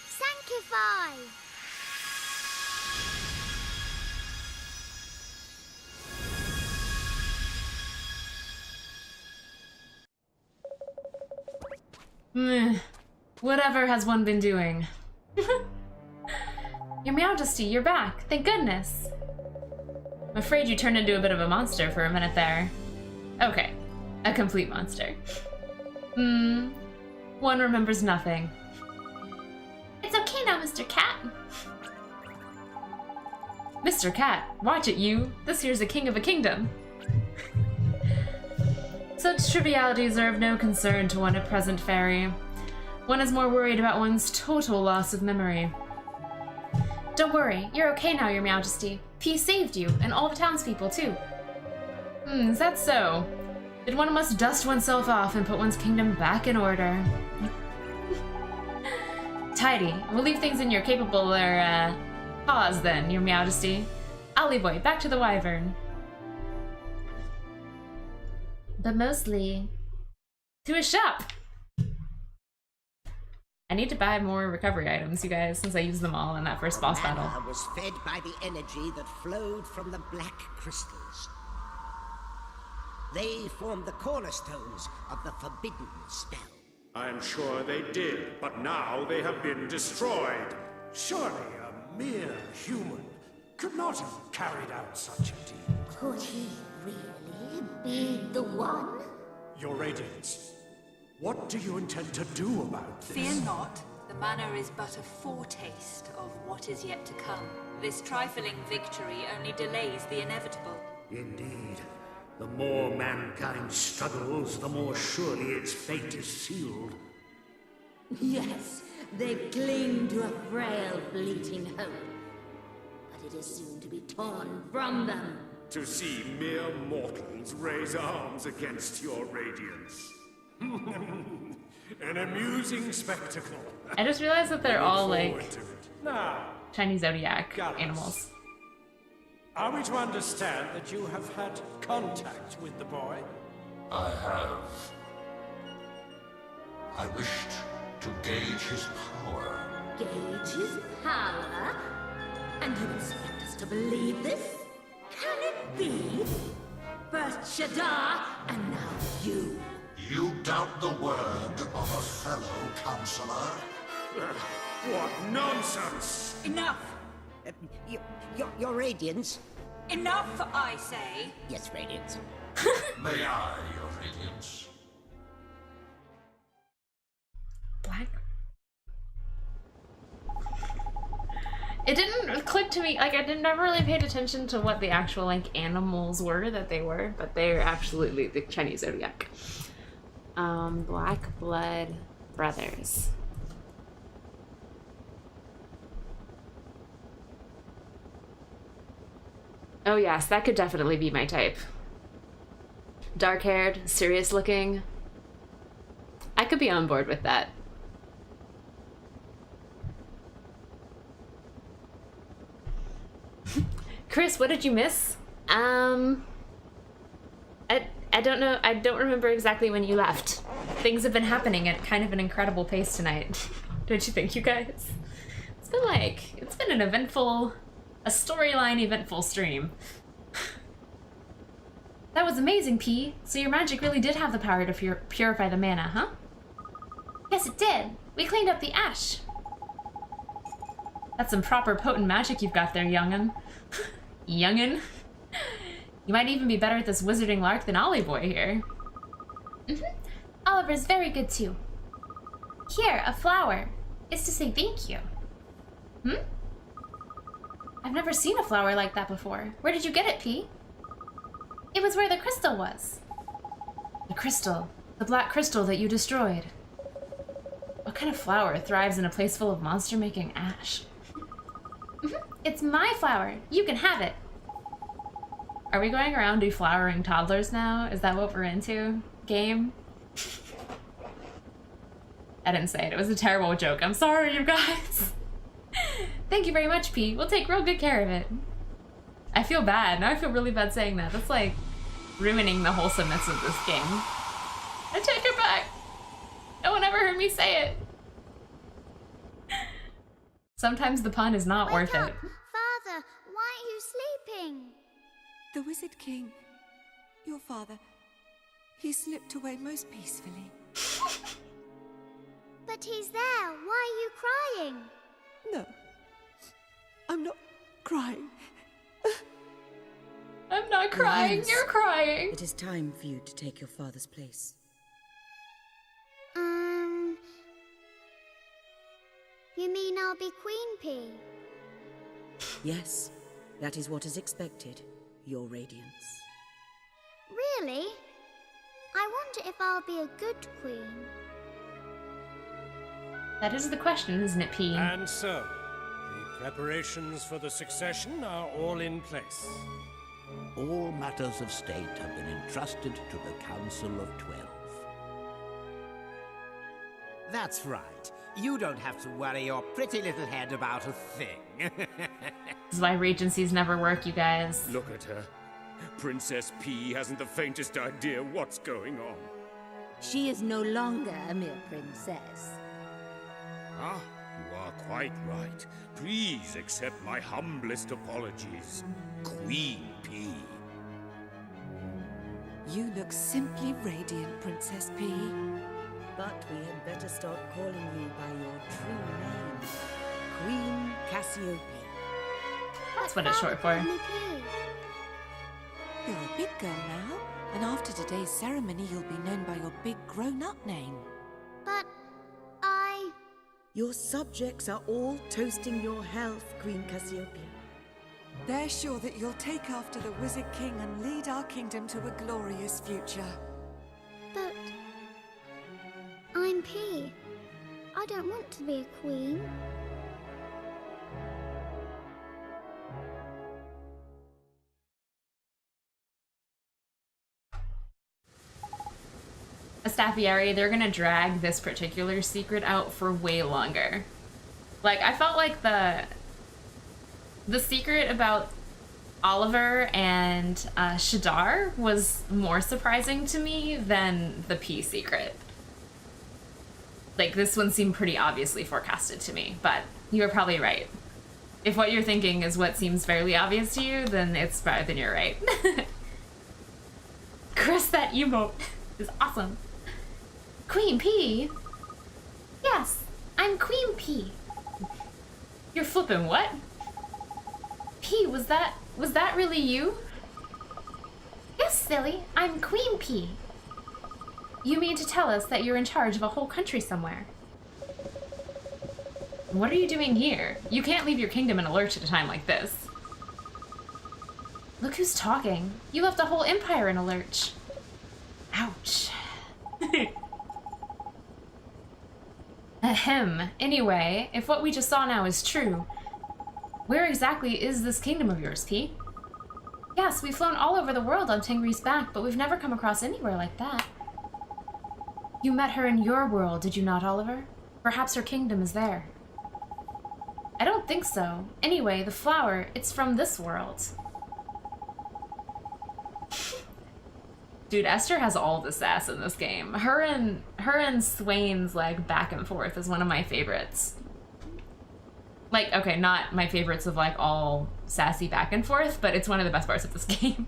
Sanctify! Meh. Whatever has one been doing? Your Majesty, you're back. Thank goodness. I'm afraid you turned into a bit of a monster for a minute there. Okay, a complete monster. One remembers nothing. It's okay now, Mr. Cat. Mr. Cat, watch it, you. This here's a king of a kingdom. Such trivialities are of no concern to one at present, fairy. One is more worried about one's total loss of memory. Don't worry, you're okay now, Your Majesty. P saved you, and all the townspeople, too. Is that so? Then one must dust oneself off and put one's kingdom back in order. Tidy. We'll leave things in your capable paws then, Your Majesty. Ollie boy, back to the wyvern. But mostly... to a shop! I need to buy more recovery items, you guys, since I used them all in that first boss battle. Mana was fed by the energy that flowed from the black crystals. They formed the cornerstones of the forbidden spell. I'm sure they did, but now they have been destroyed. Surely a mere human could not have carried out such a deed. Could he really be the one? Your Radiance, what do you intend to do about this? Fear not. The manor is but a foretaste of what is yet to come. This trifling victory only delays the inevitable. Indeed. The more mankind struggles, the more surely its fate is sealed. Yes, they cling to a frail, fleeting hope. But it is soon to be torn from them. To see mere mortals raise arms against your Radiance. An amusing spectacle. I just realized that they're all like Now, Chinese zodiac Gallus. animals. are we to understand that you have had contact with the boy? I have. I wished to gauge his power. Gauge his power? And you expect us to believe this? Can it be? First Shadar, and now you. You doubt the word of a fellow counselor? What nonsense! Enough! Your Radiance? Enough, I say! Yes, Radiance. May I, Your Radiance? Black? It didn't click to me, like I never really paid attention to what the actual like animals were that they were, but they're absolutely the Chinese zodiac. Black blood brothers. Oh yes, that could definitely be my type. Dark-haired, serious-looking. I could be on board with that. Chris, what did you miss? I don't know. I don't remember exactly when you left. Things have been happening at kind of an incredible pace tonight. Don't you think, you guys? It's been an eventful, a storyline eventful stream. That was amazing, P. So your magic really did have the power to purify the mana, huh? Yes, it did. We cleaned up the ash. That's some proper potent magic you've got there, young'un. Young'un? You might even be better at this wizarding lark than Ollie boy here. Oliver's very good, too. Here, a flower. It's to say thank you. I've never seen a flower like that before. Where did you get it, P? It was where the crystal was. The crystal. The black crystal that you destroyed. What kind of flower thrives in a place full of monster-making ash? It's my flower. You can have it. Are we going around deflowering toddlers now? Is that what we're into? Game? I didn't say it. It was a terrible joke. I'm sorry, you guys. Thank you very much, P. We'll take real good care of it. I feel bad. Now I feel really bad saying that. That's like ruining the wholesomeness of this game. I take it back. No one ever heard me say it. Sometimes the pun is not worth it. Father, why aren't you sleeping? The Wizard King, your father, he slipped away most peacefully. But he's there. Why are you crying? No, I'm not crying. I'm not crying. You're crying. It is time for you to take your father's place. You mean I'll be Queen P? Yes, that is what is expected, Your Radiance. Really? I wonder if I'll be a good queen. That is the question, isn't it, P? And so, the preparations for the succession are all in place. All matters of state have been entrusted to the Council of 12. That's right. You don't have to worry your pretty little head about a thing. This is why regencies never work, you guys. Look at her. Princess P hasn't the faintest idea what's going on. She is no longer a mere princess. Ah, you are quite right. Please accept my humblest apologies. Queen P. You look simply radiant, Princess P. But we had better start calling you by your true name, Queen Cassiopeia. That's what it's short for. You're a big girl now, and after today's ceremony you'll be known by your big grown-up name. But Your subjects are all toasting your health, Queen Cassiopeia. They're sure that you'll take after the Wizard King and lead our kingdom to a glorious future. But I'm P. I don't want to be a queen. Astafieri, they're gonna drag this particular secret out for way longer. Like, I felt like the secret about Oliver and Shadar was more surprising to me than the P secret. Like, this one seemed pretty obviously forecasted to me, but you were probably right. If what you're thinking is what seems fairly obvious to you, then then you're right. Chris, that emote is awesome. Queen P? Yes, I'm Queen P. You're flipping what? P, was that really you? Yes, silly, I'm Queen P. You mean to tell us that you're in charge of a whole country somewhere? What are you doing here? You can't leave your kingdom in a lurch at a time like this. Look who's talking. You left a whole empire in a lurch. Ouch. Ahem. Anyway, if what we just saw now is true, where exactly is this kingdom of yours, P? Yes, we've flown all over the world on Tingri's back, but we've never come across anywhere like that. You met her in your world, did you not, Oliver? Perhaps her kingdom is there. I don't think so. Anyway, the flower, it's from this world. Dude, Esther has all the sass in this game. Her and Swain's like back and forth is one of my favorites. Like, okay, not my favorites of like all sassy back and forth, but it's one of the best parts of this game.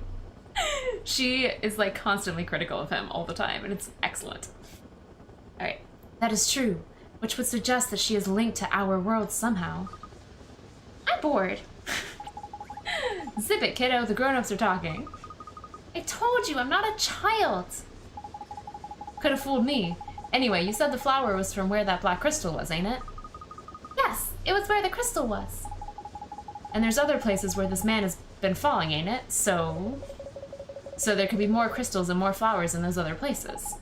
She is like constantly critical of him all the time, and it's excellent. Alright. That is true, which would suggest that she is linked to our world somehow. I'm bored. Zip it, kiddo, the grown-ups are talking. I told you, I'm not a child. Could have fooled me. Anyway, you said the flower was from where that black crystal was, ain't it? Yes, it was where the crystal was. And there's other places where this man has been falling, ain't it? So... So there could be more crystals and more flowers in those other places.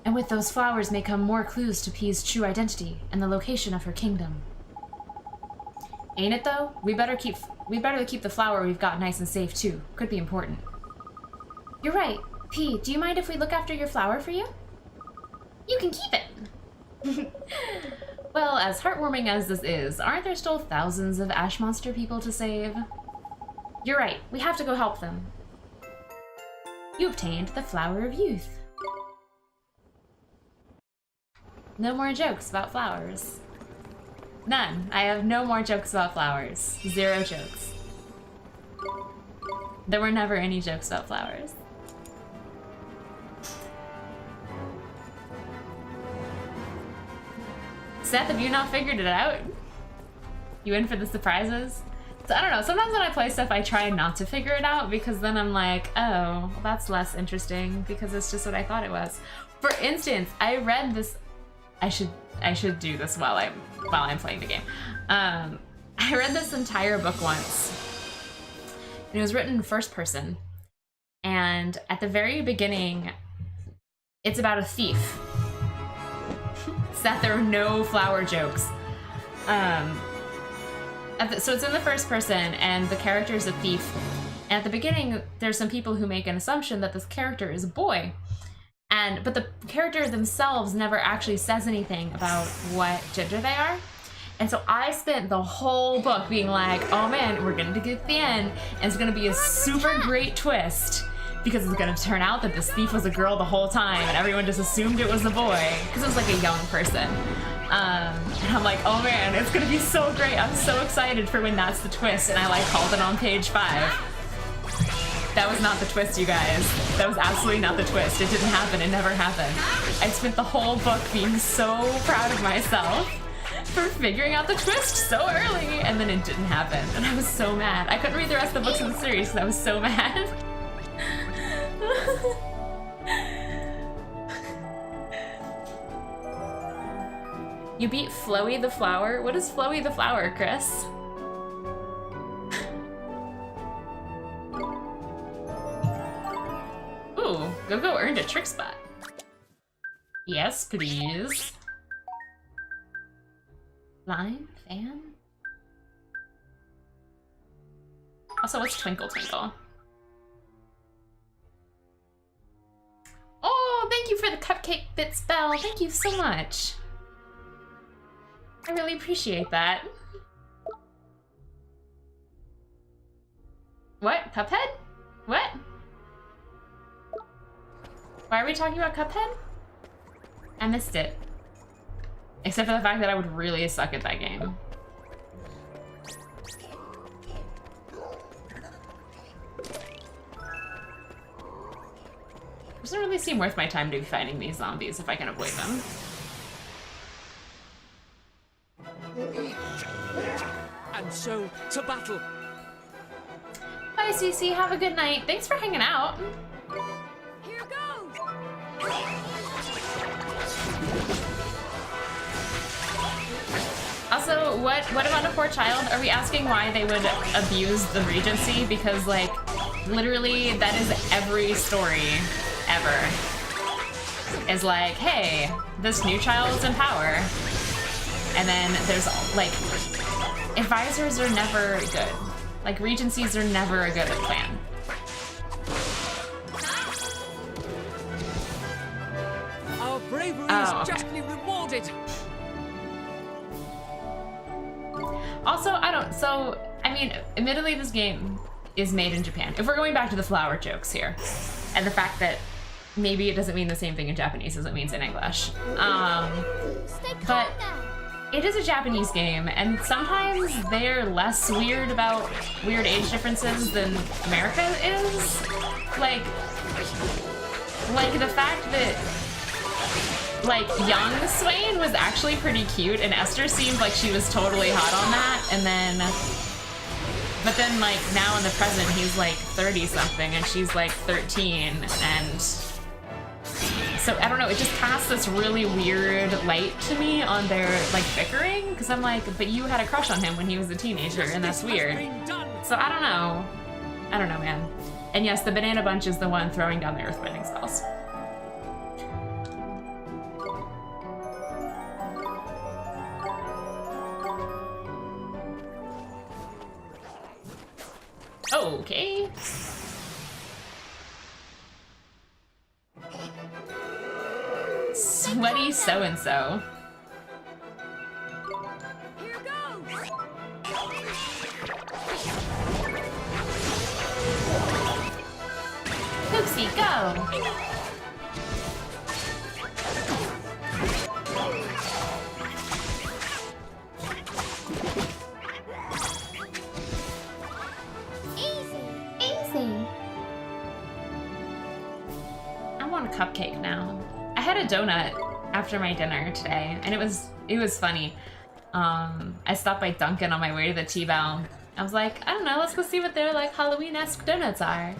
And with those flowers may come more clues to Pi's true identity and the location of her kingdom. Ain't it though? We better keep the flower we've got nice and safe too. Could be important. You're right. P, do you mind if we look after your flower for you? You can keep it. Well, as heartwarming as this is, aren't there still thousands of ash monster people to save? You're right. We have to go help them. You obtained the Flower of Youth. No more jokes about flowers. None. I have no more jokes about flowers. 0 jokes. There were never any jokes about flowers. Seth, have you not figured it out? You in for the surprises? So I don't know, sometimes when I play stuff I try not to figure it out because then I'm like, oh, well, that's less interesting because it's just what I thought it was. For instance, I read this, I should do this while I'm playing the game. I read this entire book once. And it was written in first person. And at the very beginning, it's about a thief. That there are no flower jokes. So it's in the first person, and the character is a thief. And at the beginning, there's some people who make an assumption that this character is a boy, but the character themselves never actually says anything about what gender they are. And so I spent the whole book being like, oh man, we're gonna get to the end, and it's gonna be a super great twist. Because it's gonna turn out that this thief was a girl the whole time and everyone just assumed it was a boy. Because it was like a young person. And I'm like, oh man, it's gonna be so great. I'm so excited for when that's the twist. And I like called it on page 5. That was not the twist, you guys. That was absolutely not the twist. It didn't happen, it never happened. I spent the whole book being so proud of myself for figuring out the twist so early. And then it didn't happen. And I was so mad. I couldn't read the rest of the books in the series because I was so mad. You beat Floey the Flower? What is Floey the Flower, Chris? Ooh, Go-Go earned a trick spot. Yes, please. Line? Fan? Also, what's Twinkle Twinkle? Oh, thank you for the cupcake bit spell. Thank you so much. I really appreciate that. What? Cuphead? What? Why are we talking about Cuphead? I missed it. Except for the fact that I would really suck at that game. Doesn't really seem worth my time to be fighting these zombies if I can avoid them. And so, to battle! Bye, Cece. Have a good night. Thanks for hanging out. Here goes! Also, what about a poor child? Are we asking why they would abuse the Regency? Because, like, literally, that is every story ever. Is like, hey, this new child is in power. And then there's, like, advisors are never good. Like, regencies are never a good plan. Our bravery is justly rewarded. Also, I mean, admittedly, this game is made in Japan. If we're going back to the flower jokes here, and the fact that maybe it doesn't mean the same thing in Japanese as it means in English. But it is a Japanese game, and sometimes they're less weird about weird age differences than America is. Like the fact that, like, young Swain was actually pretty cute, and Esther seemed like she was totally hot on that, and then, but then, like, now in the present, he's like 30-something, and she's like 13, and so, I don't know, it just cast this really weird light to me on their, like, bickering, because I'm like, but you had a crush on him when he was a teenager, and that's weird. So, I don't know, man. And yes, the Banana Bunch is the one throwing down the earthbending spells. Okay. Sweaty so-and-so. Poopsie, go! Easy. I want a cupcake now. I had a donut after my dinner today, and it was funny. I stopped by Dunkin' on my way to the T-Bow. I was like, I don't know, let's go see what their like Halloween-esque donuts are.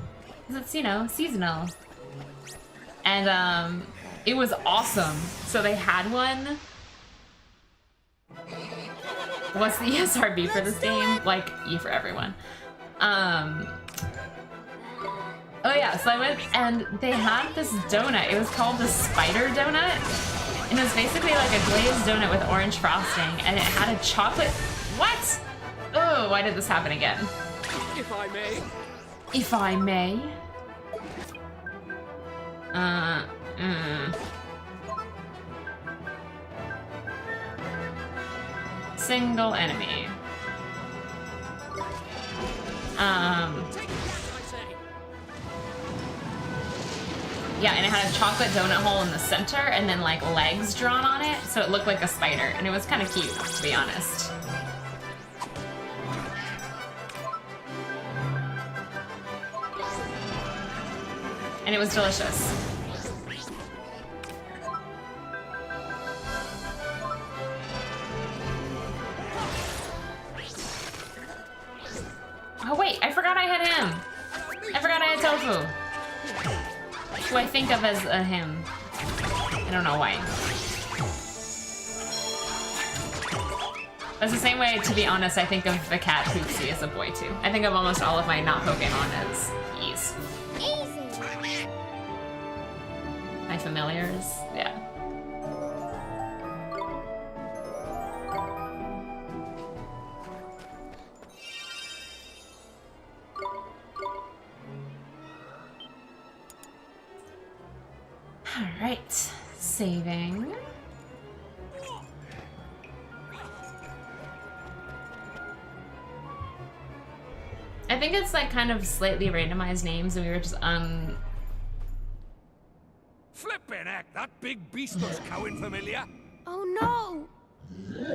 'Cause it's, you know, seasonal. And it was awesome. So they had one. What's the ESRB for this game? Like, E for everyone. Oh yeah, so I went and they had this donut. It was called the Spider Donut. And it was basically like a glazed donut with orange frosting. And it had a chocolate... What? Oh, why did this happen again? If I may. If I may. Single enemy. Yeah, and it had a chocolate donut hole in the center and then like legs drawn on it, so it looked like a spider, and it was kind of cute, to be honest. And it was delicious. Oh wait, I forgot I had him. I forgot I had Tofu. Who I think of as a him. I don't know why. That's the same way, to be honest, I think of the cat Poopsie as a boy too. I think of almost all of my not Pokemon as E's. My familiars, yeah. All right, saving. I think it's like kind of slightly randomized names, and we were just Flippin' heck, that big beast was cowing familiar. Oh no!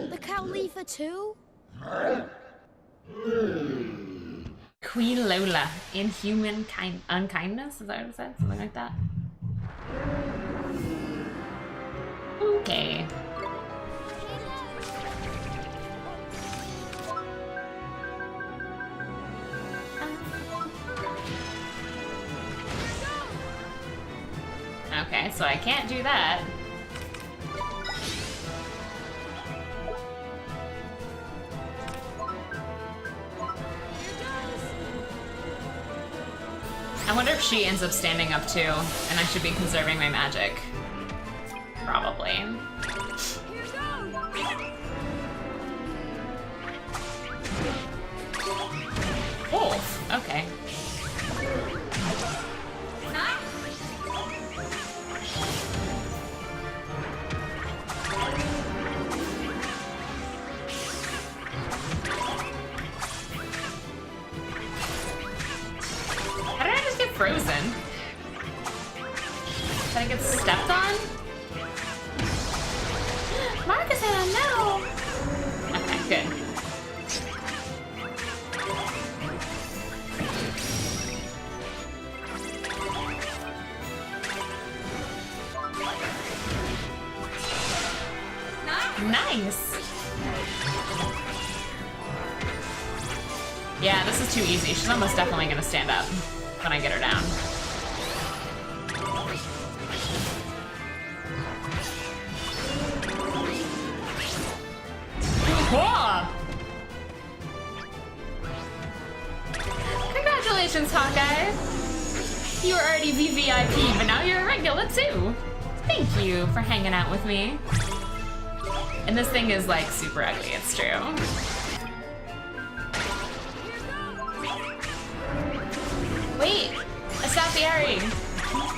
The Khalifa too? Queen Lola, inhuman unkindness? Is that what it said? Something like that. Okay. Okay, so I can't do that. I wonder if she ends up standing up too, and I should be conserving my magic. Probably. Wolf, okay. How did I just get frozen? Did I get stepped on? Marcus, I don't know. Okay, good. Nice. Yeah, this is too easy. She's almost definitely gonna stand up when I get her down. Whoa! Congratulations, Hawkeye! You were already VVIP, but now you're a regular too. Thank you for hanging out with me. And this thing is like super ugly, it's true. Wait, a Safiari.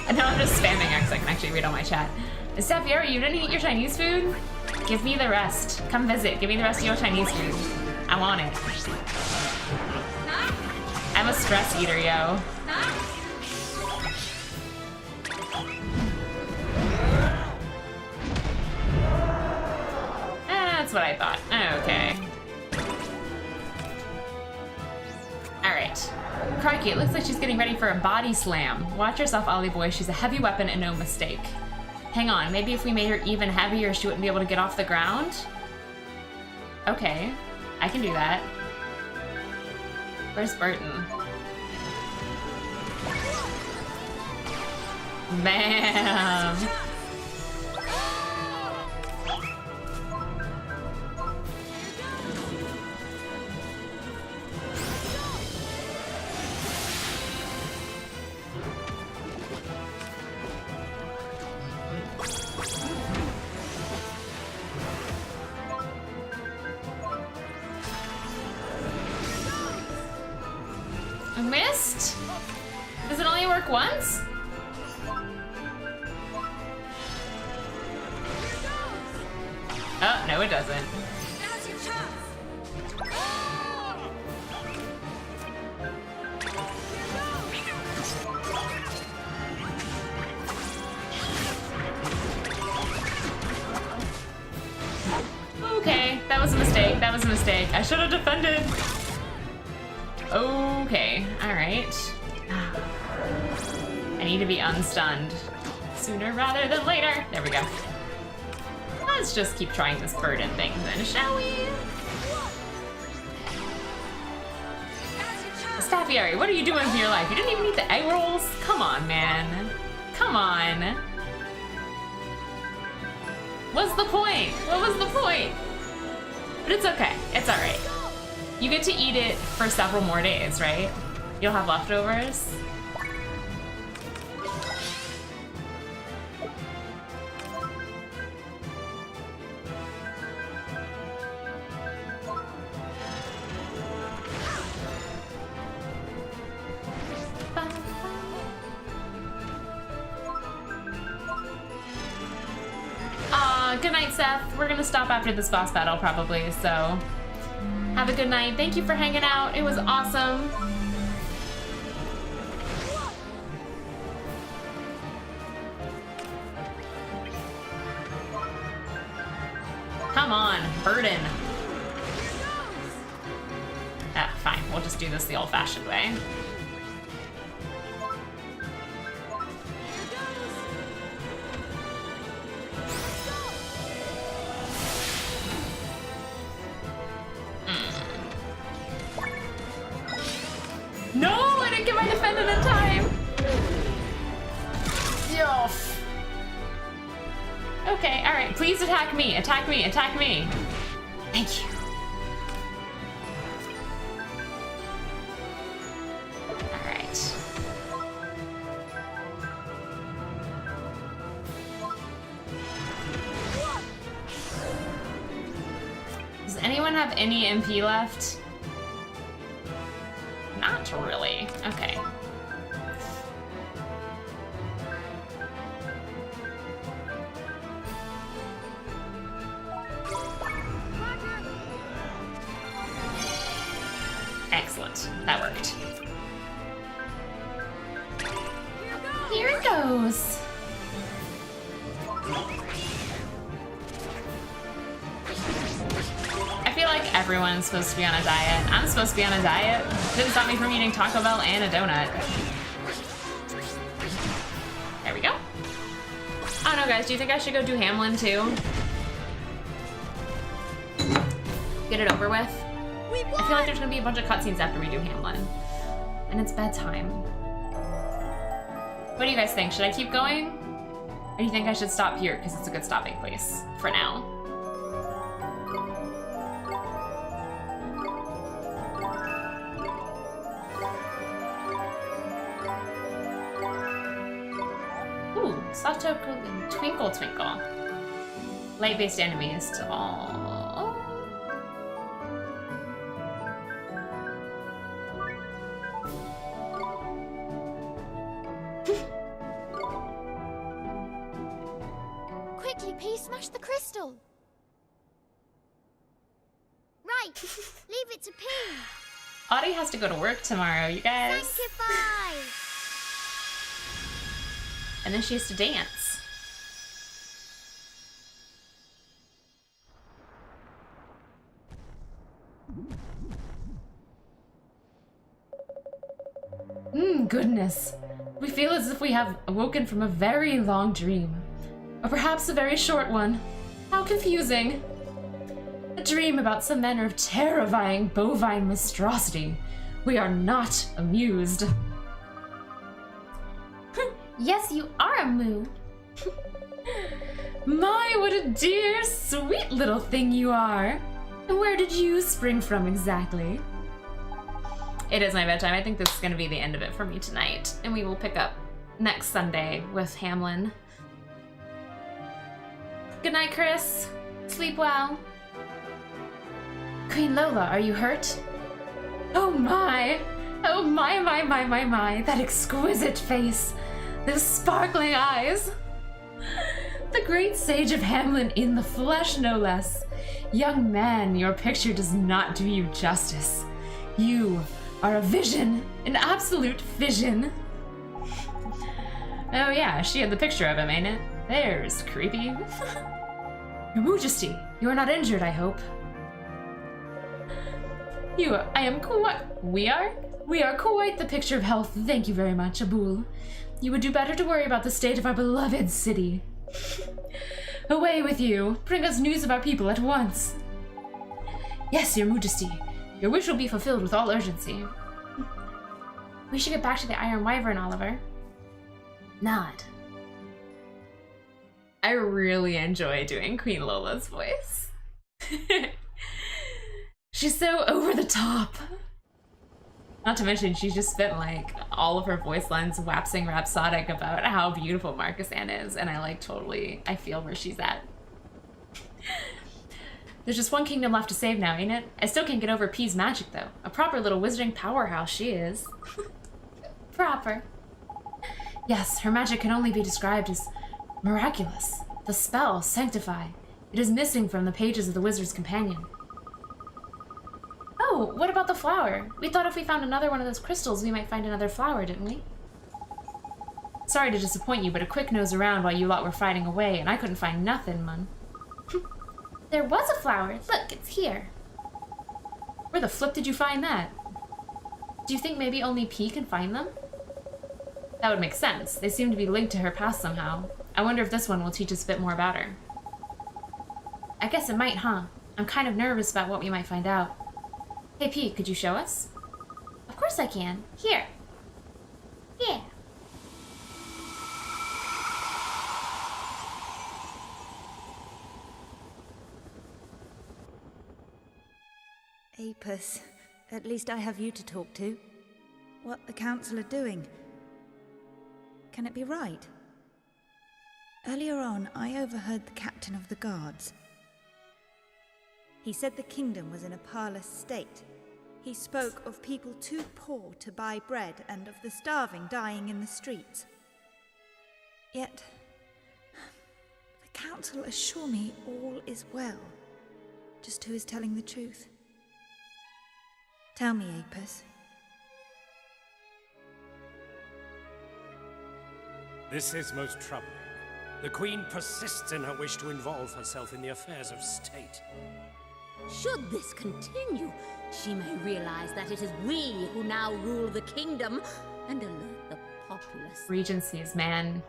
And now I'm just spamming X, I can actually read all my chat. Safiari, you didn't eat your Chinese food? Give me the rest. Come visit, give me the rest of your Chinese food. I want it. I'm a stress eater, yo. That's what I thought. Okay. Alright. Crikey, it looks like she's getting ready for a body slam. Watch yourself, Ollie boy. She's a heavy weapon and no mistake. Hang on, maybe if we made her even heavier, she wouldn't be able to get off the ground? Okay. I can do that. Where's Burton? Bam! I missed? Does it only work once? Oh, no it doesn't. Okay, that was a mistake. That was a mistake. I should have defended. Okay, alright. I need to be unstunned sooner rather than later. There we go. Let's just keep trying this burden thing then, shall we? Staffiari, what are you doing with your life? You didn't even eat the egg rolls? Come on, man. Come on. What's the point? What was the point? But it's okay. It's alright. You get to eat it for several more days, right? You'll have leftovers. Good night, Seth. We're gonna stop after this boss battle probably, so have a good night. Thank you for hanging out. It was awesome. Come on, burden. Ah, fine. We'll just do this the old-fashioned way. No, I didn't get my defendant in time. Yo. Okay, all right. Please attack me. Attack me. Attack me. Thank you. All right. Does anyone have any MP left? Not really. Okay. Excellent. That worked. Here it goes. I feel like everyone's supposed to be on a diet. I'm supposed to be on a diet. Didn't stop me from eating Taco Bell and a donut. There we go. I don't know, guys. Do you think I should go do Hamlin too? Get it over with? I feel like there's gonna be a bunch of cutscenes after we do Hamlin. And it's bedtime. What do you guys think? Should I keep going? Or do you think I should stop here because it's a good stopping place for now? Sato and Twinkle Twinkle. Light-based enemies to all. Quickly, P, smash the crystal. Right, leave it to P. Audie has to go to work tomorrow, you guys. Sanctify. And then she has to dance. Goodness. We feel as if we have awoken from a very long dream. Or perhaps a very short one. How confusing. A dream about some manner of terrifying bovine monstrosity. We are not amused. Yes, you are a moo. My, what a dear, sweet little thing you are. And where did you spring from exactly? It is my bedtime. I think this is going to be the end of it for me tonight. And we will pick up next Sunday with Hamlin. Good night, Chris. Sleep well. Queen Lola, are you hurt? Oh my! Oh my! That exquisite face! Those sparkling eyes! The great sage of Hamlin in the flesh, no less. Young man, your picture does not do you justice. You are a vision, an absolute vision. Oh yeah, she had the picture of him, ain't it? There's creepy. Your Majesty, you are not injured, I hope. We are quite the picture of health, thank you very much, Abul. You would do better to worry about the state of our beloved city. Away with you, bring us news of our people at once. Yes, your Majesty, your wish will be fulfilled with all urgency. We should get back to the Iron Wyvern, Oliver. Nod. I really enjoy doing Queen Lola's voice. She's so over the top. Not to mention, she's just spent like all of her voice lines waxing rhapsodic about how beautiful Marcus Ann is, and I feel where she's at. There's just one kingdom left to save now, ain't it? I still can't get over P's magic though. A proper little wizarding powerhouse she is. Proper. Yes, her magic can only be described as miraculous. The spell, Sanctify. It is missing from the pages of the Wizard's Companion. Oh, what about the flower? We thought if we found another one of those crystals, we might find another flower, didn't we? Sorry to disappoint you, but a quick nose around while you lot were fighting away, and I couldn't find nothing, man. There was a flower. Look, it's here. Where the flip did you find that? Do you think maybe only P can find them? That would make sense. They seem to be linked to her past somehow. I wonder if this one will teach us a bit more about her. I guess it might, huh? I'm kind of nervous about what we might find out. Hey P, could you show us? Of course I can. Here. Yeah. Apis, at least I have you to talk to. What the council are doing. Can it be right? Earlier on, I overheard the captain of the guards. He said the kingdom was in a parlous state. He spoke of people too poor to buy bread and of the starving dying in the streets. Yet, the council assure me all is well. Just who is telling the truth? Tell me, Apis. This is most troubling. The Queen persists in her wish to involve herself in the affairs of state. Should this continue, she may realize that it is we who now rule the kingdom and alert the populace. Regencies, man.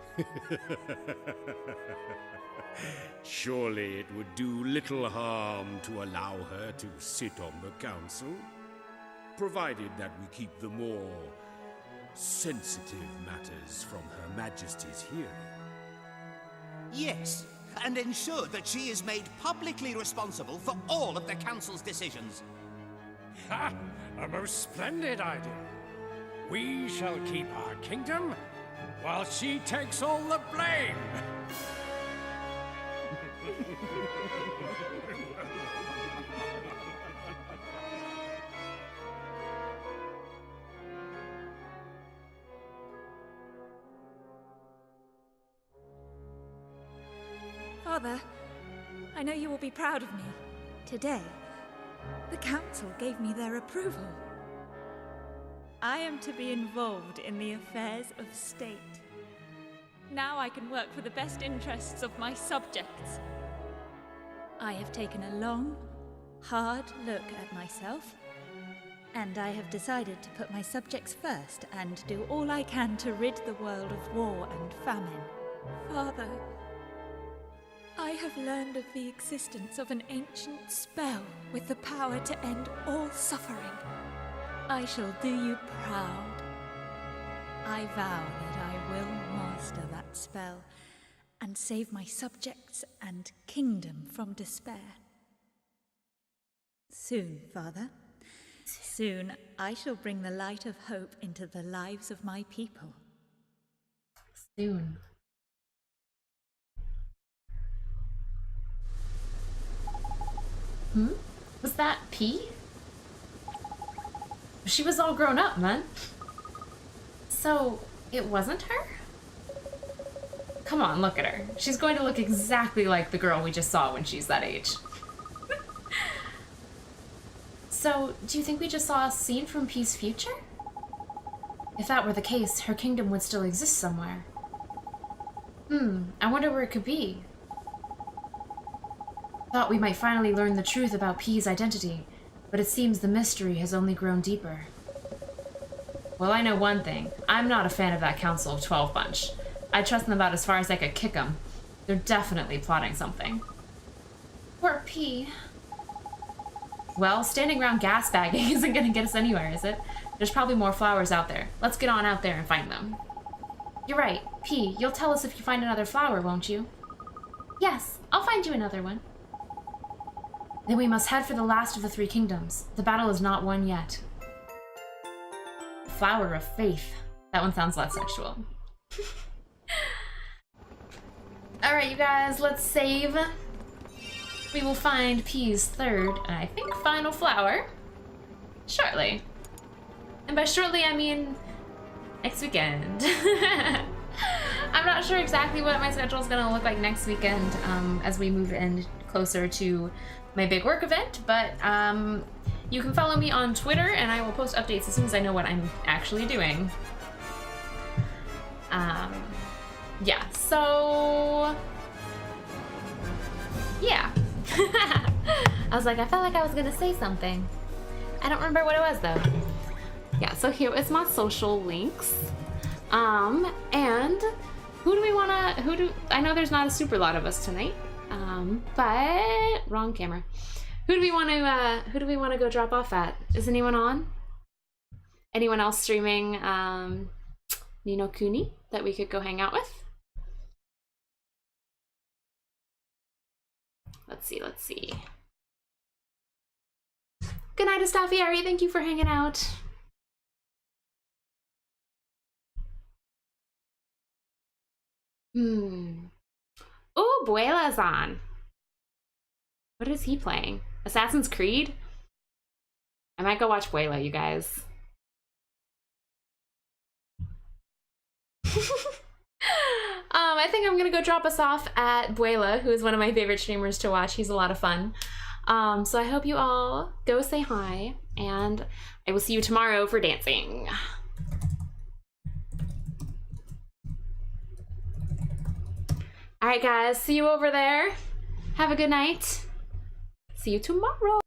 Surely it would do little harm to allow her to sit on the council, provided that we keep the more sensitive matters from Her Majesty's hearing. Yes, and ensure that she is made publicly responsible for all of the council's decisions. Ha! A most splendid idea. We shall keep our kingdom, while she takes all the blame. Father, I know you will be proud of me. Today, the council gave me their approval. I am to be involved in the affairs of state. Now I can work for the best interests of my subjects. I have taken a long, hard look at myself, and I have decided to put my subjects first and do all I can to rid the world of war and famine. Father, I have learned of the existence of an ancient spell with the power to end all suffering. I shall do you proud. I vow that I will master that spell and save my subjects and kingdom from despair. Soon, Father, soon I shall bring the light of hope into the lives of my people. Soon. Was that P? She was all grown up, man. So, it wasn't her? Come on, look at her. She's going to look exactly like the girl we just saw when she's that age. So, do you think we just saw a scene from P's future? If that were the case, her kingdom would still exist somewhere. I wonder where it could be. Thought we might finally learn the truth about P's identity, but it seems the mystery has only grown deeper. Well, I know one thing. I'm not a fan of that Council of 12 bunch. I trust them about as far as I could kick them. They're definitely plotting something. Poor P. Well, standing around gas bagging isn't gonna get us anywhere, is it? There's probably more flowers out there. Let's get on out there and find them. You're right. P, you'll tell us if you find another flower, won't you? Yes, I'll find you another one. Then we must head for the last of the three kingdoms. The battle is not won yet. Flower of Faith. That one sounds less sexual. Alright, you guys, let's save. We will find P's third, and I think final flower shortly. And by shortly, I mean next weekend. I'm not sure exactly what my schedule is going to look like next weekend as we move in closer to my big work event, but you can follow me on Twitter and I will post updates as soon as I know what I'm actually doing. Yeah, so yeah. I was like, I felt like I was gonna say something. I don't remember what it was though. Yeah, so here is my social links. And I know there's not a super lot of us tonight. But wrong camera. Who do we want to go drop off at? Is anyone on? Anyone else streaming Kuni that we could go hang out with? Let's see. Good night, Astafieri. Thank you for hanging out. Oh, Buela's on. What is he playing? Assassin's Creed? I might go watch Buela, you guys. I think I'm gonna go drop us off at Buela, who is one of my favorite streamers to watch. He's a lot of fun. So I hope you all go say hi, and I will see you tomorrow for dancing. All right, guys, see you over there. Have a good night. See you tomorrow.